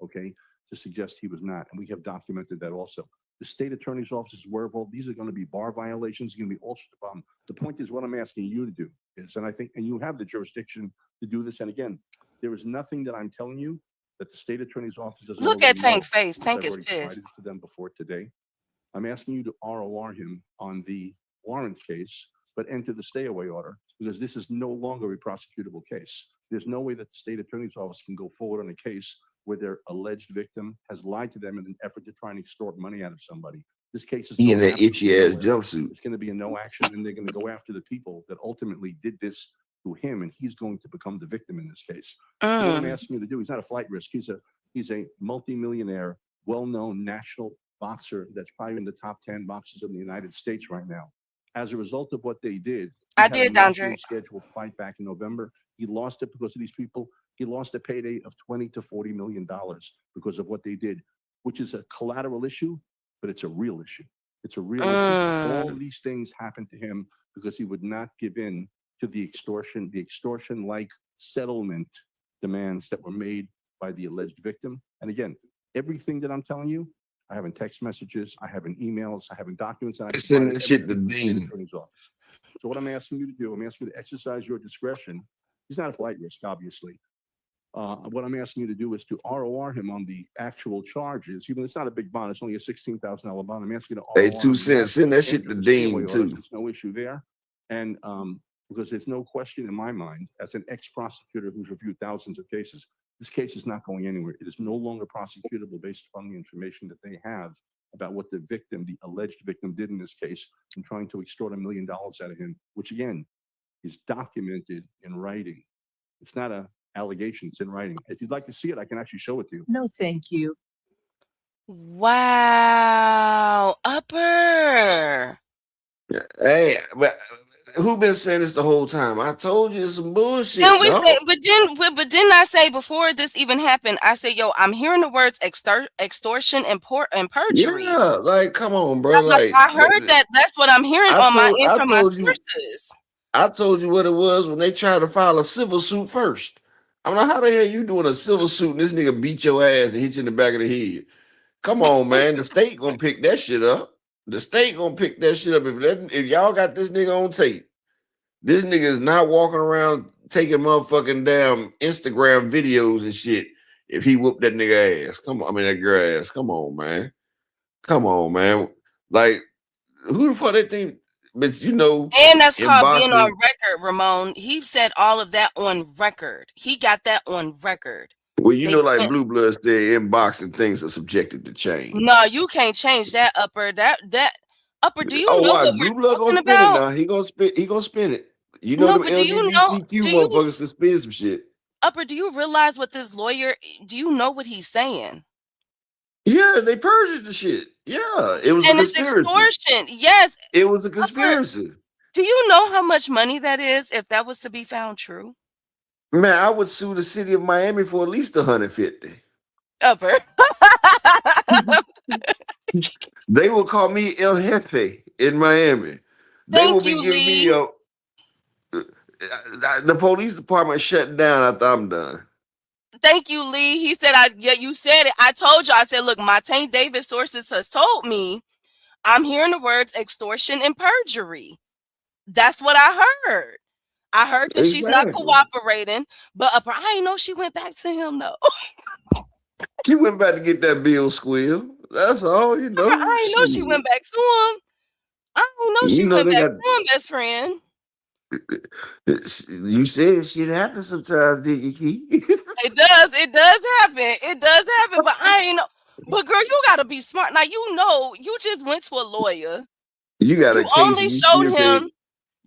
okay, to suggest he was not. And we have documented that also. The state attorney's office is aware of all these are going to be bar violations, going to be all sorts of problems. The point is, what I'm asking you to do is, and I think, and you have the jurisdiction to do this. And again, there is nothing that I'm telling you that the state attorney's office doesn't. Look at already Tank know, face. because Tank I've is already provided pissed. it to them before today. I'm asking you to ROR him on the warrant case, but enter the stay away order, because this is no longer a prosecutable case. There's no way that the state attorney's office can go forward on a case where their alleged victim has lied to them in an effort to try and extort money out of somebody. This case is he in going that itchy ass jumpsuit. It's going to be a no action, and they're going to go after the people that ultimately did this to him, and he's going to become the victim in this case. So what I'm asking you to do, he's not a flight risk. He's a multimillionaire, well-known national boxer that's probably in the top 10 boxers in the United States right now. As a result of what they did, I did, Dondre. Scheduled fight back in November. He lost it because of these people. He lost a payday of $20 to $40 million because of what they did, which is a collateral issue, but it's a real issue. It's a real issue. All of these things happened to him because he would not give in to the extortion-like settlement demands that were made by the alleged victim. And again, everything that I'm telling you, I have in text messages, I have in emails, I have in documents. And I Send that shit to Dean. Attorney's office. So what I'm asking you to do, I'm asking you to exercise your discretion. He's not a flight risk, obviously. What I'm asking you to do is to ROR him on the actual charges. Even it's not a big bond, it's only a $16,000 bond. I'm asking you to Hey, ROR 2 him. cents. Send that shit to Dean There's too. no issue there. And because there's no question in my mind, as an ex-prosecutor who's reviewed thousands of cases, this case is not going anywhere. It is no longer prosecutable based upon the information that they have about what the victim, the alleged victim, did in this case in trying to extort $1 million out of him, which again is documented in writing. It's not an allegation, it's in writing. If you'd like to see it, I can actually show it to you. No, thank you. Wow, Upper. Hey, but who been saying this the whole time? I told you it's some bullshit. Then we dog. say, but didn't I say before this even happened? I said, "Yo, I'm hearing the words extortion and perjury." Yeah, like come on, bro. Like I heard that. That's what I'm hearing on my end from my sources. I told you what it was when they tried to file a civil suit first. I'm like, how the hell you doing a civil suit and this nigga beat your ass and hit you in the back of the head? Come on, man. The state gonna pick that shit up. The state gonna pick that shit up. If y'all got this nigga on tape, this nigga is not walking around taking motherfucking damn Instagram videos and shit. If he whooped that nigga ass, come on, I mean that girl ass. Come on, man. Come on, man. Like, who the fuck they think? But you know, and that's called boxing, being on record, Ramon. He said all of that on record. He got that on record. Well, you know, like Blue Bloods say, in boxing, things are subjected to change. No, you can't change that, Upper. That Upper. Do you know what Blue we're Blood talking gonna about? spin it now. He gonna spin it. You know, No, them but do you know? LGBTQ motherfuckers can spin some shit. Upper, do you realize what this lawyer? Do you know what he's saying? Yeah, they purged the shit. Yeah, it was a And it's conspiracy. extortion. Yes. It was a Upper, conspiracy. do you know how much money that is if that was to be found true? Man, I would sue the city of Miami for at least 150. Upper. They will call me El Jefe in Miami. They will Thank be you, giving me Lee. the police department shut down after I'm done. Thank you, Lee. He said, yeah, you said it. I told you. I said, look, my Tank Davis sources has told me I'm hearing the words extortion and perjury. That's what I heard. I heard that she's not Exactly. cooperating, but I didn't know she went back to him though. She went back to get that bill squeal. That's all, you know. I didn't know she went back to him. I don't know she went back to him, best friend. You said shit happens sometimes, didn't you, Key? It does happen, but I ain't know. But girl, you gotta be smart. Now you know you just went to a lawyer. You got a case.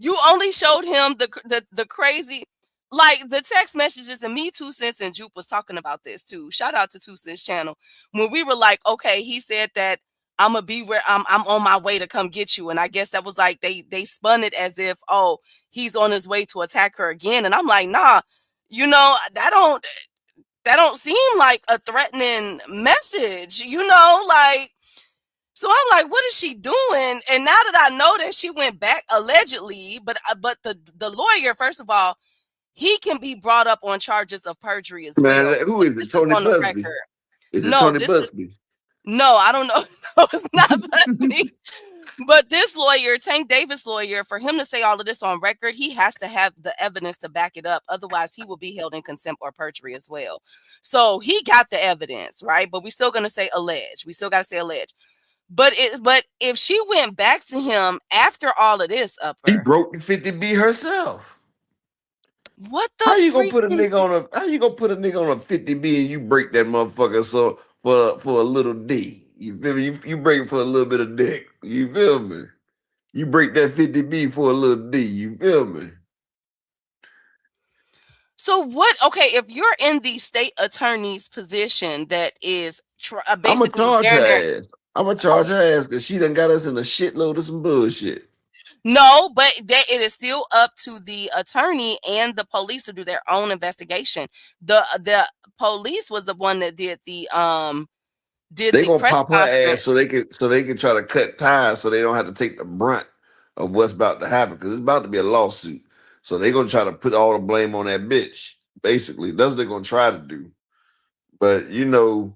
You only showed him the crazy, like the text messages, and me, 2 Cents and Jupe was talking about this too. Shout out to 2 Cents channel. When we were like, okay, he said that I'm gonna be where I'm on my way to come get you. And I guess that was like they spun it as if, oh, he's on his way to attack her again. And I'm like, nah, you know, that don't seem like a threatening message, you know, like. So I'm like, what is she doing? And now that I know that she went back allegedly, but the lawyer, first of all, he can be brought up on charges of perjury as well. Man, who is it? Tony Busby? Is it Tony Busby? No, I don't know. No, it's not Busby. But this lawyer, Tank Davis lawyer, for him to say all of this on record, he has to have the evidence to back it up. Otherwise, he will be held in contempt or perjury as well. So he got the evidence, right? But we're still going to say alleged. We still got to say alleged. But if she went back to him after all of this, He broke the 50B herself. What the? How you gonna put a nigga on a? How you gonna put a nigga on a 50B and you break that motherfucker so for a little D? You feel me? You break it for a little bit of dick. You feel me? You break that 50B for a little D. You feel me? So what? Okay, if you're in the state attorney's position, that is basically, I'm gonna charge her ass. I'm gonna charge her ass because she done got us in a shitload of some bullshit. No, but it is still up to the attorney and the police to do their own investigation. The police was the one that did the They gonna pop her ass so they can try to cut ties so they don't have to take the brunt of what's about to happen because it's about to be a lawsuit. So they gonna try to put all the blame on that bitch. Basically, that's what they're gonna try to do. But you know,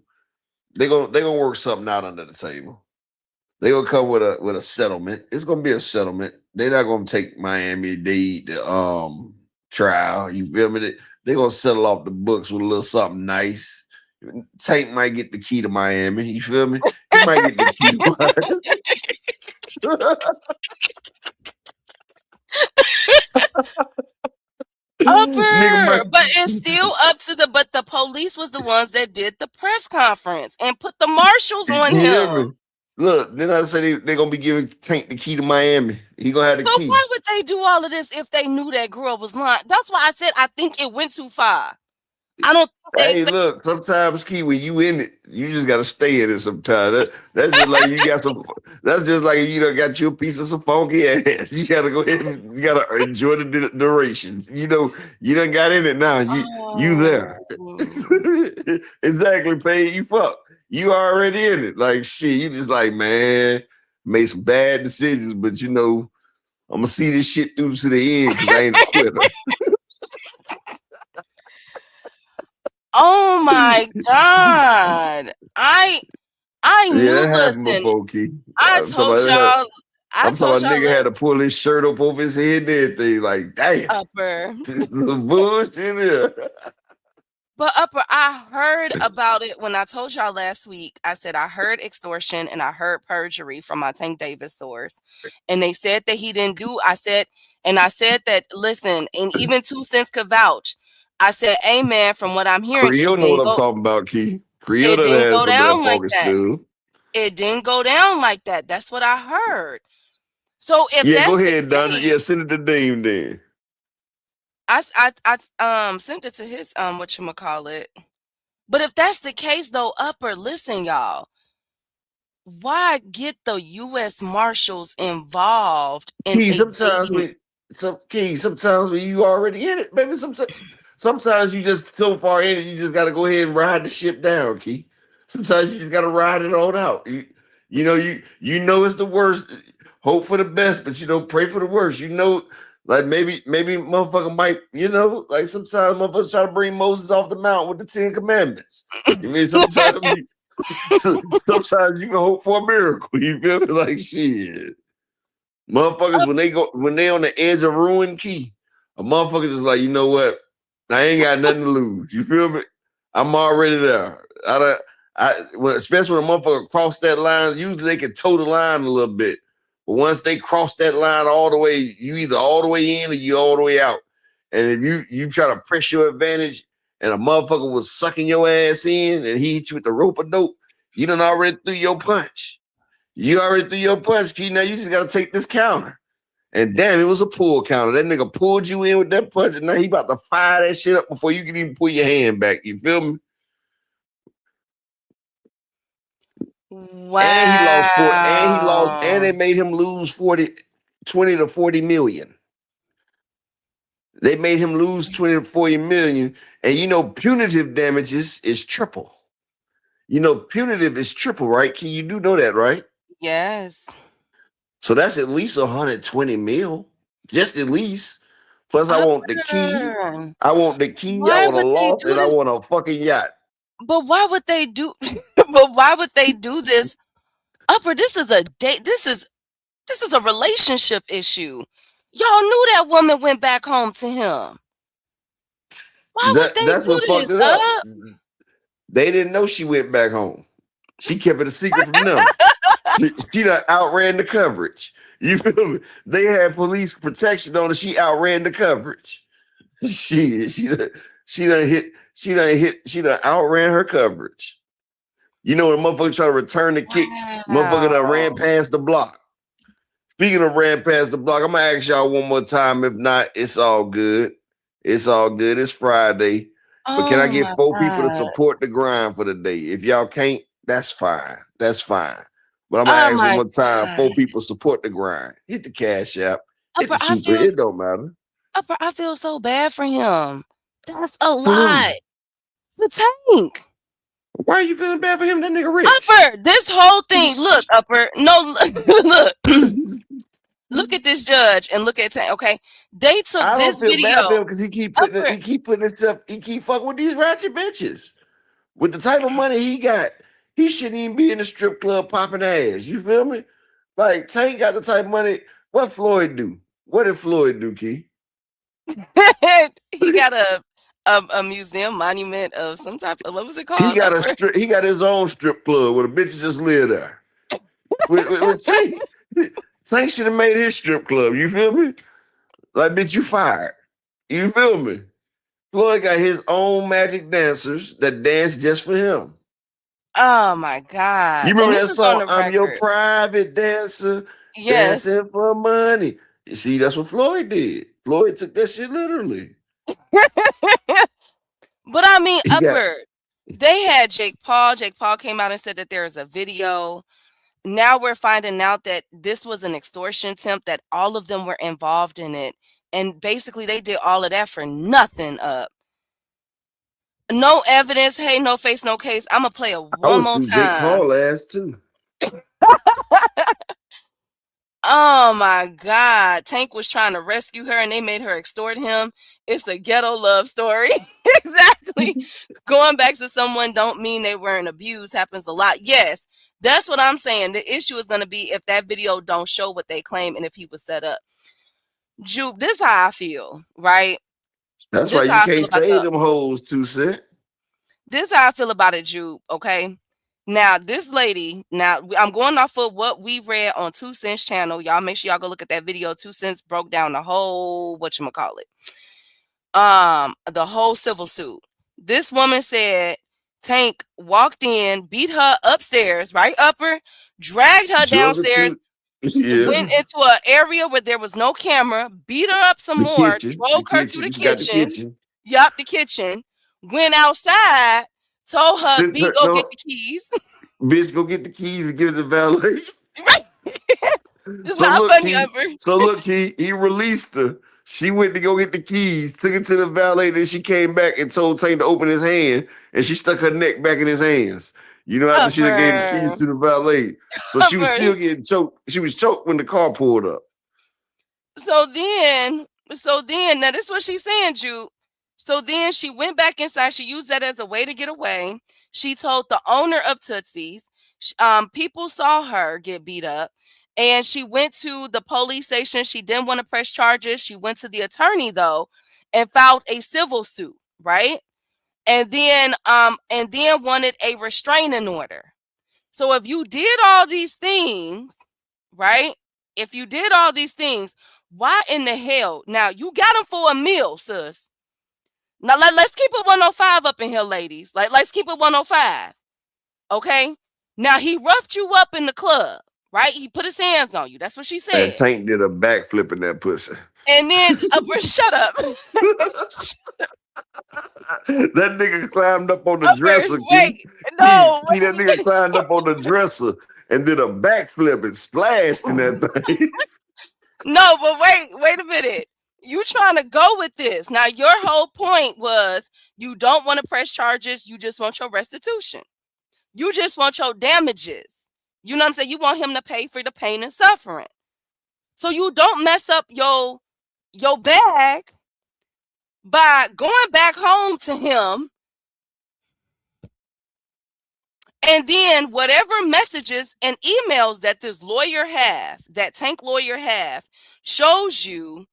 they gonna work something out under the table. They gonna come with a settlement. It's gonna be a settlement. They're not gonna take Miami-Dade to trial. You feel me? They gonna settle off the books with a little something nice. Tank might get the key to Miami. You feel me? He might get the key to Miami. But it's still up to but the police was the ones that did the press conference and put the marshals on him. Look, then I say they're gonna be giving Tank the key to Miami. He gonna have the key. Why would they do all of this if they knew that girl was lying? That's why I said I think it went too far. I don't. Hey, look, sometimes, Key, when you in it, you just gotta stay in it sometimes. That's just like you got some. That's just like you done got you a piece of some funky ass. You gotta go ahead and you gotta enjoy the duration. You know, you done got in it now. You there. Exactly, Paige. You fuck. You already in it. Like shit. You just like, man, made some bad decisions, but you know, I'm gonna see this shit through to the end because I ain't a quitter. Oh my God. I knew, listen, I told y'all. I'm talking about nigga had to pull his shirt up over his head and everything. Like, damn. Upper. Some bullshit in there. But Upper, I heard about it when I told y'all last week. I said I heard extortion and I heard perjury from my Tank Davis source. And they said that he didn't do. I said that, listen, and even 2 Cents could vouch. I said, amen, from what I'm hearing. Creole know what I'm talking about, Key. Creole didn't go down like that. It didn't go down like that. That's what I heard. So if go ahead, Don. Yeah, send it to Dean then. I sent it to his whatchamacallit. But if that's the case though, Upper, listen, y'all. Why get the US Marshals involved in Key, a sometimes dating? sometimes when you already in it, baby, sometimes you just so far in it, you just gotta go ahead and ride the ship down, Key. Sometimes you just gotta ride it on out. You know it's the worst. Hope for the best, but pray for the worst. Like maybe motherfucker might, like sometimes motherfuckers try to bring Moses off the mount with the 10 Commandments. You mean sometimes sometimes you can hope for a miracle. You feel me? Like shit. Motherfuckers, when they on the edge of ruin, Key, a motherfucker just like, you know what? I ain't got nothing to lose. You feel me? I'm already there. Especially when a motherfucker cross that line, usually they can toe the line a little bit. But once they cross that line all the way, you either all the way in or you all the way out. And if you try to press your advantage and a motherfucker was sucking your ass in and he hit you with the rope a dope, you done already threw your punch. You already threw your punch, Key. Now you just got to take this counter. And damn, it was a pull counter. That nigga pulled you in with that punch, and now he about to fire that shit up before you can even pull your hand back. You feel me? Wow. And they made him lose 20 to 40 million. They made him lose 20 to 40 million. And punitive damages is triple. Punitive is triple, right? You do know that, right? Yes. So that's at least 120 mil. Just at least. Plus, I want the key. I want a loft, and I want a fucking yacht. But why would they do? But why would they do this? Upper, this is a date. This is a relationship issue. Y'all knew that woman went back home to him. Why would they That's do what fucked this? it up. They didn't know she went back home. She kept it a secret from them. She done outran the coverage. You feel me? They had police protection on her. She outran the coverage. She done outran her coverage. When a motherfucker try to return the kick, motherfucker done ran past the block. Speaking of ran past the block, I'm gonna ask y'all one more time. If not, it's all good. It's all good. It's Friday. But can I get 4 people to support the grind for the day? If y'all can't, that's fine. That's fine. But I'm gonna ask one more time. 4 people support the grind. Hit the Cash App. Hit the super. It don't matter. Upper, I feel so bad for him. That's a lot. The Tank. Why are you feeling bad for him? That nigga rich. Upper, this whole thing. Look, Upper. No, look. Look at this judge and look at Tank. Okay, they took this video because he keep putting his stuff. He keep fucking with these ratchet bitches. With the type of money he got, he shouldn't even be in the strip club popping ass. You feel me? Like Tank got the type of money. What Floyd do? What did Floyd do, Key? He got a museum monument of some type of, what was it called? He got his own strip club where the bitches just live there. with Tank should have made his strip club. You feel me? Like, bitch, you fired. You feel me? Floyd got his own magic dancers that dance just for him. Oh my God! You remember that song? I'm your private dancer, dancing for money. You see, that's what Floyd did. Floyd took that shit literally. But I mean, Upper, they had Jake Paul. Jake Paul came out and said that there is a video. Now we're finding out that this was an extortion attempt, that all of them were involved in it. And basically they did all of that for nothing. No evidence. Hey, no face, no case. I'm going to play it one more time. Jake Paul ass too. Oh my God. Tank was trying to rescue her and they made her extort him. It's a ghetto love story. Exactly. Going back to someone don't mean they weren't abused happens a lot. Yes, that's what I'm saying. The issue is going to be if that video don't show what they claim and if he was set up. Jupe, this is how I feel, right? That's why you can't say them hoes, 2 Cent. This is how I feel about it, Jupe, okay? Now, this lady, I'm going off of what we read on 2 Cent's channel. Y'all make sure y'all go look at that video. 2 Cents broke down the whole, the whole civil suit. This woman said Tank walked in, beat her upstairs, right, Upper, dragged her downstairs, Yeah. went into an area where there was no camera, beat her up some The more, kitchen. drove her to the You got the kitchen. kitchen. Yup, the kitchen. Went outside, told her, Sent B, her, go get no, the keys. bitch, go get the keys and give it to valet. Right. It's So not look, funny, he released her. She went to go get the keys, took it to the valet, then she came back and told Tank to open his hand, and she stuck her neck back in his hands. You know, after she done gave the keys to the valet. So she was still getting choked. She was choked when the car pulled up. So then, now this is what she's saying, Jude. So then she went back inside. She used that as a way to get away. She told the owner of Tootsie's. People saw her get beat up, and she went to the police station. She didn't want to press charges. She went to the attorney though, and filed a civil suit, right? And then wanted a restraining order. So if you did all these things, right? If you did all these things, why in the hell? Now you got him for a meal, sis. Now let's keep it 105 up in here, ladies. Like, let's keep it 105. Okay. Now he roughed you up in the club, right? He put his hands on you. That's what she said. And Tank did a backflip in that pussy. And then shut up. That nigga climbed up on the dresser. Wait, that nigga climbed up on the dresser and did a backflip and splashed in that thing. No, but wait a minute. You trying to go with this. Now, your whole point was you don't want to press charges. You just want your restitution. You just want your damages. You know what I'm saying? You want him to pay for the pain and suffering. So you don't mess up your bag by going back home to him. And then whatever messages and emails that this lawyer have, that Tank lawyer have, shows you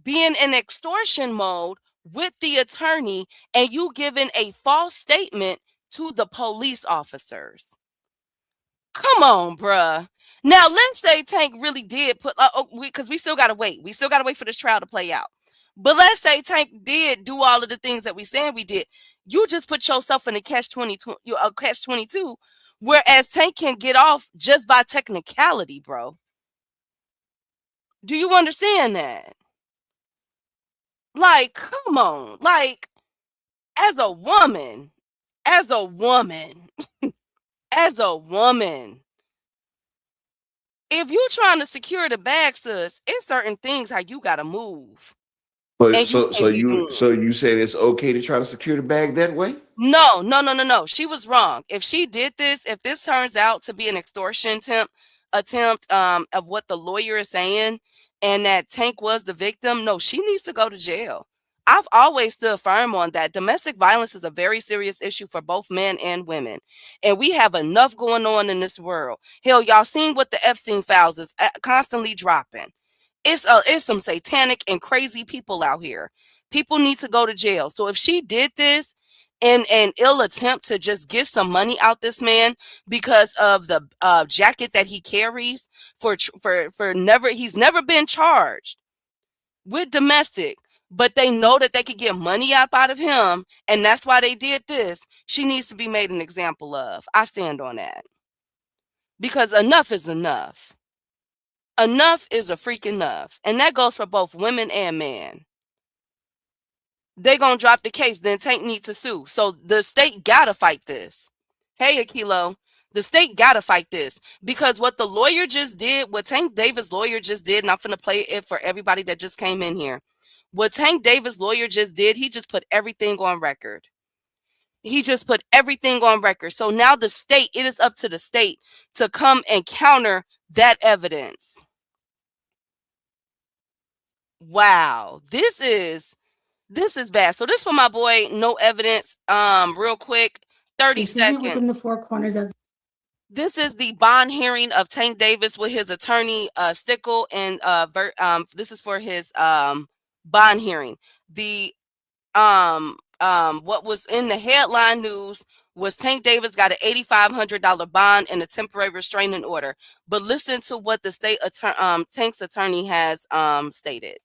being in extortion mode with the attorney and you giving a false statement to the police officers. Come on, bruh. Now, let's say Tank really did put, because we still got to wait. We still got to wait for this trial to play out. But let's say Tank did do all of the things that we said we did. You just put yourself in a catch-22, whereas Tank can get off just by technicality, bro. Do you understand that? Like, come on. Like, as a woman, if you're trying to secure the bag, sis, it's certain things how you gotta move. But so you said it's okay to try to secure the bag that way? No. She was wrong. If she did this, if this turns out to be an extortion attempt of what the lawyer is saying, and that Tank was the victim, no, she needs to go to jail. I've always stood firm on that. Domestic violence is a very serious issue for both men and women. And we have enough going on in this world. Hell, y'all seen what the Epstein files is constantly dropping. It's some satanic and crazy people out here. People need to go to jail. So if she did this in an ill attempt to just get some money out this man because of the jacket that he carries he's never been charged with domestic, but they know that they could get money out of him, and that's why they did this. She needs to be made an example of. I stand on that. Because enough is enough. Enough is a freak enough. And that goes for both women and men. They gonna drop the case, then Tank needs to sue. So the state gotta fight this. Hey, Akilo, the state gotta fight this. Because what the lawyer just did, what Tank Davis' lawyer just did, and I'm finna play it for everybody that just came in here. What Tank Davis' lawyer just did, he just put everything on record. So now the state, it is up to the state to come and counter that evidence. Wow, this is bad. So this for my boy, no evidence. Real quick, 30 seconds. Within the four corners of. This is the bond hearing of Tank Davis with his attorney Stickle, and this is for his bond hearing. The what was in the headline news was Tank Davis got an $8,500 bond and a temporary restraining order. But listen to what the state Tank's attorney has stated.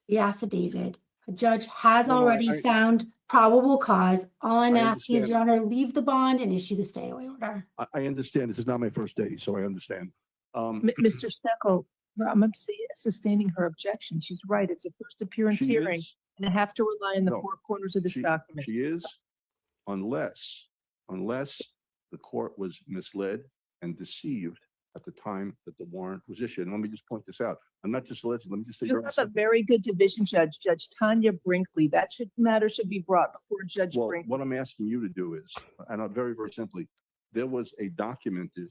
The affidavit. A judge has already found probable cause. All I'm asking is, Your Honor, leave the bond and issue the stay away order. I understand. This is not my first day, so I understand. Mr. Steckel, I'm sustaining her objection. She's right. It's a first appearance She hearing, is. and I have to rely on the No, four corners of this document. She is, unless the court was misled and deceived at the time that the warrant was issued. And let me just point this out. I'm not just alleging. Let me just say, You have a very good division judge, Judge Tanya Brinkley. That matter should be brought before Judge Brinkley. What I'm asking you to do is, and very, very simply, there was a documented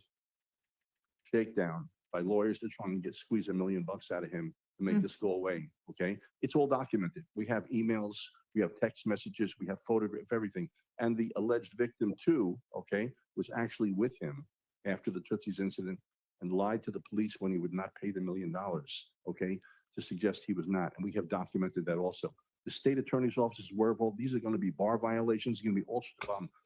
shakedown by lawyers to try and squeeze $1 million out of him to make this go away. Okay, it's all documented. We have emails, we have text messages, we have photographs, everything. And the alleged victim too, okay, was actually with him after the Tootsie's incident and lied to the police when he would not pay the $1 million, okay, to suggest he was not. And we have documented that also. The state attorney's office is aware of all these are going to be bar violations, going to be all.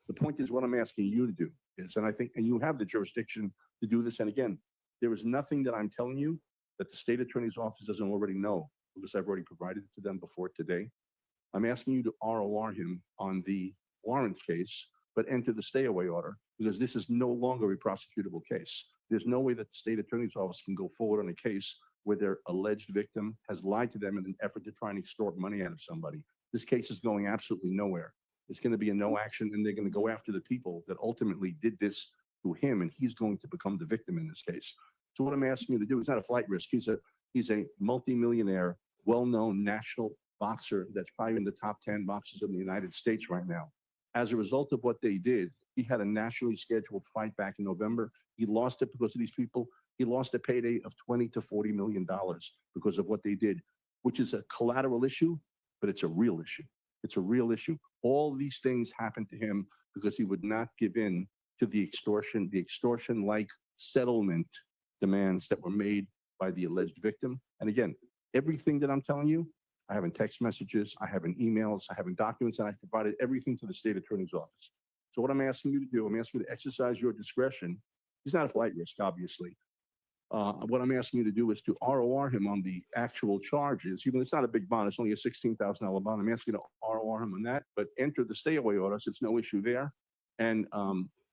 The point is, what I'm asking you to do is, and I think, and you have the jurisdiction to do this. And again, there is nothing that I'm telling you that the state attorney's office doesn't already know, because I've already provided it to them before today. I'm asking you to ROR him on the warrant case, but enter the stay away order, because this is no longer a prosecutable case. There's no way that the state attorney's office can go forward on a case where their alleged victim has lied to them in an effort to try and extort money out of somebody. This case is going absolutely nowhere. It's going to be a no action, and they're going to go after the people that ultimately did this to him, and he's going to become the victim in this case. So what I'm asking you to do is not a flight risk. He's a multimillionaire, well-known national boxer that's probably in the top 10 boxers in the United States right now. As a result of what they did, he had a nationally scheduled fight back in November. He lost it because of these people. He lost a payday of $20 to $40 million because of what they did, which is a collateral issue, but it's a real issue. It's a real issue. All these things happened to him because he would not give in to the extortion-like settlement demands that were made by the alleged victim. And again, everything that I'm telling you, I have in text messages, I have in emails, I have in documents, and I've provided everything to the state attorney's office. So what I'm asking you to do, I'm asking you to exercise your discretion. He's not a flight risk, obviously. What I'm asking you to do is to ROR him on the actual charges. Even it's not a big bond, it's only a $16,000 bond. I'm asking you to ROR him on that, but enter the stay away order, so it's no issue there. And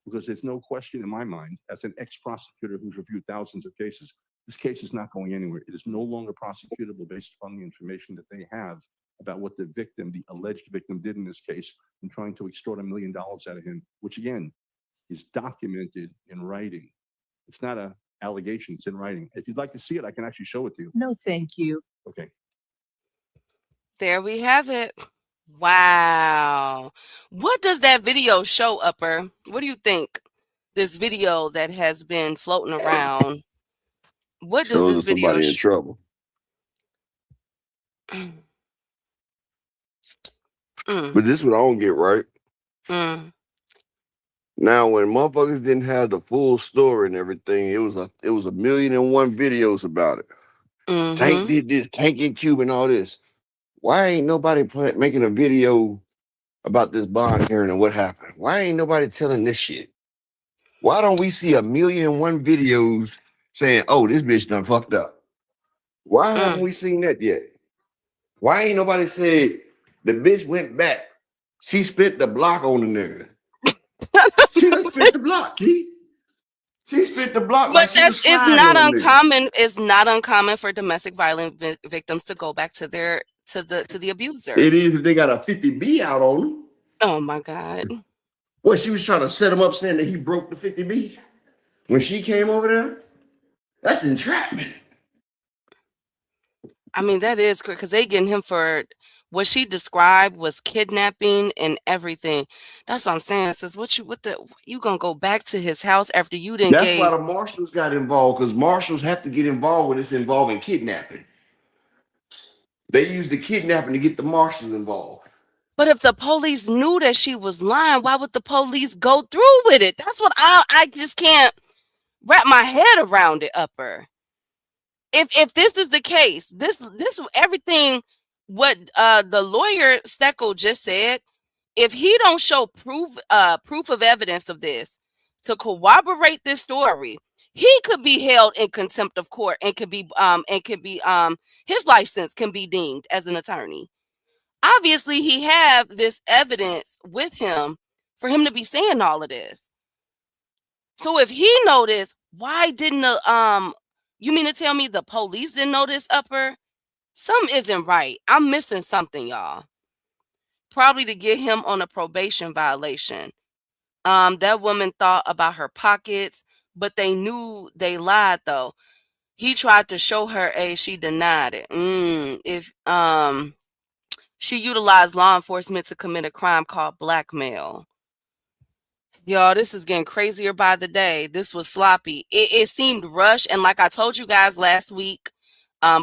because there's no question in my mind, as an ex-prosecutor who's reviewed thousands of cases, this case is not going anywhere. It is no longer prosecutable based upon the information that they have about what the victim, the alleged victim, did in this case in trying to extort $1 million out of him, which again is documented in writing. It's not an allegation, it's in writing. If you'd like to see it, I can actually show it to you. No, thank you. Okay. There we have it. Wow. What does that video show, Upper? What do you think? This video that has been floating around. What does this video somebody in trouble. But this is what I don't get, right? Now, when motherfuckers didn't have the full story and everything, it was a 1,000,001 videos about it. Tank did this, Tank in Cuba and all this. Why ain't nobody making a video about this bond hearing and what happened? Why ain't nobody telling this shit? Why don't we see 1,000,001 videos saying, oh, this bitch done fucked up? Why haven't we seen that yet? Why ain't nobody said the bitch went back? She spent the block on the nigga. She done spent the block, Key. She spent the block. But it's not uncommon. It's not uncommon for domestic violence victims to go back to the abuser. It is if they got a 50B out on them. Oh my God. What, she was trying to set him up saying that he broke the 50B when she came over there? That's entrapment. I mean, that is great because they getting him for what she described was kidnapping and everything. That's what I'm saying. Says you gonna go back to his house after you didn't? That's why the marshals got involved, because marshals have to get involved when it's involving kidnapping. They use the kidnapping to get the marshals involved. But if the police knew that she was lying, why would the police go through with it? That's what I just can't wrap my head around it, Upper. If this is the case, this everything what the lawyer Steckel just said, if he don't show proof of evidence of this to corroborate this story, he could be held in contempt of court and could be his license can be deemed as an attorney. Obviously, he have this evidence with him for him to be saying all of this. So if he know this, Why didn't the you mean to tell me the police didn't know this, Upper? Something isn't right. I'm missing something, y'all. Probably to get him on a probation violation. That woman thought about her pockets, but they knew they lied though. He tried to show her age, she denied it. If she utilized law enforcement to commit a crime called blackmail. Y'all, this is getting crazier by the day. This was sloppy. It seemed rushed, and like I told you guys last week,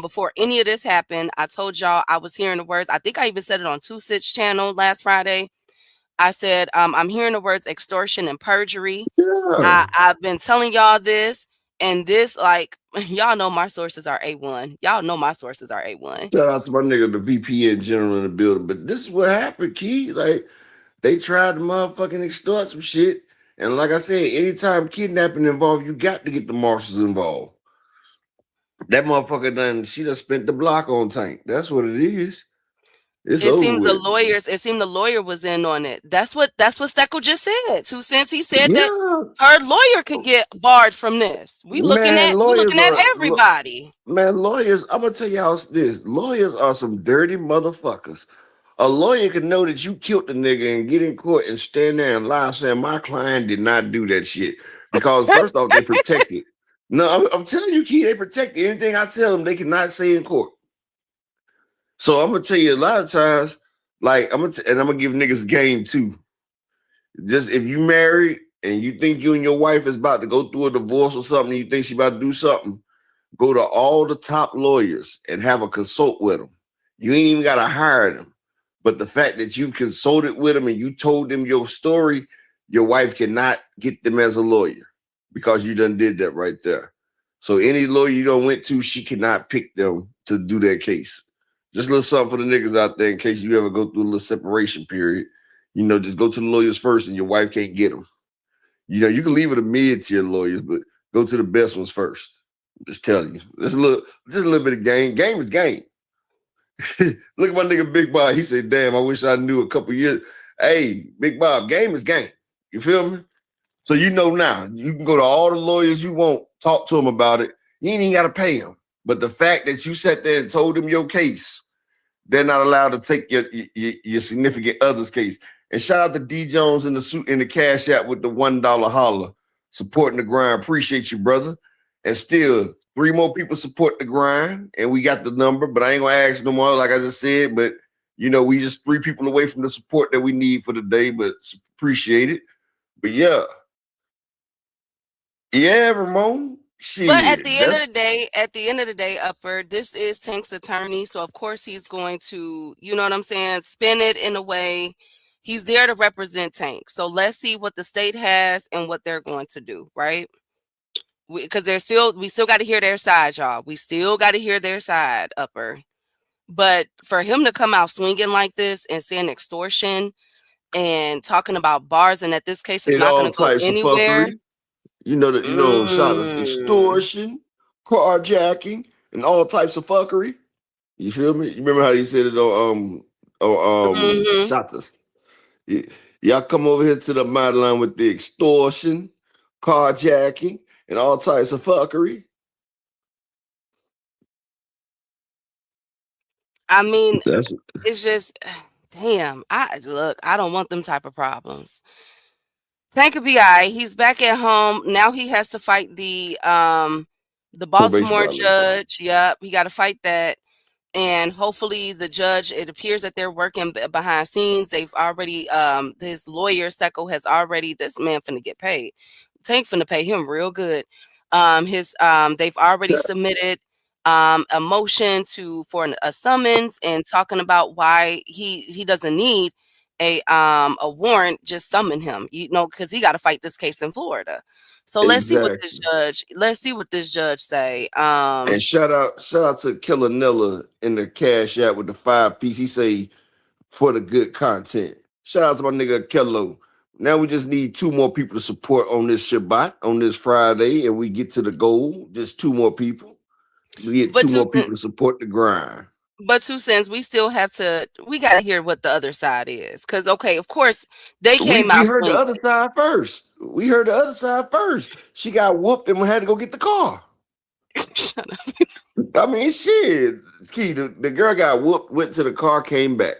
before any of this happened, I told y'all I was hearing the words. I think I even said it on Two Sit's channel last Friday. I said, I'm hearing the words extortion and perjury. Yeah. I've been telling y'all this, and this, like, y'all know my sources are A1. Y'all know my sources are A1. Shout out to my nigga, the VP in general in the building. But this is what happened, Key. Like, they tried to motherfucking extort some shit. And like I said, anytime kidnapping involved, you got to get the marshals involved. That motherfucker she done spent the block on Tank. That's what it is. It's It over seems with. it seemed the lawyer was in on it. That's what Steckel just said. 2 cents. He said that Yeah. her lawyer could get barred from this. We looking at everybody. Man, lawyers, I'm gonna tell y'all this. Lawyers are some dirty motherfuckers. A lawyer can know that you killed the nigga and get in court and stand there and lie saying my client did not do that shit. Because first off, they protect it. No, I'm telling you, Key, they protect it. Anything I tell them, they cannot say in court. So I'm gonna tell you a lot of times, like I'm gonna give niggas game too. Just if you married and you think you and your wife is about to go through a divorce or something, you think she about to do something, go to all the top lawyers and have a consult with them. You ain't even gotta hire them. But the fact that you consulted with them and you told them your story, your wife cannot get them as a lawyer because you done did that right there. So any lawyer you done went to, she cannot pick them to do their case. Just a little something for the niggas out there in case you ever go through a little separation period. You know, just go to the lawyers first and your wife can't get them. You know, you can leave it a mid-tier lawyers, but go to the best ones first. I'm just telling you. Just a little bit of game. Game is game. Look at my nigga Big Bob. He said, damn, I wish I knew a couple years. Hey, Big Bob, game is game. You feel me? So you know now. You can go to all the lawyers you want, talk to them about it. You ain't even got to pay them. But the fact that you sat there and told them your case, they're not allowed to take your significant other's case. And shout out to D Jones in the suit in the Cash App with the $1 holler, supporting the grind. Appreciate you, brother. And still, 3 more people support the grind, and we got the number. But I ain't gonna ask no more, like I just said. But you know, we just 3 people away from the support that we need for the day. But appreciate it. But yeah, Ramon. Shit, But at the end of the day, Upper, this is Tank's attorney, so of course he's going to, you know what I'm saying, spin it in a way. He's there to represent Tank. So let's see what the state has and what they're going to do, right? Because we still got to hear their side, y'all. We still got to hear their side, Upper. But for him to come out swinging like this and saying extortion and talking about bars, and that this case is and not all going to go types of anywhere. fuckery. You know that shot of extortion, carjacking, and all types of fuckery. You feel me? You remember how you said it on Shotters? Y'all come over here to the middle line with the extortion, carjacking, and all types of fuckery. I mean, it's just, damn. I don't want them type of problems. Tank will be all right. He's back at home now. He has to fight the Baltimore judge. Yep, he got to fight that. And hopefully the judge, it appears that they're working behind scenes. They've already, his lawyer, Steckel, has already, this man finna get paid. Tank finna pay him real good. They've already submitted a motion for a summons and talking about why he doesn't need a warrant, just summon him, you know, because he got to fight this case in Florida. So let's see what this judge say. And shout out to Killer Nella in the Cash App with the 5-piece. He say for the good content. Shout out to my nigga Kello. Now we just need 2 more people to support on this Shabbat on this Friday, and we get to the goal. Just 2 more people. We get 2 more people to support the grind. But 2 cents, we still have to. We got to hear what the other side is, because okay, of course they came We out heard the swinging. other side first. We heard the other side first. She got whooped and we had to go get the car. Shut up. I mean, shit. Key, the girl got whooped, went to the car, came back.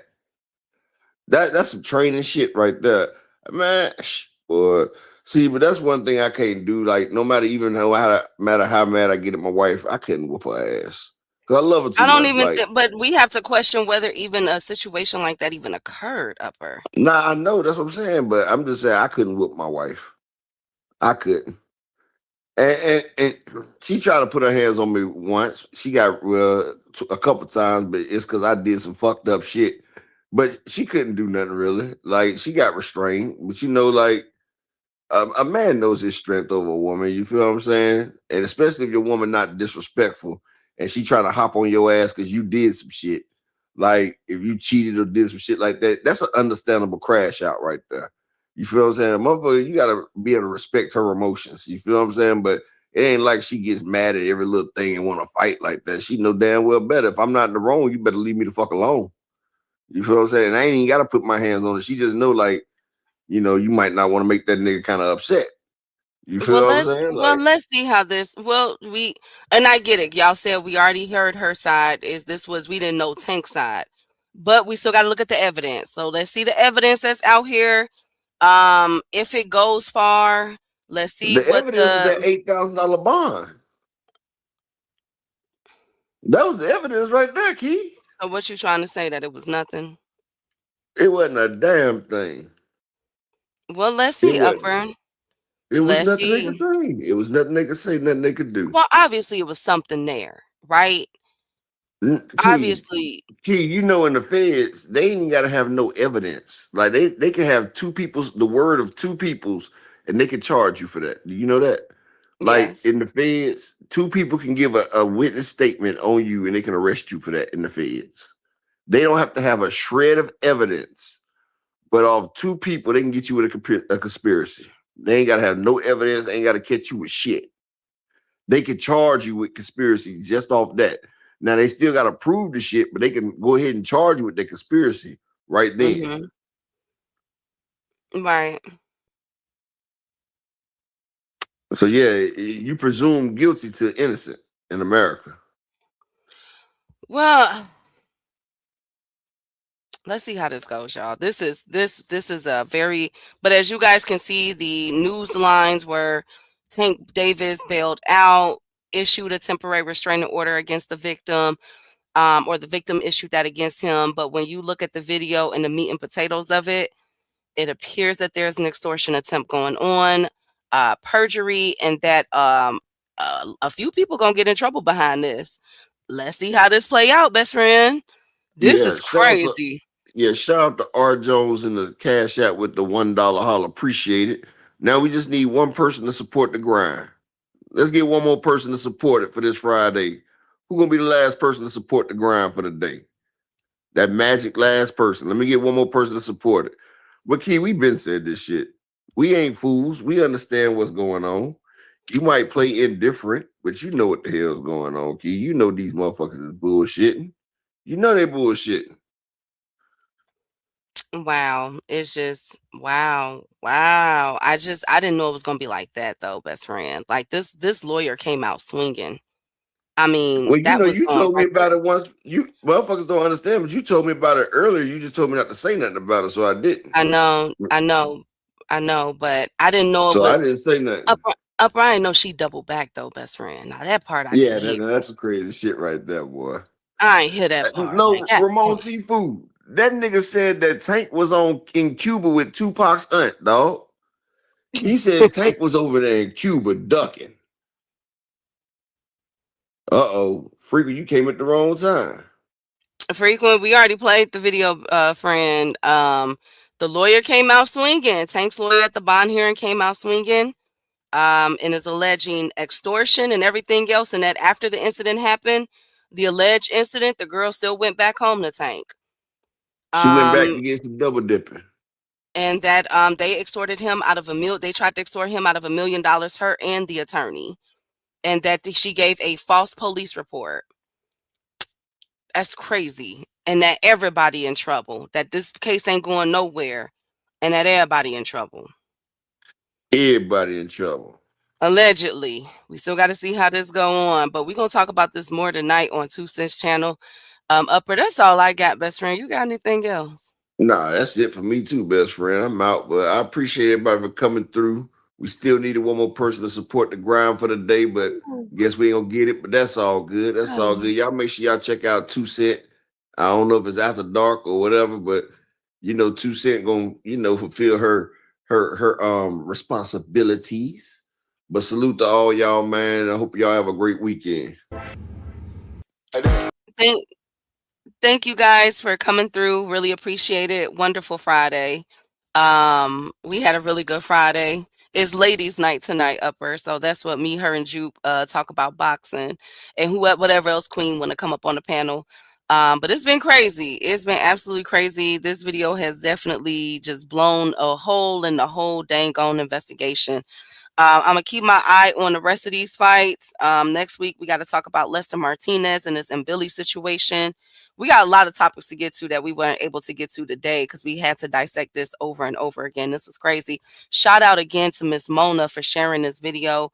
That's some training shit right there, man. Boy, see, but that's one thing I can't do. Like, no matter matter how mad I get at my wife, I couldn't whoop her ass because I love her I too don't much. even. Like, But we have to question whether even a situation like that even occurred. Upper. nah, I know that's what I'm saying, but I'm just saying I couldn't whoop my wife. I couldn't. And she tried to put her hands on me once. She got a couple times, but it's because I did some fucked up shit. But she couldn't do nothing really. Like she got restrained, but like a man knows his strength over a woman. You feel what I'm saying? And especially if your woman not disrespectful and she trying to hop on your ass because you did some shit. Like if you cheated or did some shit like that, that's an understandable crash out right there. You feel what I'm saying? Motherfucker, you gotta be able to respect her emotions. You feel what I'm saying? But it ain't like she gets mad at every little thing and want to fight like that. She know damn well better. If I'm not in the wrong, you better leave me the fuck alone. You feel what I'm saying? And I ain't even gotta put my hands on it. She just know like, you might not want to make that nigga kind of upset. You feel what I'm saying? Like Let's see how this. Well, and I get it. Y'all said we already heard her side. We didn't know Tank's side, but we still got to look at the evidence. So let's see the evidence that's out here. If it goes far, let's see the what evidence is that the. $8,000 bond. That was the evidence right there, Key. So what you trying to say, that it was nothing? It wasn't a damn thing. Well, let's It see, wasn't. Upper. It was Let's nothing they see. could say. It was nothing they could say, nothing they could do. Well, obviously it was something there, right? Obviously. Key, in the feds, they ain't got to have no evidence. Like they can have the word of two peoples, and they can charge you for that. Do you know that? Like Yes. in the feds, two people can give a witness statement on you, and they can arrest you for that in the feds. They don't have to have a shred of evidence, but off two people, they can get you with a conspiracy. They ain't got to have no evidence. They ain't got to catch you with shit. They can charge you with conspiracy just off that. Now they still got to prove the shit, but they can go ahead and charge you with the conspiracy right then. Mm-hmm. Right. So yeah, you presume guilty to innocent in America. Well, let's see how this goes, y'all. This is a very, but as you guys can see, the news lines were Tank Davis bailed out, issued a temporary restraining order against the victim, or the victim issued that against him. But when you look at the video and the meat and potatoes of it, it appears that there's an extortion attempt going on, perjury, and that a few people gonna get in trouble behind this. Let's see how this play out, best friend. This is crazy. Shout out to R. Jones in the Cash App with the $1 holler. Appreciate it. Now we just need one person to support the grind. Let's get one more person to support it for this Friday. Who's gonna be the last person to support the grind for the day? That magic last person. Let me get one more person to support it. But Key, we been said this shit. We ain't fools. We understand what's going on. You might play indifferent, but you know what the hell's going on, Key. You know these motherfuckers is bullshitting. You know they bullshitting. Wow. It's just wow. I didn't know it was gonna be like that though, best friend. Like this lawyer came out swinging. I mean, Well, that was you going told me about it once. You motherfuckers don't understand, but you told me about it earlier. You just told me not to say nothing about it, so I didn't. I know, but I didn't know it So was I didn't say nothing. Upper, I didn't know she doubled back though, best friend. Now that part I Yeah, didn't hear. that's some crazy shit right there, boy. I ain't hear that part. No, Man. God Ramon damn. Seafood. That nigga said that Tank was in Cuba with Tupac's aunt, dog. He said Tank was over there in Cuba ducking. Freaky, you came at the wrong time. Frequent, we already played the video, friend. The lawyer came out swinging. Tank's lawyer at the bond hearing came out swinging, and is alleging extortion and everything else. And that after the incident happened, the alleged incident, the girl still went back home to Tank. She went back to get some double dipping. And that they extorted him out of they tried to extort him out of $1 million, her and the attorney, and that she gave a false police report. That's crazy. And that everybody in trouble. That this case ain't going nowhere. And that everybody in trouble. Everybody in trouble. Allegedly. We still got to see how this go on. But we're going to talk about this more tonight on 2 Cents channel. Upper, that's all I got, best friend. You got anything else? Nah, that's it for me too, best friend. I'm out, but I appreciate everybody for coming through. We still needed one more person to support the grind for the day, but guess we ain't gonna get it. But that's all good. That's all good. Y'all make sure y'all check out 2 Cent. I don't know if it's after dark or whatever, but 2 Cent gonna fulfill her responsibilities. But salute to all y'all, man. I hope y'all have a great weekend. Thank you guys for coming through. Really appreciate it. Wonderful Friday. We had a really good Friday. It's ladies' night tonight, Upper. So that's what me, her, and Jupe talk about boxing and whatever else Queen want to come up on the panel. But it's been crazy. It's been absolutely crazy. This video has definitely just blown a hole in the whole dang on investigation. I'm going to keep my eye on the rest of these fights. Next week, we got to talk about Lester Martinez and this Billy situation. We got a lot of topics to get to that we weren't able to get to today because we had to dissect this over and over again. This was crazy. Shout out again to Miss Mona for sharing this video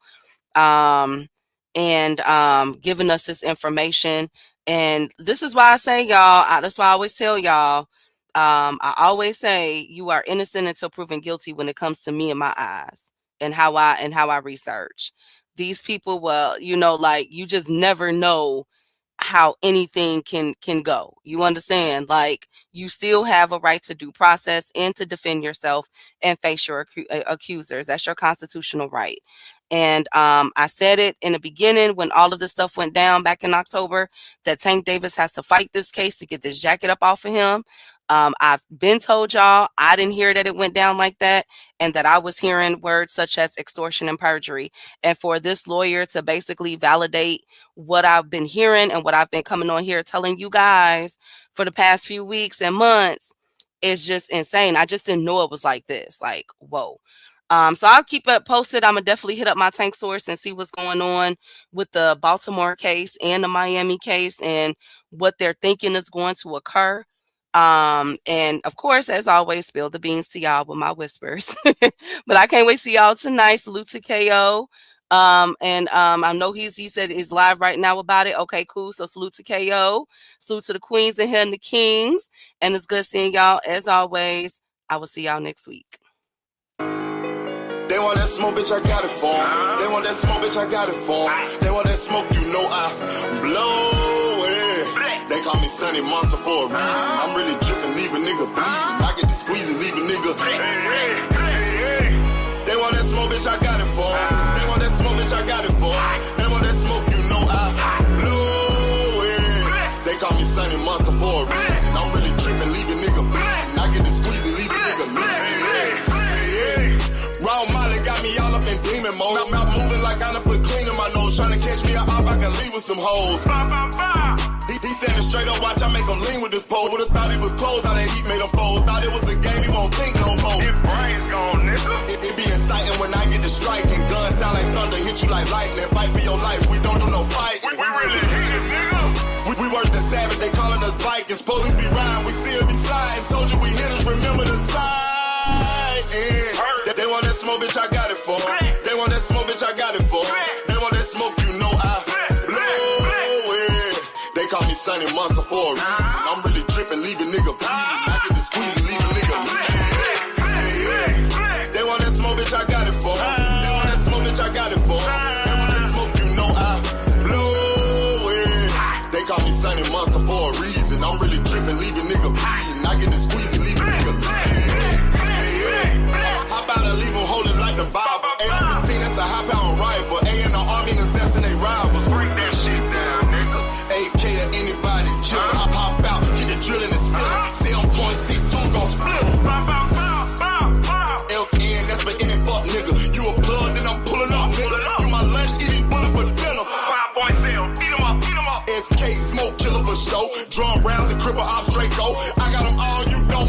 and giving us this information. And this is why I say, y'all, that's why I always tell y'all, I always say you are innocent until proven guilty when it comes to me and my eyes and how I research. These people, well, you just never know how anything can go. You understand? Like, you still have a right to due process and to defend yourself and face your accusers. That's your constitutional right. And I said it in the beginning when all of this stuff went down back in October, that Tank Davis has to fight this case to get this jacket up off of him. I've been told y'all I didn't hear that it went down like that, and that I was hearing words such as extortion and perjury. And for this lawyer to basically validate what I've been hearing and what I've been coming on here telling you guys for the past few weeks and months is just insane. I just didn't know it was like this. Like, whoa. So I'll keep it posted. I'm gonna definitely hit up my Tank source and see what's going on with the Baltimore case and the Miami case and what they're thinking is going to occur. And of course, as always, spill the beans to y'all with my whispers. But I can't wait to see y'all tonight. Salute to KO. I know he said he's live right now about it. Okay, cool. So salute to KO. Salute to the queens in here and the kings. And it's good seeing y'all as always. I will see y'all next week. They want that smoke, bitch, I got it for 'em. They want that smoke, bitch, I got it for 'em. They want that smoke, I blow it. They call me Sunny Monster for a reason. I'm really dripping, leave a nigga bleeding. I get the squeeze and leave a nigga. They want that smoke, bitch, I got it for 'em. They want that smoke, bitch, I got it for 'em. They want that smoke, I blow it. They call me Sunny Monster for a reason. I'm really dripping, leave a nigga bleeding. I get the squeeze and leave a nigga bleeding. Raw Molly got me all up in demon mode. Mouth moving like I done put clean in my nose. Trying to catch me up, I can leave with some hoes. He standing straight up, watch I make him lean with this pole. Would've thought he was closed, how that heat made him fold. Thought it was a game, he won't think no more. His brain's gone, nigga. It be exciting when I get to striking. Guns sound like thunder, hit you like lightning. Fight for your life, we don't do no fighting. We really hit it, nigga. We worse than savage, they calling us Vikings. Police be riding, we still be sliding. Told you we hit us, remember the time. They want that smoke, bitch, I got it for 'em. They want that smoke, bitch, I got it for 'em. They want that smoke, I blow it. They call me Sunny Monster for a reason. I'm really dripping, leave a nigga bleeding. I get the squeeze and leave a nigga bleeding. They want that smoke, bitch, I got it for 'em. They want that smoke, bitch, I got it for 'em. They want that smoke, I blow it. They call me Sunny Monster for a reason. I'm really dripping, leave a nigga bleeding. I get the squeeze and leave a nigga bleeding. Hop out and leave them holding like the Bible. AR-15, that's a high-power rifle. A in the army and assassinate rivals. Break that shit down, nigga. AK to anybody, kill it. Hop out, get the drilling and spilling. Stay on point 6-2, gon' split em. FN, that's for any fuck, nigga. You a plug, then I'm pulling up, nigga. You my lunch, eat these bullets for dinner. 5 boys sell, eat em up, eat em up. SK, smoke killer for show. Drum rounds and cripple ops, Draco. I got them all, you don't.